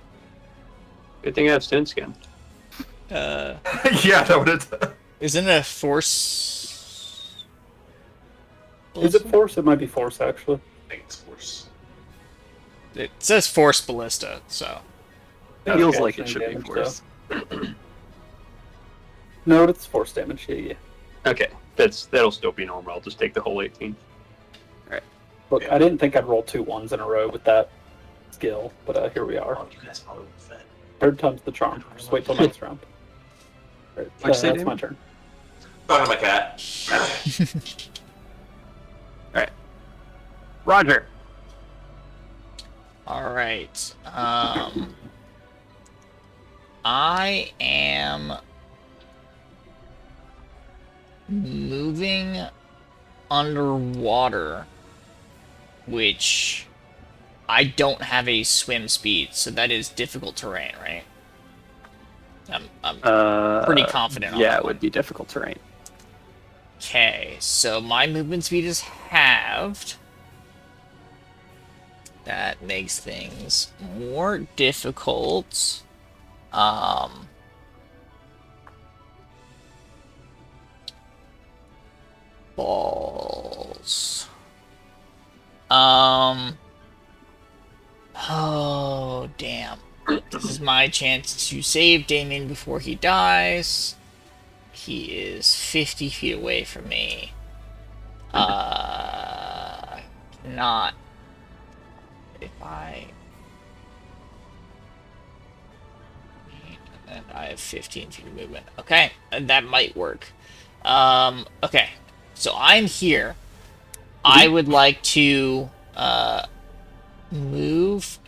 F: Good thing I have Sin Skin.
B: Uh,
E: Yeah, that would have.
B: isn't it a force?
G: Is it Force? It might be Force, actually.
C: I think it's worse.
B: It says force ballista, so.
A: Feels
G: Okay,
A: like it should be
G: damage,
A: force.
G: No, it's Force damage. Yeah.
F: Okay, that'll still be normal. I'll just take the whole 18.
G: Look, I didn't think I'd roll 2 1s in a row with that skill, but here we are.
C: Oh, you guys probably would've fed.
G: Third time's the charm. Just wait till next round. Right,
A: What'd you say,
G: that's my
A: Damon?
G: turn.
C: Talking to my cat.
A: Roger.
B: Alright. I am moving underwater, which I don't have a swim speed, so that is difficult terrain, right? I'm pretty confident on
A: Yeah,
B: that
A: it
B: one.
A: would be difficult terrain.
B: Okay, so my movement speed is halved. That makes things more difficult. Balls. Oh, damn. This is my chance to save Damien before he dies. He is 50 feet away from me. Not. If I... And I have 15 feet of movement. Okay, that might work. Okay. So I'm here. I would like to, move...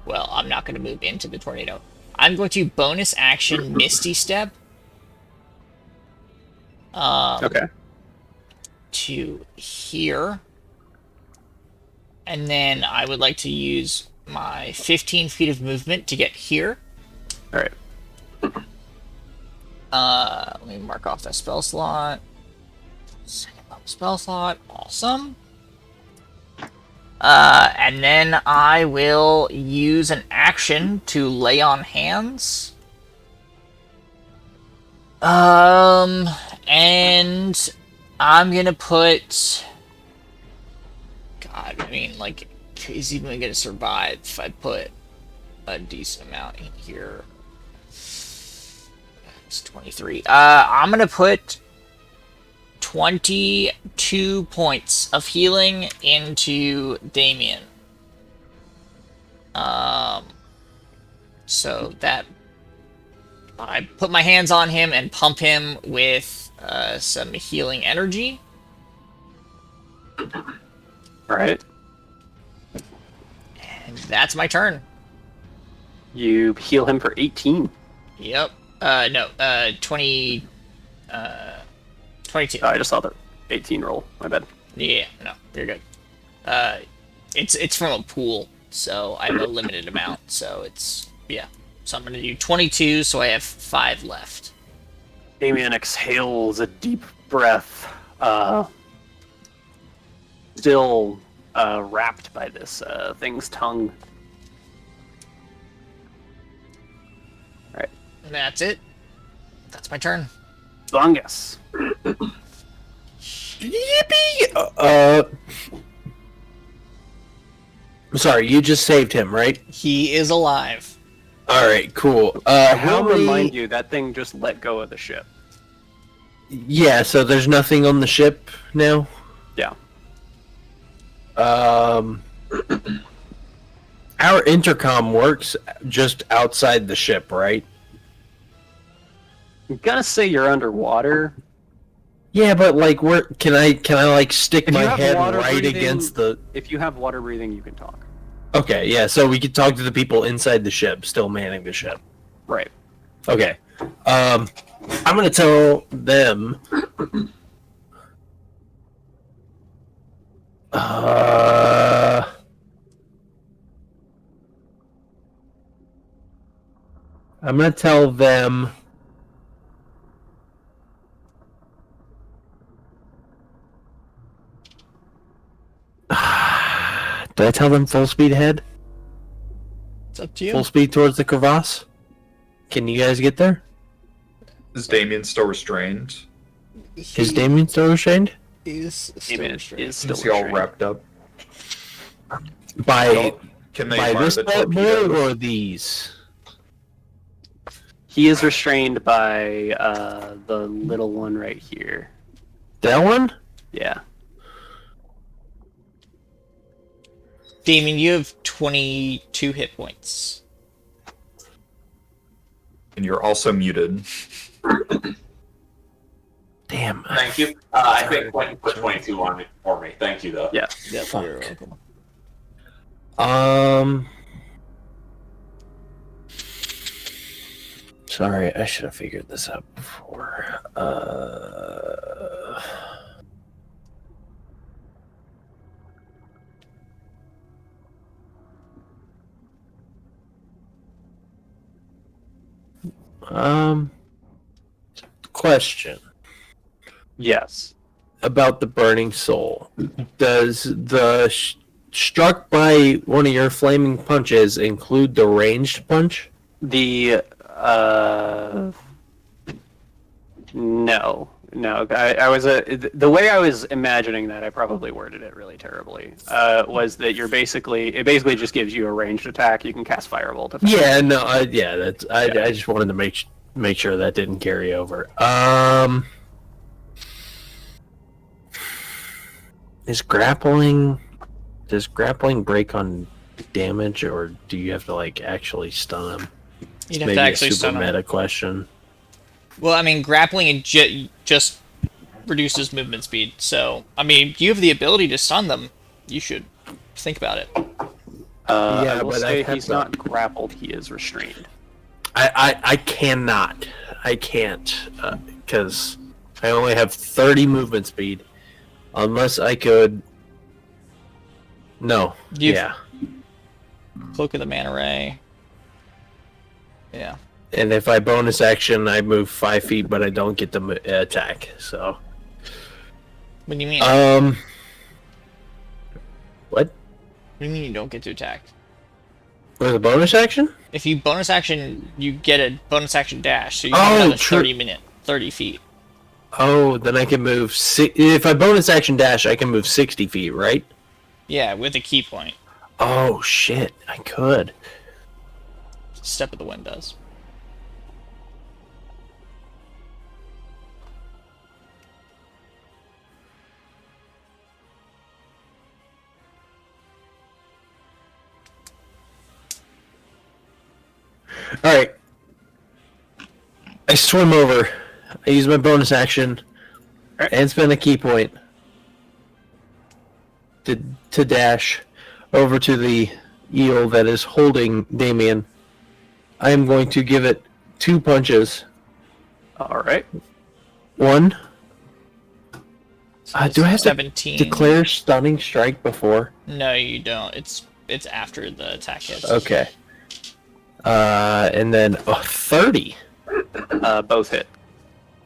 B: Well, I'm not going to move into the tornado. I'm going to bonus action Misty Step.
A: Okay.
B: To here. And then I would like to use my 15 feet of movement to get here.
A: All right.
B: Let me mark off that spell slot. Second level spell slot. Awesome. And then I will use an action to lay on hands. And I'm gonna put... God, I mean, like, is he even gonna survive if I put a decent amount in here? It's 23. I'm gonna put 22 points of healing into Damien. So that I put my hands on him and pump him with some healing energy.
A: All right.
B: And that's my turn.
A: You heal him for 18.
B: Yep. No. 20. 22.
A: Oh, I just saw the 18 roll. My bad.
B: Yeah. No. You're good. It's from a pool, so I have a limited amount. So it's yeah. So I'm gonna do 22. So I have 5 left.
A: Damien exhales a deep breath, still wrapped by this thing's tongue. All right.
B: And that's it. That's my turn.
A: Bungus.
D: Yippee! Sorry, you just saved him, right?
B: He is alive.
D: All right, cool.
A: I
D: How
A: will
D: many...
A: remind you that thing just let go of the ship.
D: Yeah, so there's nothing on the ship now.
A: Yeah.
D: Our intercom works just outside the ship, right?
A: I'm gonna say you're underwater.
D: Yeah, but like, where can I like stick
A: If you
D: my
A: have
D: head
A: water
D: right
A: breathing-
D: against the?
A: If you have water breathing, you can talk.
D: Okay, yeah. So we could talk to the people inside the ship, still manning the ship.
A: Right.
D: Okay. I'm gonna tell them. I'm gonna tell them. Did I tell them full speed ahead?
B: It's up to you.
D: Full speed towards the crevasse? Can you guys get there?
E: Is Damien still restrained?
D: Is Damien still restrained?
B: Is
A: Damien is still
E: Is he all
A: restrained.
E: wrapped up?
D: By
E: Can they
D: by
E: fire
D: this
E: the
D: boat boy
E: torpedoes?
D: or these?
A: He is restrained by the little one right here.
D: That one?
A: Yeah.
B: Damien, you have 22 hit points.
E: And you're also muted.
D: Damn.
C: Thank you. I think Quentin put 22 on it for me. Thank you, though.
A: Yeah.
B: Yep,
D: Fuck.
B: you're welcome.
D: Sorry, I should have figured this out before. Question
A: Yes.
D: about the burning soul. Does the struck by one of your flaming punches include the ranged punch?
A: The no. I was the way I was imagining that, I probably worded it really terribly. Was that it basically just gives you a ranged attack. You can cast Firebolt.
D: Yeah, no, I just wanted to make sure that didn't carry over. Does grappling break on damage, or do you have to like actually stun him?
B: You'd have to actually stun him.
D: Meta question.
B: Well, I mean, grappling just reduces movement speed. So, I mean, you have the ability to stun them. You should think about it.
A: I will say he's not grappled. He is restrained.
D: I cannot. I can't because I only have 30 movement speed. Unless I could. No. Yeah.
B: Cloak of the Manta Ray. Yeah.
D: And if I bonus action, I move 5 feet, but I don't get the attack. So.
B: What do you mean?
D: What?
B: What do you mean you don't get to attack?
D: With a bonus action?
B: If you bonus action, you get a bonus action dash, so you have another 30 feet.
D: Oh, then I can move. If I bonus action dash, I can move 60 feet, right?
B: Yeah, with a key point.
D: Oh shit! I could.
B: Step of the Wind does.
D: All right. I swim over. I use my bonus action and spend a key point to dash over to the eel that is holding Damien. I am going to give it 2 punches.
A: All right.
D: 1.
B: So
D: do I have
B: 17.
D: to declare stunning strike before?
B: No, you don't. It's after the attack hits.
D: Okay. And then 30.
A: Both hit.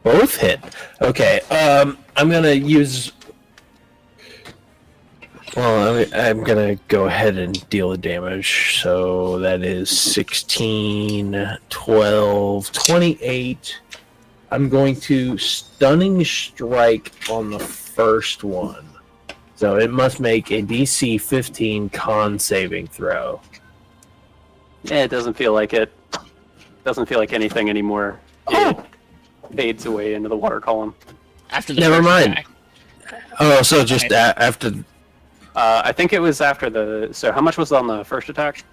D: Both hit. Okay. I'm gonna use. Well, I'm gonna go ahead and deal the damage. So that is 16, 12, 28. I'm going to stunning strike on the first one. So it must make a DC 15 con saving throw.
A: Yeah, it doesn't feel like it. Doesn't feel like anything anymore. It fades away into the water column.
B: After the
D: Never
B: first
D: mind.
B: attack.
D: Oh, so just after.
A: I think it was after the. So how much was on the first attack?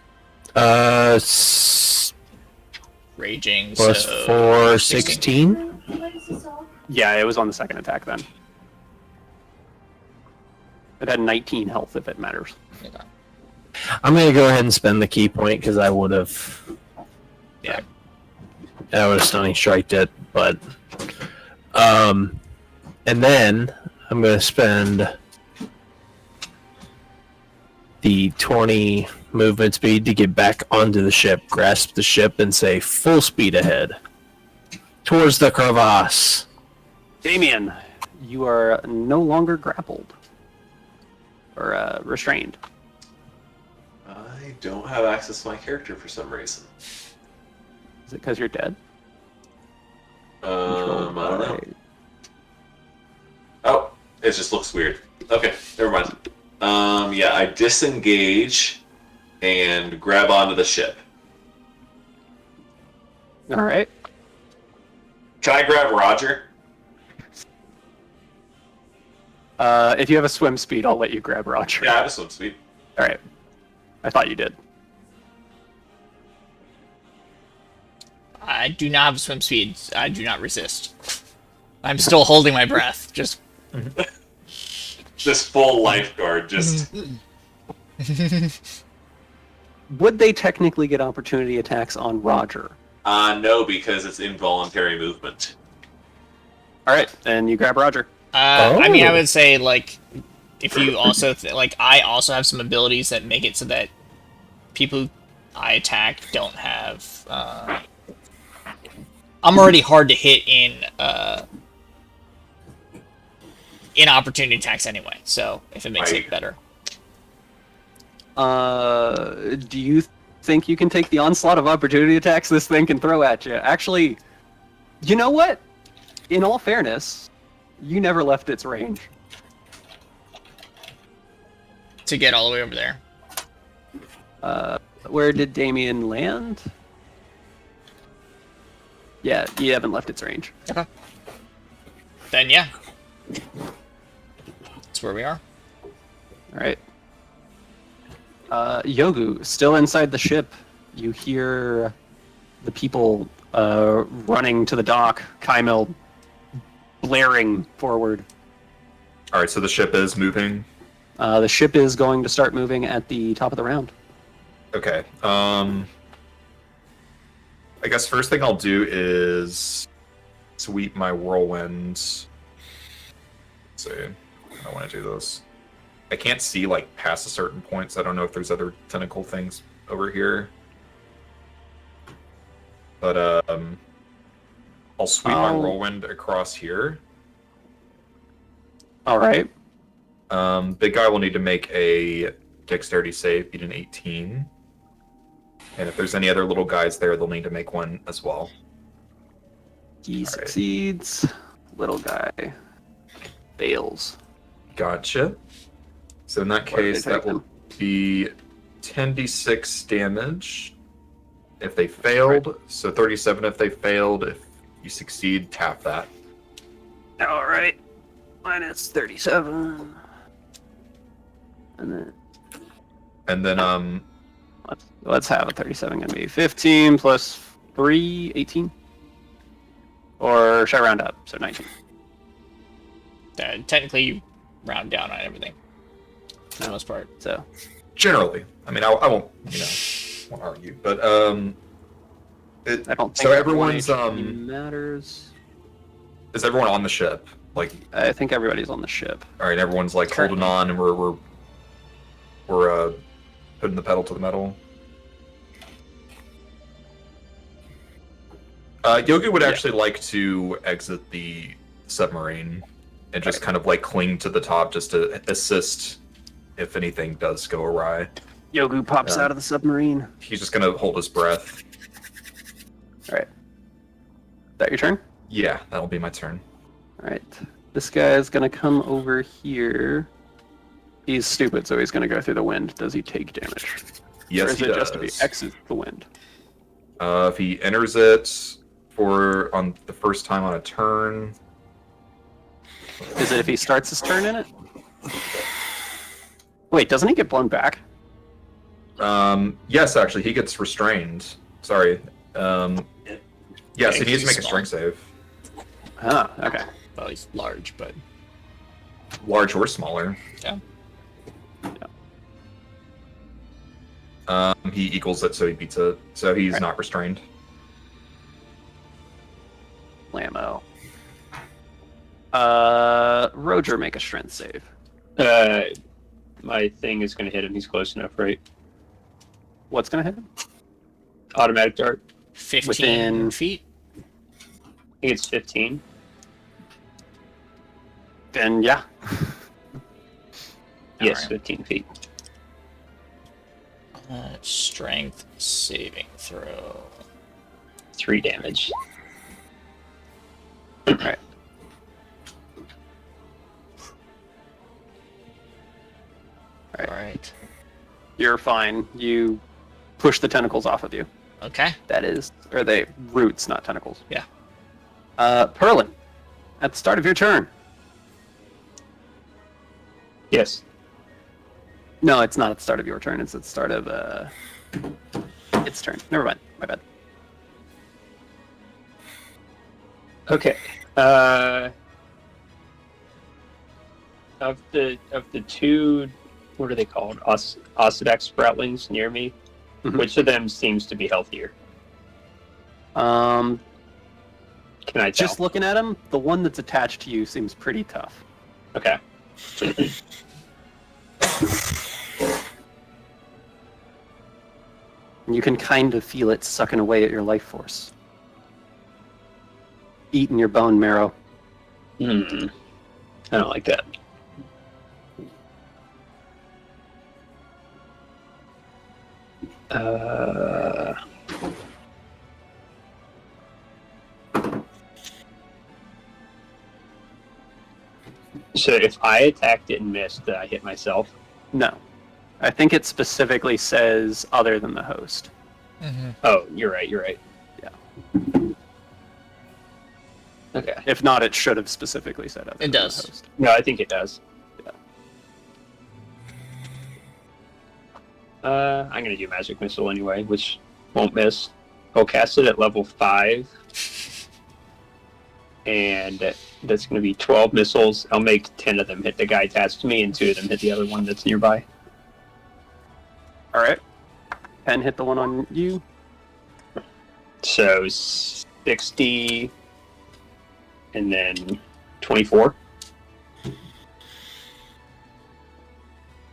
B: Raging.
D: Plus
B: so
D: 4, 16.
A: Yeah, it was on the second attack then. It had 19 health if it matters.
B: Okay.
D: I'm gonna go ahead and spend the key point because I would have.
B: Yeah.
D: I would have stunning striked it, but. And then I'm gonna spend the 20 movement speed to get back onto the ship, grasp the ship, and say full speed ahead towards the crevasse.
A: Damien, you are no longer grappled or restrained.
C: I don't have access to my character for some reason.
A: Is it because you're dead?
C: I don't know. Oh, it just looks weird. Okay, never mind. Yeah, I disengage and grab onto the ship.
A: All right.
C: Can I grab Roger?
A: If you have a swim speed, I'll let you grab Roger.
C: Yeah, I have a swim speed.
A: All right. I thought you did.
B: I do not have swim speed. I do not resist. I'm still holding my breath. Just.
C: This full lifeguard just.
A: Would they technically get opportunity attacks on Roger?
C: No, because it's involuntary movement.
A: All right, and you grab Roger.
B: I mean, I
D: Oh.
B: would say, like, if you also, like, I also have some abilities that make it so that people who I attack don't have, I'm already hard to hit in opportunity attacks anyway, so if it makes it
C: Right.
B: better.
A: Do you think you can take the onslaught of opportunity attacks this thing can throw at you? Actually, you know what? In all fairness, you never left its range.
B: To get all the way over there.
A: Where did Damien land? Yeah, you haven't left its range.
B: Okay. Then, yeah. That's where we are.
A: All right. Yogu, still inside the ship, you hear the people running to the dock, Kaimel blaring forward.
E: All right, so the ship is moving.
A: The ship is going to start moving at the top of the round.
E: Okay. I guess first thing I'll do is sweep my whirlwind. Let's see, I want to do this. I can't see like past a certain point, so I don't know if there's other tentacle things over here. But I'll sweep my whirlwind across here.
A: All right.
E: Big guy will need to make a dexterity save, beat an 18. And if there's any other little guys there, they'll need to make one as well.
A: He succeeds. Little guy fails.
E: Gotcha. So in that
A: What did
E: case,
A: they
E: that
A: take
E: will be 10d6 damage if they failed. So 37 if they failed. If you succeed, half that.
A: All right. Minus 37. And then let's have a 37 gonna be 15 plus 3, 18. Or should I round up? So 19.
B: Technically, you round down on everything. For the most part.
A: So
E: Generally, I mean, I won't, won't argue, but
A: I don't think
E: so everyone's
A: matters.
E: Is everyone on the ship? Like,
A: I think everybody's on the ship.
E: all right, everyone's like holding on, and we're putting the pedal to the metal. Yogi would actually like to exit the submarine and just kind of like cling to the top just to assist if anything does go awry.
A: Yogu pops out of the submarine.
E: He's just gonna hold his breath.
A: All right. That your turn?
E: Yeah, that'll be my turn.
A: All right. This guy's gonna come over here. He's stupid, so he's gonna go through the wind. Does he take damage?
E: Yes,
A: or is
E: he
A: it
E: does.
A: just if he exits the wind?
E: If he enters it on the first time on a turn.
A: Is it if he starts his turn in it? Wait, doesn't he get blown back?
E: Yes, actually, he gets restrained. Sorry. Yes, he needs to make a strength save.
A: Ah, okay.
B: Well, he's large, but
E: Large or smaller.
B: yeah.
E: He equals it, so he beats it. So he's
A: Right.
E: not restrained.
A: Lamo. Roger, make a strength save.
F: My thing is going to hit him. He's close enough, right?
A: What's gonna hit him?
F: Automatic dart.
B: 15
A: Within-
B: feet.
F: I think it's 15.
A: Then yeah.
F: Yes,
B: Alright.
F: 15 feet.
B: Strength saving throw.
F: 3 damage.
A: Alright.
B: All right.
A: You're fine. You push the tentacles off of you.
B: Okay.
A: That is, or they roots, not tentacles.
B: Yeah.
A: Perlin, at the start of your turn.
F: Yes.
A: No, it's not at the start of your turn. It's at the start of its turn. Never mind. My bad.
F: Okay. Of the two, what are they called? Ossidax sproutlings near me.
A: Mhm.
F: Which of them seems to be healthier?
A: Um,
F: Can I tell?
A: just looking at him, the one that's attached to you seems pretty tough.
F: Okay.
A: And you can kind of feel it sucking away at your life force, eating your bone marrow.
F: I don't like that. So if I attacked it and missed, I hit myself.
A: No, I think it specifically says other than the host.
F: Oh, you're right.
A: Yeah.
F: Okay.
A: If not, it should have specifically said other
B: It
A: than
B: does.
A: the host.
F: No, I think it does.
A: Yeah.
F: I'm gonna do magic missile anyway, which won't miss. I'll cast it at level 5, and that's gonna be 12 missiles. I'll make 10 of them hit the guy attached to me, and 2 of them hit the other one that's nearby.
A: All right. 10 hit the one on you.
F: So 60, and then 24.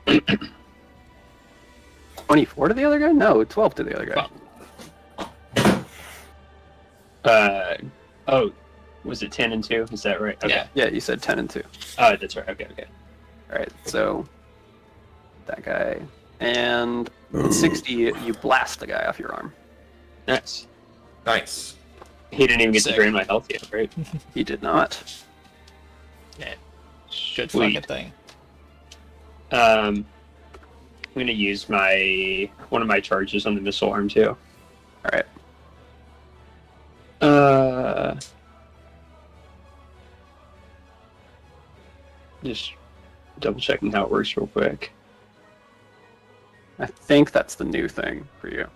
A: $24 to the other guy? No, 12 to the other guy.
F: Oh, was it 10 and 2? Is that right? Okay.
B: Yeah.
A: Yeah, you said 10 and 2.
F: Oh, that's right. Okay.
A: All right, so that guy. And 60, you blast the guy off your arm.
F: Nice.
E: Nice.
F: He didn't even get
B: Sick.
F: to drain my health yet, right?
A: He did not.
B: Good
F: Sweet.
B: fucking thing.
F: I'm gonna use one of my charges on the missile arm too.
A: All right.
F: Just double checking how it works real quick.
A: I think that's the new thing for you.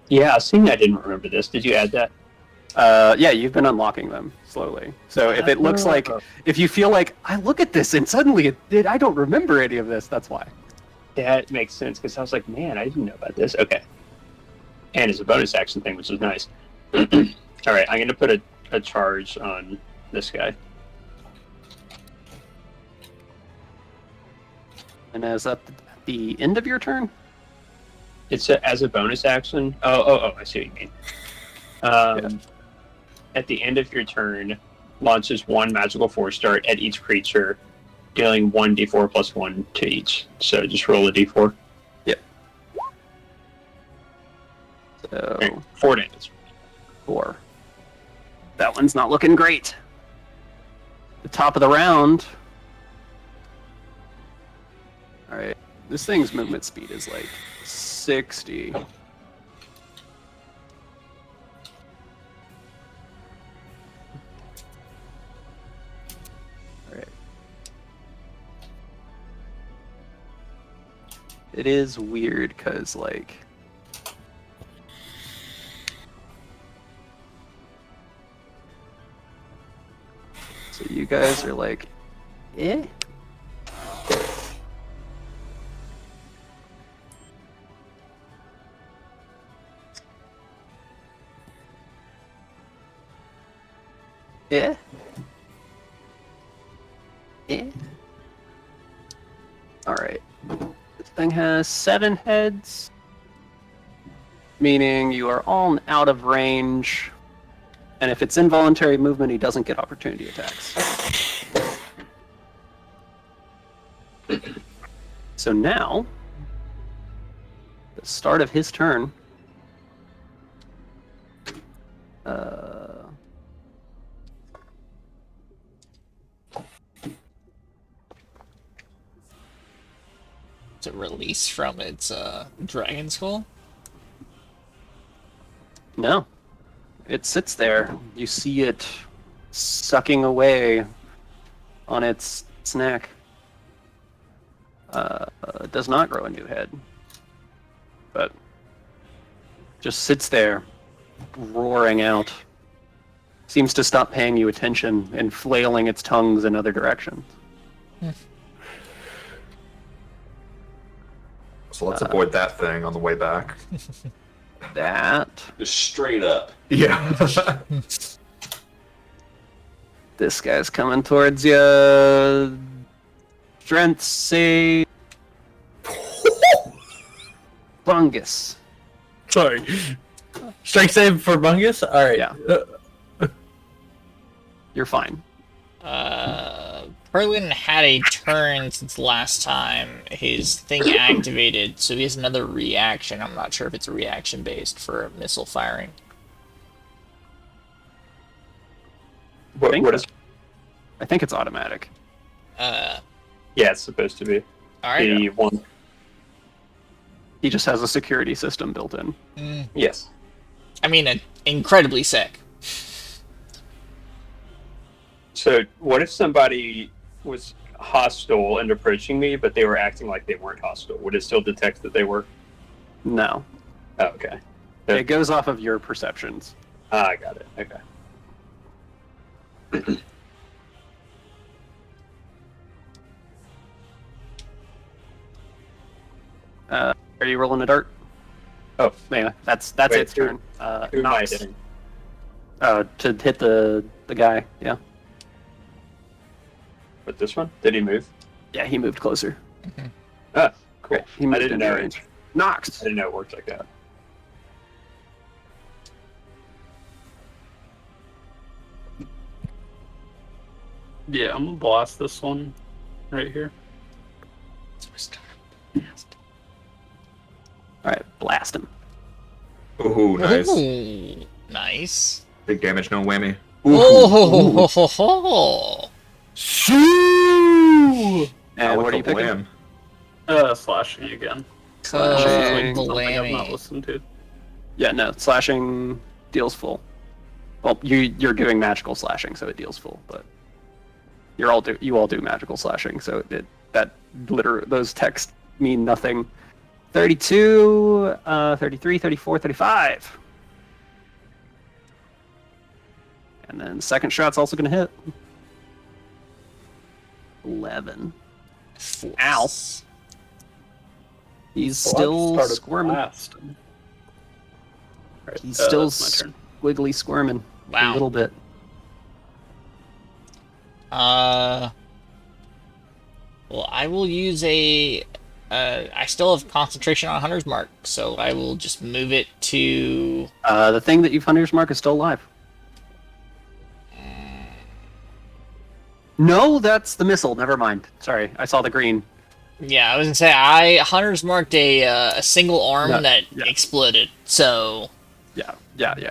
F: Yeah, seeing I didn't remember this. Did you add that?
A: Yeah, you've been unlocking them slowly. So if it looks like, if you feel like, I look at this and suddenly I don't remember any of this, that's why.
F: Yeah, it makes sense because I was like, man, I didn't know about this. Okay. And it's a bonus action thing, which is nice. All right, I'm going to put a charge on this guy.
A: And as at the end of your turn?
F: It's as a bonus action. Oh, I see what you mean. At the end of your turn, launches 1 magical force dart at each creature, dealing 1d4 plus 1 to each. So just roll a d4.
A: Yep. So,
F: Right, 4 damage.
A: 4. That one's not looking great. The top of the round. Alright. This thing's movement speed is like 60. Alright. It is weird because, like, so you guys are like, eh? Yeah. Yeah. Alright. This thing has 7 heads. Meaning you are all out of range. And if it's involuntary movement, he doesn't get opportunity attacks. So now, the start of his turn.
B: To release from its dragon skull.
A: No. It sits there. You see it sucking away on its neck. It does not grow a new head. But just sits there, roaring out. Seems to stop paying you attention and flailing its tongues in other directions.
E: So let's avoid that thing on the way back.
A: that.
C: Just straight up.
E: Yeah.
A: This guy's coming towards you. Strength save. Bungus.
D: Sorry. Strike save for Bungus? Alright.
A: Yeah. You're fine.
B: Perlin had a turn since last time his thing activated, so he has another reaction. I'm not sure if it's reaction based for missile firing.
F: What
A: think
F: is?
A: I think it's automatic.
B: Uh,
F: Yeah, it's supposed to be.
B: Alright.
F: The one.
A: He just has a security system built in.
F: Yes.
B: I mean, incredibly sick.
F: So, what if somebody was hostile and approaching me, but they were acting like they weren't hostile? Would it still detect that they were?
A: No.
F: Oh, okay.
A: It goes off of your perceptions.
F: Ah, I got it. Okay.
A: Are you rolling a dart?
F: Oh,
A: Anyway, that's
F: Wait,
A: its
F: who-
A: turn.
F: who am I
A: Nox.
F: hitting?
A: To hit the guy, yeah.
F: With this one? Did he move?
A: Yeah, he moved closer.
F: Ah, cool.
A: Great. He moved
F: didn't
A: into
F: know.
A: range. Nox!
F: I didn't know it worked like that.
G: Yeah, I'm gonna blast this one right here.
A: Alright, blast him.
E: Ooh, nice.
B: Ooh, nice.
E: Big damage, no whammy.
B: Oh, ho, ho, ho.
D: Shoo!
A: And what are you picking?
E: Wham.
G: Slashing again.
A: Slashing.
G: Something I've not
B: Blammy.
G: listened to.
A: Yeah, no, slashing deals full. Well, you're doing magical slashing, so it deals full, but you all do magical slashing, so those texts mean nothing. 32, 33, 34, 35. And then second shot's also gonna hit. 11. Ow. He's still
G: Started
A: squirming.
G: blasting. Right,
A: He's still
G: that's my turn.
A: squiggly squirming a
B: Wow.
A: little bit.
B: Well, I will use I still have concentration on Hunter's Mark, so I will just move it to...
A: The thing that you've Hunter's Mark is still alive. No, that's the missile. Never mind. Sorry, I saw the green.
B: Yeah, I was gonna say, I Hunter's Marked a single arm
A: No,
B: that
A: yeah.
B: exploded, so...
A: Yeah.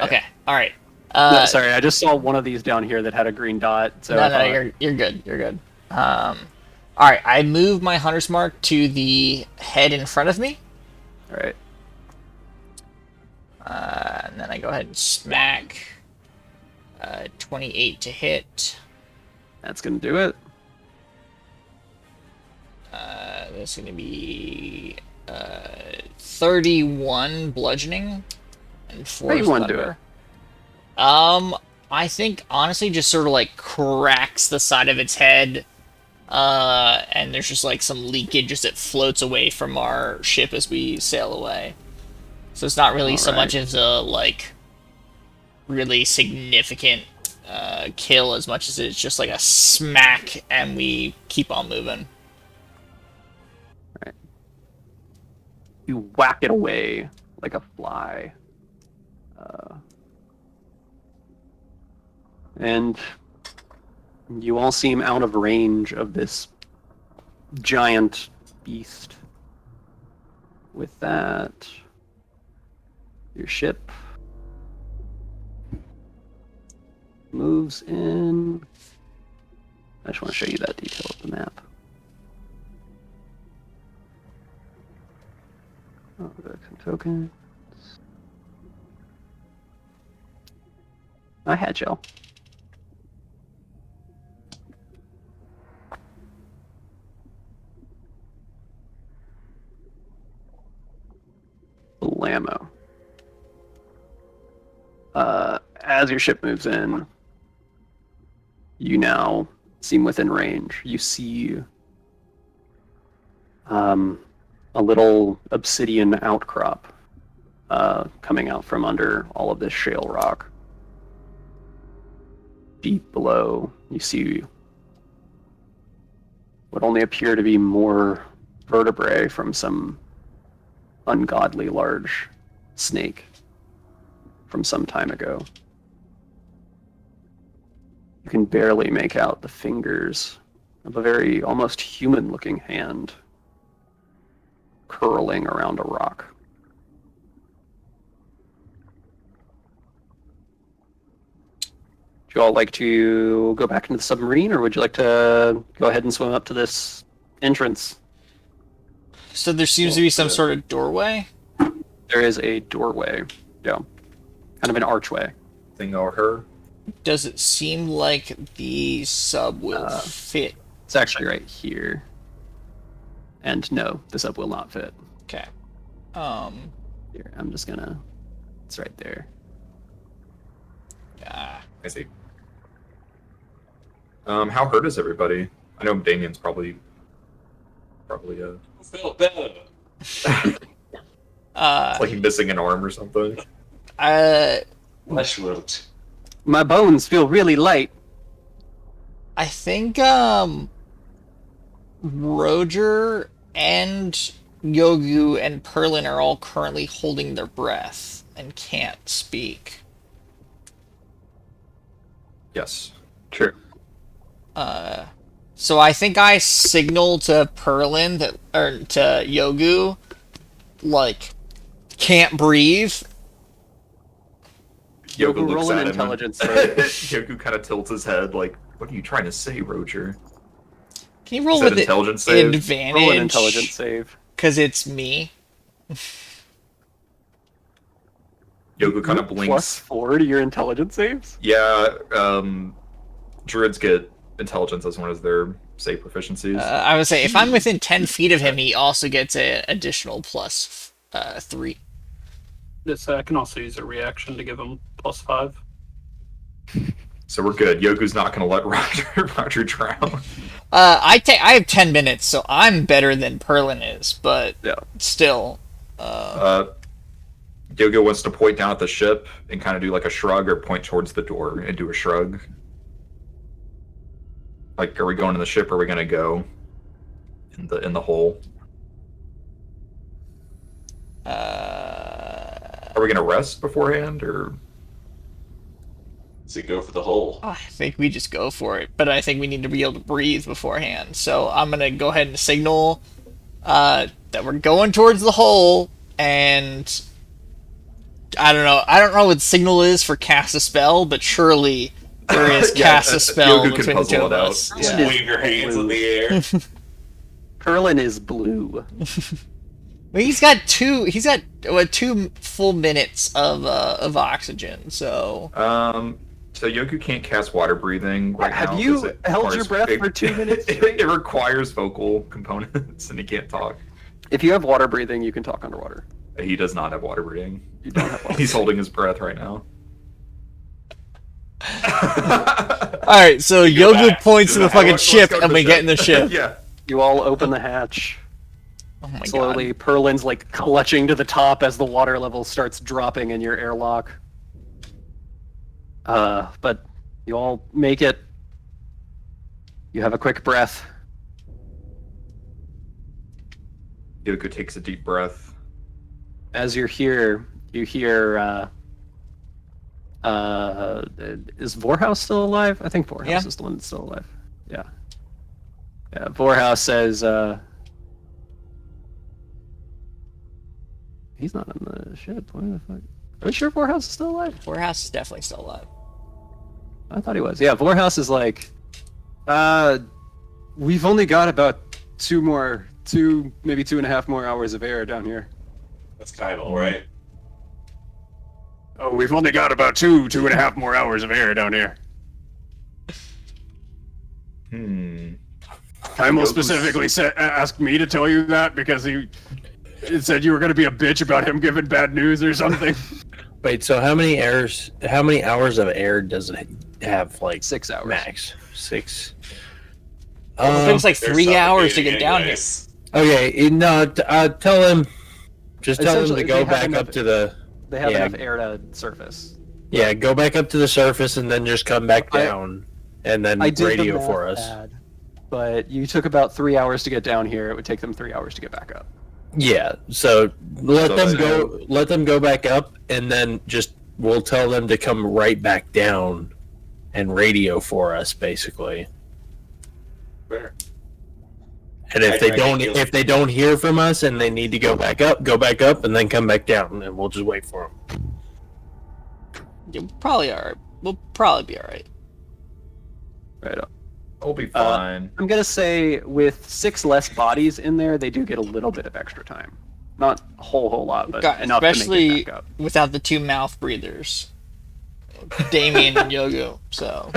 B: Okay, alright.
A: No, sorry, I just saw one of these down here that had a green dot. So I thought-
B: you're good, you're good. Alright, I move my Hunter's Mark to the head in front of me,
A: All right.
B: and then I go ahead and smack 28 to hit.
A: That's gonna do it.
B: That's gonna be 31 bludgeoning and 4
A: 31 do
B: thunder. I think honestly just sort of like cracks the side of its head, and there's just like some leakage as it floats away from our ship as we sail away. So it's not really so much as a like really significant kill as much as it's just like a smack and we keep on moving.
A: You whack it away like a fly. And you all seem out of range of this giant beast. With that, your ship moves in. I just want to show you that detail of the map. Oh, got some tokens. I had y'all. Blammo. As your ship moves in, you now seem within range. You see a little obsidian outcrop coming out from under all of this shale rock. Deep below, you see what only appear to be more vertebrae from some ungodly large snake from some time ago. You can barely make out the fingers of a very almost human-looking hand curling around a rock. Would you all like to go back into the submarine, or would you like to go ahead and swim up to this entrance?
B: So there seems to be some sort of doorway?
A: There is a doorway, yeah. Kind of an archway.
E: Thing or her.
B: Does it seem like the sub will fit?
A: It's actually right here. And no, the sub will not fit.
B: Okay.
A: Here, I'm just gonna... It's right there.
B: Ah.
E: I see. How hurt is everybody? I know Damien's probably
C: Feel better.
E: it's like he's missing an arm or something.
C: Flesh wound.
A: My bones feel really light.
B: I think Roger and Yogu and Perlin are all currently holding their breath and can't speak.
E: Yes.
F: True.
B: So I think I signal to Perlin that, or to Yogu, like, can't breathe.
E: Yogu
A: roll
E: looks
A: an
E: at him.
A: intelligence
E: And
A: save.
E: Yogu kind of tilts his head, like, "What are you trying to say, Roger?"
B: Can you roll
E: Is that
B: with
E: intelligence save?
B: advantage?
A: Roll an intelligence save.
B: Because it's me.
E: Yogu kind of blinks.
A: +4 to your intelligence saves?
E: Yeah, druids get intelligence as one of their save proficiencies.
B: I would say if I'm within 10 feet of him, he also gets an additional plus 3.
G: This I can also use a reaction to give him +5.
E: So we're good. Yogu's not going to let Roger drown.
B: I have 10 minutes, so I'm better than Perlin is, but
A: Yeah.
B: still.
E: Yogu wants to point down at the ship and kind of do like a shrug, or point towards the door and do a shrug. Like, are we going in the ship, or are we going to go in the hole? Are we going to rest beforehand, or?
C: So you go for the hole.
B: I think we just go for it, but I think we need to be able to breathe beforehand. So I'm gonna go ahead and signal that we're going towards the hole, and I don't know what signal is for cast a spell, but surely there is cast a spell
E: Yogu can
B: between the two
E: puzzle
B: of
E: it out.
B: us.
C: Just
B: Yeah.
C: wave your hands in the air.
A: Perlin is blue.
B: Well, he's got 2 full minutes of oxygen, so
E: So Yogu can't cast water breathing right now.
A: Have you
E: 'cause it
A: held your
E: requires-
A: breath for 2 minutes?
E: It requires vocal components, and he can't talk.
A: If you have water breathing, you can talk underwater.
E: He does not have water breathing.
A: You don't have water
E: He's holding his breath right now.
B: Alright, so
C: go
B: Yogu
C: back.
B: points to the fucking
E: Let's
B: ship
E: go to
B: and
E: the
B: we get in the ship.
E: Yeah.
A: You all open the hatch.
B: Oh my
A: Slowly,
B: god.
A: Perlin's like clutching to the top as the water level starts dropping in your airlock. But you all make it. You have a quick breath.
E: Yogu takes a deep breath.
A: As you're here, you hear. Is Vorhaus still alive? I think Vorhaus
B: Yeah.
A: is the one that's still alive. Yeah. Yeah. Vorhaus says. He's not on the ship. Why the fuck? Are we sure Vorhaus is still alive?
B: Warehouse is definitely still alive.
A: I thought he was. Yeah, Vorhaus is like, we've only got about maybe 2.5 more hours of air down here.
C: That's kind of all right.
A: Oh, we've only got about 2.5 more hours of air down here. Kymel specifically asked me to tell you that because he said you were going to be a bitch about him giving bad news or something.
D: Wait, so how many hours of air does it have? Like
A: 6 hours.
D: max 6.
B: It takes like
C: They're
B: 3 hours to get
C: suffocating
B: down here.
C: anyways.
D: Okay, no, tell him Just tell them to
A: Essentially,
D: go
A: they have
D: back
A: enough-
D: up to the.
A: They have
D: Yeah.
A: enough air to surface.
D: Yeah, go back up to the surface and then just come back
A: I-
D: down, and then
A: I did
D: radio
A: the math
D: for us.
A: bad, but you took about 3 hours to get down here. It would take them 3 hours to get back up.
D: Yeah, so let
C: So
D: them
C: they-
D: go. Let them go back up, and then we'll tell them to come right back down, and radio for us, basically.
C: Fair.
D: And if
C: I think
D: they don't hear from us and they need to go back up, and then come back down, and we'll just wait for them.
B: You're probably alright. We'll probably be alright.
A: Right.
E: We'll be fine.
A: I'm gonna say with 6 less bodies in there, they do get a little bit of extra time. Not a whole lot, but enough to
B: Especially
A: make it back up.
B: without the 2 mouth breathers, Damien and Yogo. So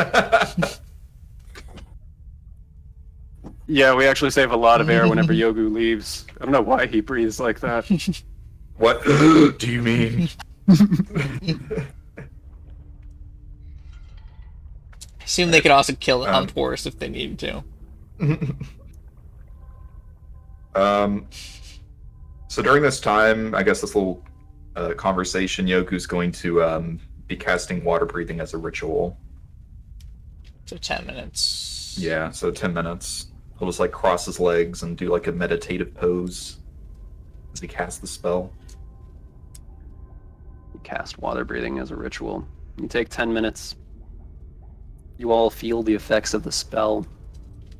A: Yeah, we actually save a lot of air whenever Yogu leaves. I don't know why he breathes like that.
E: What do you mean?
B: I assume they could also kill
E: Um,
B: Unforce if they needed to.
E: So during this time, I guess this little conversation, Yoku's going to be casting water breathing as a ritual.
B: So 10 minutes.
E: Yeah, so 10 minutes. He'll just like cross his legs and do like a meditative pose as he casts the spell.
A: You cast water breathing as a ritual. You take 10 minutes. You all feel the effects of the spell.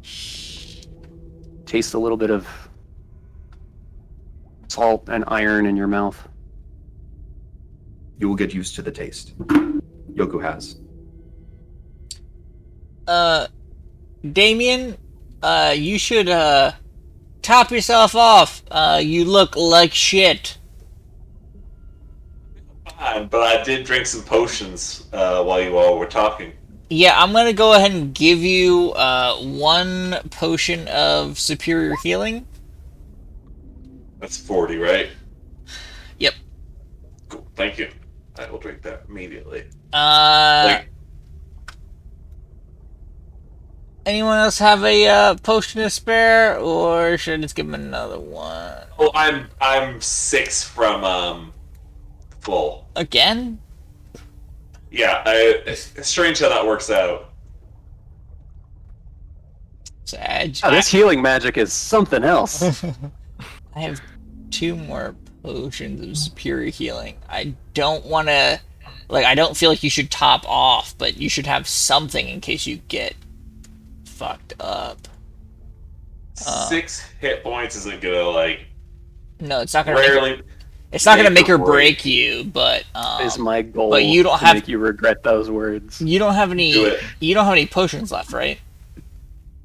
A: Taste a little bit of salt and iron in your mouth.
E: You will get used to the taste. Yoku has.
B: Damien, you should top yourself off. You look like shit.
C: Fine, but I did drink some potions while you all were talking.
B: Yeah, I'm gonna go ahead and give you 1 potion of superior healing.
C: That's 40, right?
B: Yep.
C: Cool. Thank you. I will drink that immediately.
B: Anyone else have a potion to spare, or should I just give him another one?
C: Oh, I'm 6 from full.
B: Again?
C: Yeah, it's strange how that works out.
B: Sag.
A: Oh, this healing magic is something else.
B: I have 2 more potions of superior healing. I don't want to... I don't feel like you should top off, but you should have something in case you get fucked up.
C: 6 hit points isn't gonna,
B: No, it's not going to
C: rarely...
B: It's not going to make or
C: break.
B: break you, but...
A: Is my goal
B: but you don't
A: to
B: have-
A: make you regret those words.
B: You don't have any...
C: Do it.
B: You don't have any potions left, right?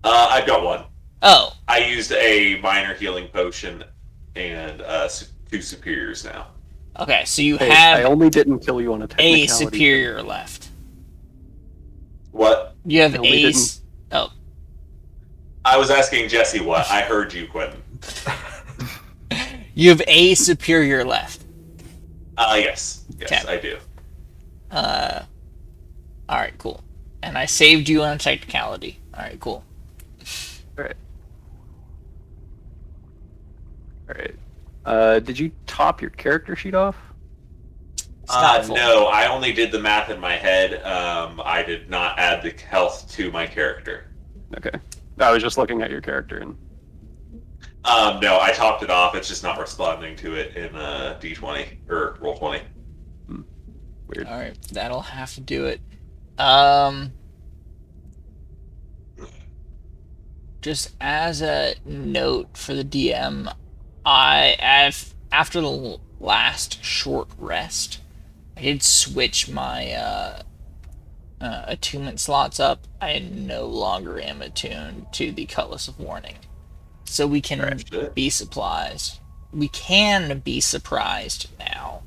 C: I've got 1.
B: Oh,
C: I used a minor healing potion and 2 superiors now.
B: okay, so you
A: Hey, I
B: have
A: only didn't kill you on a
B: a
A: technicality.
B: superior left.
C: What?
B: You have
A: I only
B: a...
A: didn't-
B: Oh,
C: I was asking Jesse what. I heard you, Quentin.
B: you have a superior left.
C: Yes. Yes,
B: Okay.
C: I do.
B: Alright, cool. And I saved you on a technicality. Alright, cool.
A: Alright. Alright. Did you top your character sheet off?
B: It's not full.
C: No, I only did the math in my head. I did not add the health to my character.
A: Okay. I was just looking at your character and
C: No, I topped it off. It's just not responding to it in D20 or roll 20.
A: weird.
B: Alright, that'll have to do it. Just as a note for the DM, after the last short rest, I did switch my attunement slots up. I no longer am attuned to the Cutlass of Warning. So we can
C: Right.
B: be surprised. We can be surprised now.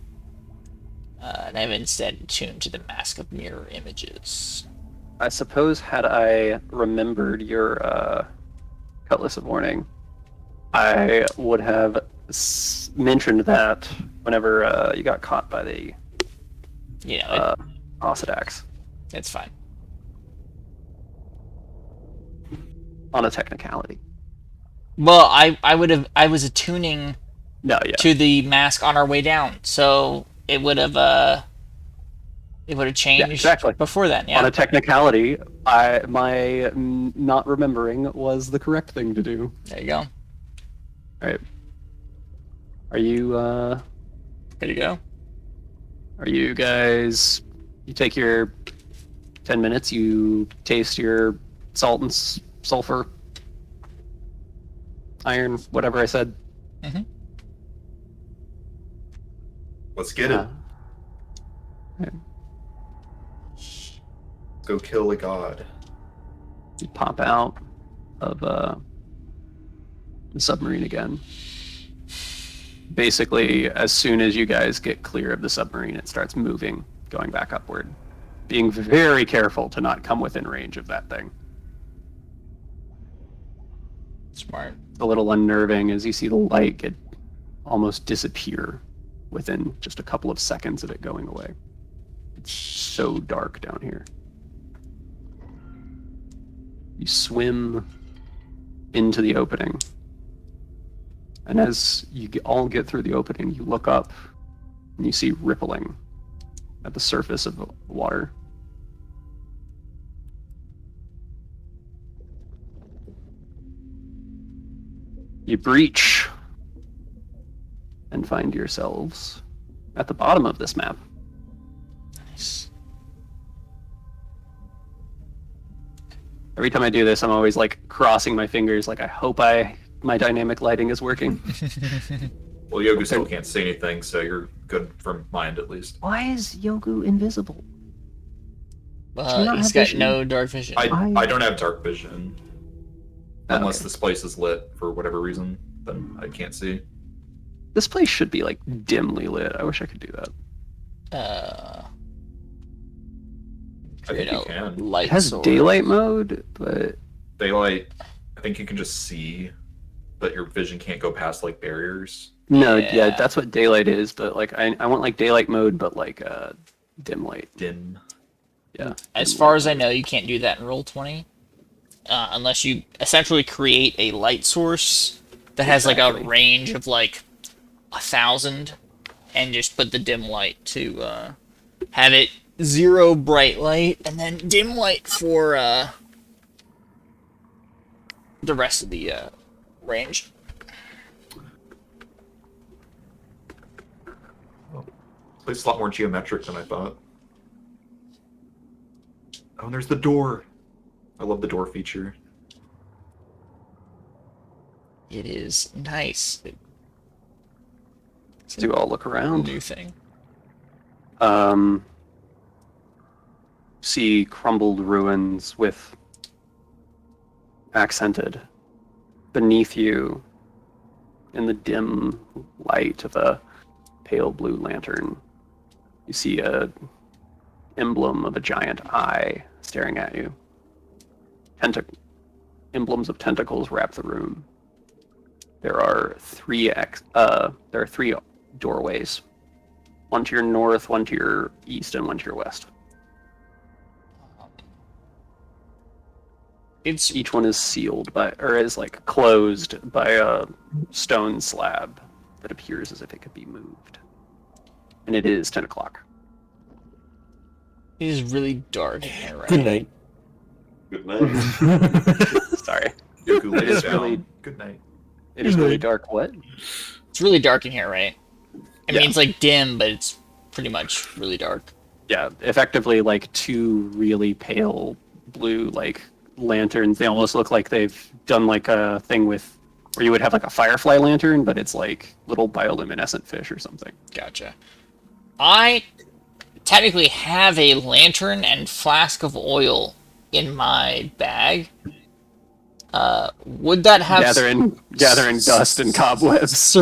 B: And I've instead attuned to the Mask of Mirror Images.
A: I suppose had I remembered your Cutlass of Warning, I would have mentioned that whenever you got caught by the
B: You know,
A: Ossidax
B: it's fine.
A: on a technicality.
B: Well, I was attuning
A: No, yeah.
B: to the mask on our way down. So it would have changed
A: exactly.
B: before then.
A: On
B: Yeah.
A: a technicality, my not remembering was the correct thing to do.
B: There you go.
A: All right. Are you
B: There you go.
A: Are you guys? You take your 10 minutes. You taste your salt and sulfur, iron, whatever I said.
B: Mm-hmm.
E: Let's get it.
A: Right.
E: Go kill a god.
A: You pop out of the submarine again. Basically, as soon as you guys get clear of the submarine, it starts moving, going back upward. Being very careful to not come within range of that thing.
B: Smart.
A: It's a little unnerving as you see the light get almost disappear within just a couple of seconds of it going away. It's so dark down here. You swim into the opening. And as you all get through the opening, you look up and you see rippling at the surface of the water. You breach and find yourselves at the bottom of this map.
B: Nice.
A: Every time I do this, I'm always like crossing my fingers, like I hope my dynamic lighting is working.
E: Well, Yogu still can't see anything, so you're good from mind at least.
A: Why is Yogu invisible? not
B: He's
A: have
B: got
A: vision?
B: no dark vision.
E: I don't have dark vision.
A: Oh,
E: Unless
A: okay.
E: this place is lit for whatever reason, then I can't see.
A: This place should be like dimly lit. I wish I could do that.
E: I think you
B: Create a
E: can.
B: light
A: It has
B: source.
A: daylight mode, but
E: Daylight, I think you can just see, but your vision can't go past like barriers.
A: no,
B: Yeah.
A: yeah, that's what daylight is. But like, I want like daylight mode, but like dim light.
E: Dim.
A: Yeah.
B: As
A: dim
B: far
A: light.
B: as I know, you can't do that in Roll20, unless you essentially create a light source that has like a
A: Exactly.
B: range of like 1,000, and just put the dim light to have it 0 bright light, and then dim light for the rest of the range.
E: This place is a lot more geometric than I thought. Oh, and there's the door. I love the door feature.
B: It is nice. It's
A: Do all look
B: a
A: around.
B: new thing.
A: See crumbled ruins with accented beneath you in the dim light of a pale blue lantern. You see a emblem of a giant eye staring at you. Emblems of tentacles wrap the room. There are three doorways. One to your north, one to your east, and one to your west.
B: It's
A: Each one is sealed by, or is like closed by a stone slab that appears as if it could be moved. And it is 10 o'clock.
B: It is really dark in here, right?
D: Good night.
C: Good night.
A: Sorry.
E: Yogu lays
A: is
E: down.
A: really-
E: Good night.
A: It is really dark. What?
B: It's really dark in here, right? I
A: Yeah.
B: mean, it's like dim, but it's pretty much really dark.
A: Yeah, effectively like two really pale blue like lanterns. They almost look like they've done like a thing with where you would have like a firefly lantern, but it's like little bioluminescent fish or something.
B: Gotcha. I technically have a lantern and flask of oil in my bag. Would that have
A: Gathering dust and cobwebs.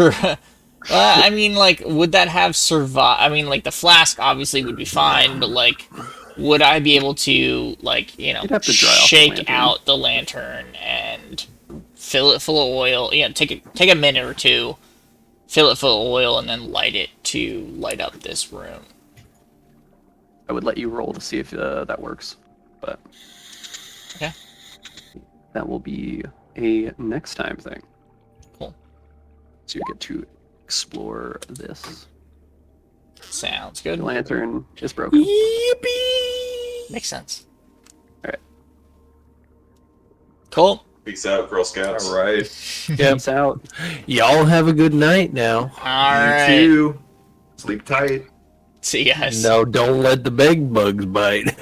B: I mean, like, would that have survived? I mean, like, the flask obviously would be fine, but like, would I be able to, like,
A: You'd have to dry off the
B: shake
A: lantern.
B: out the lantern and fill it full of oil? Yeah, take a minute or two, fill it full of oil, and then light it to light up this room.
A: I would let you roll to see if that works, but
B: Okay.
A: that will be a next time thing.
B: Cool.
A: So you get to explore this.
B: Sounds
A: The
B: good.
A: lantern is broken.
B: Makes sense.
A: Alright.
B: Cool.
C: Peace out, Girl Scouts.
E: All right.
A: Peace out.
D: Y'all have a good night now.
B: All
E: You
B: right.
E: too. Sleep tight.
B: See you guys.
D: No, don't let the bed bugs bite.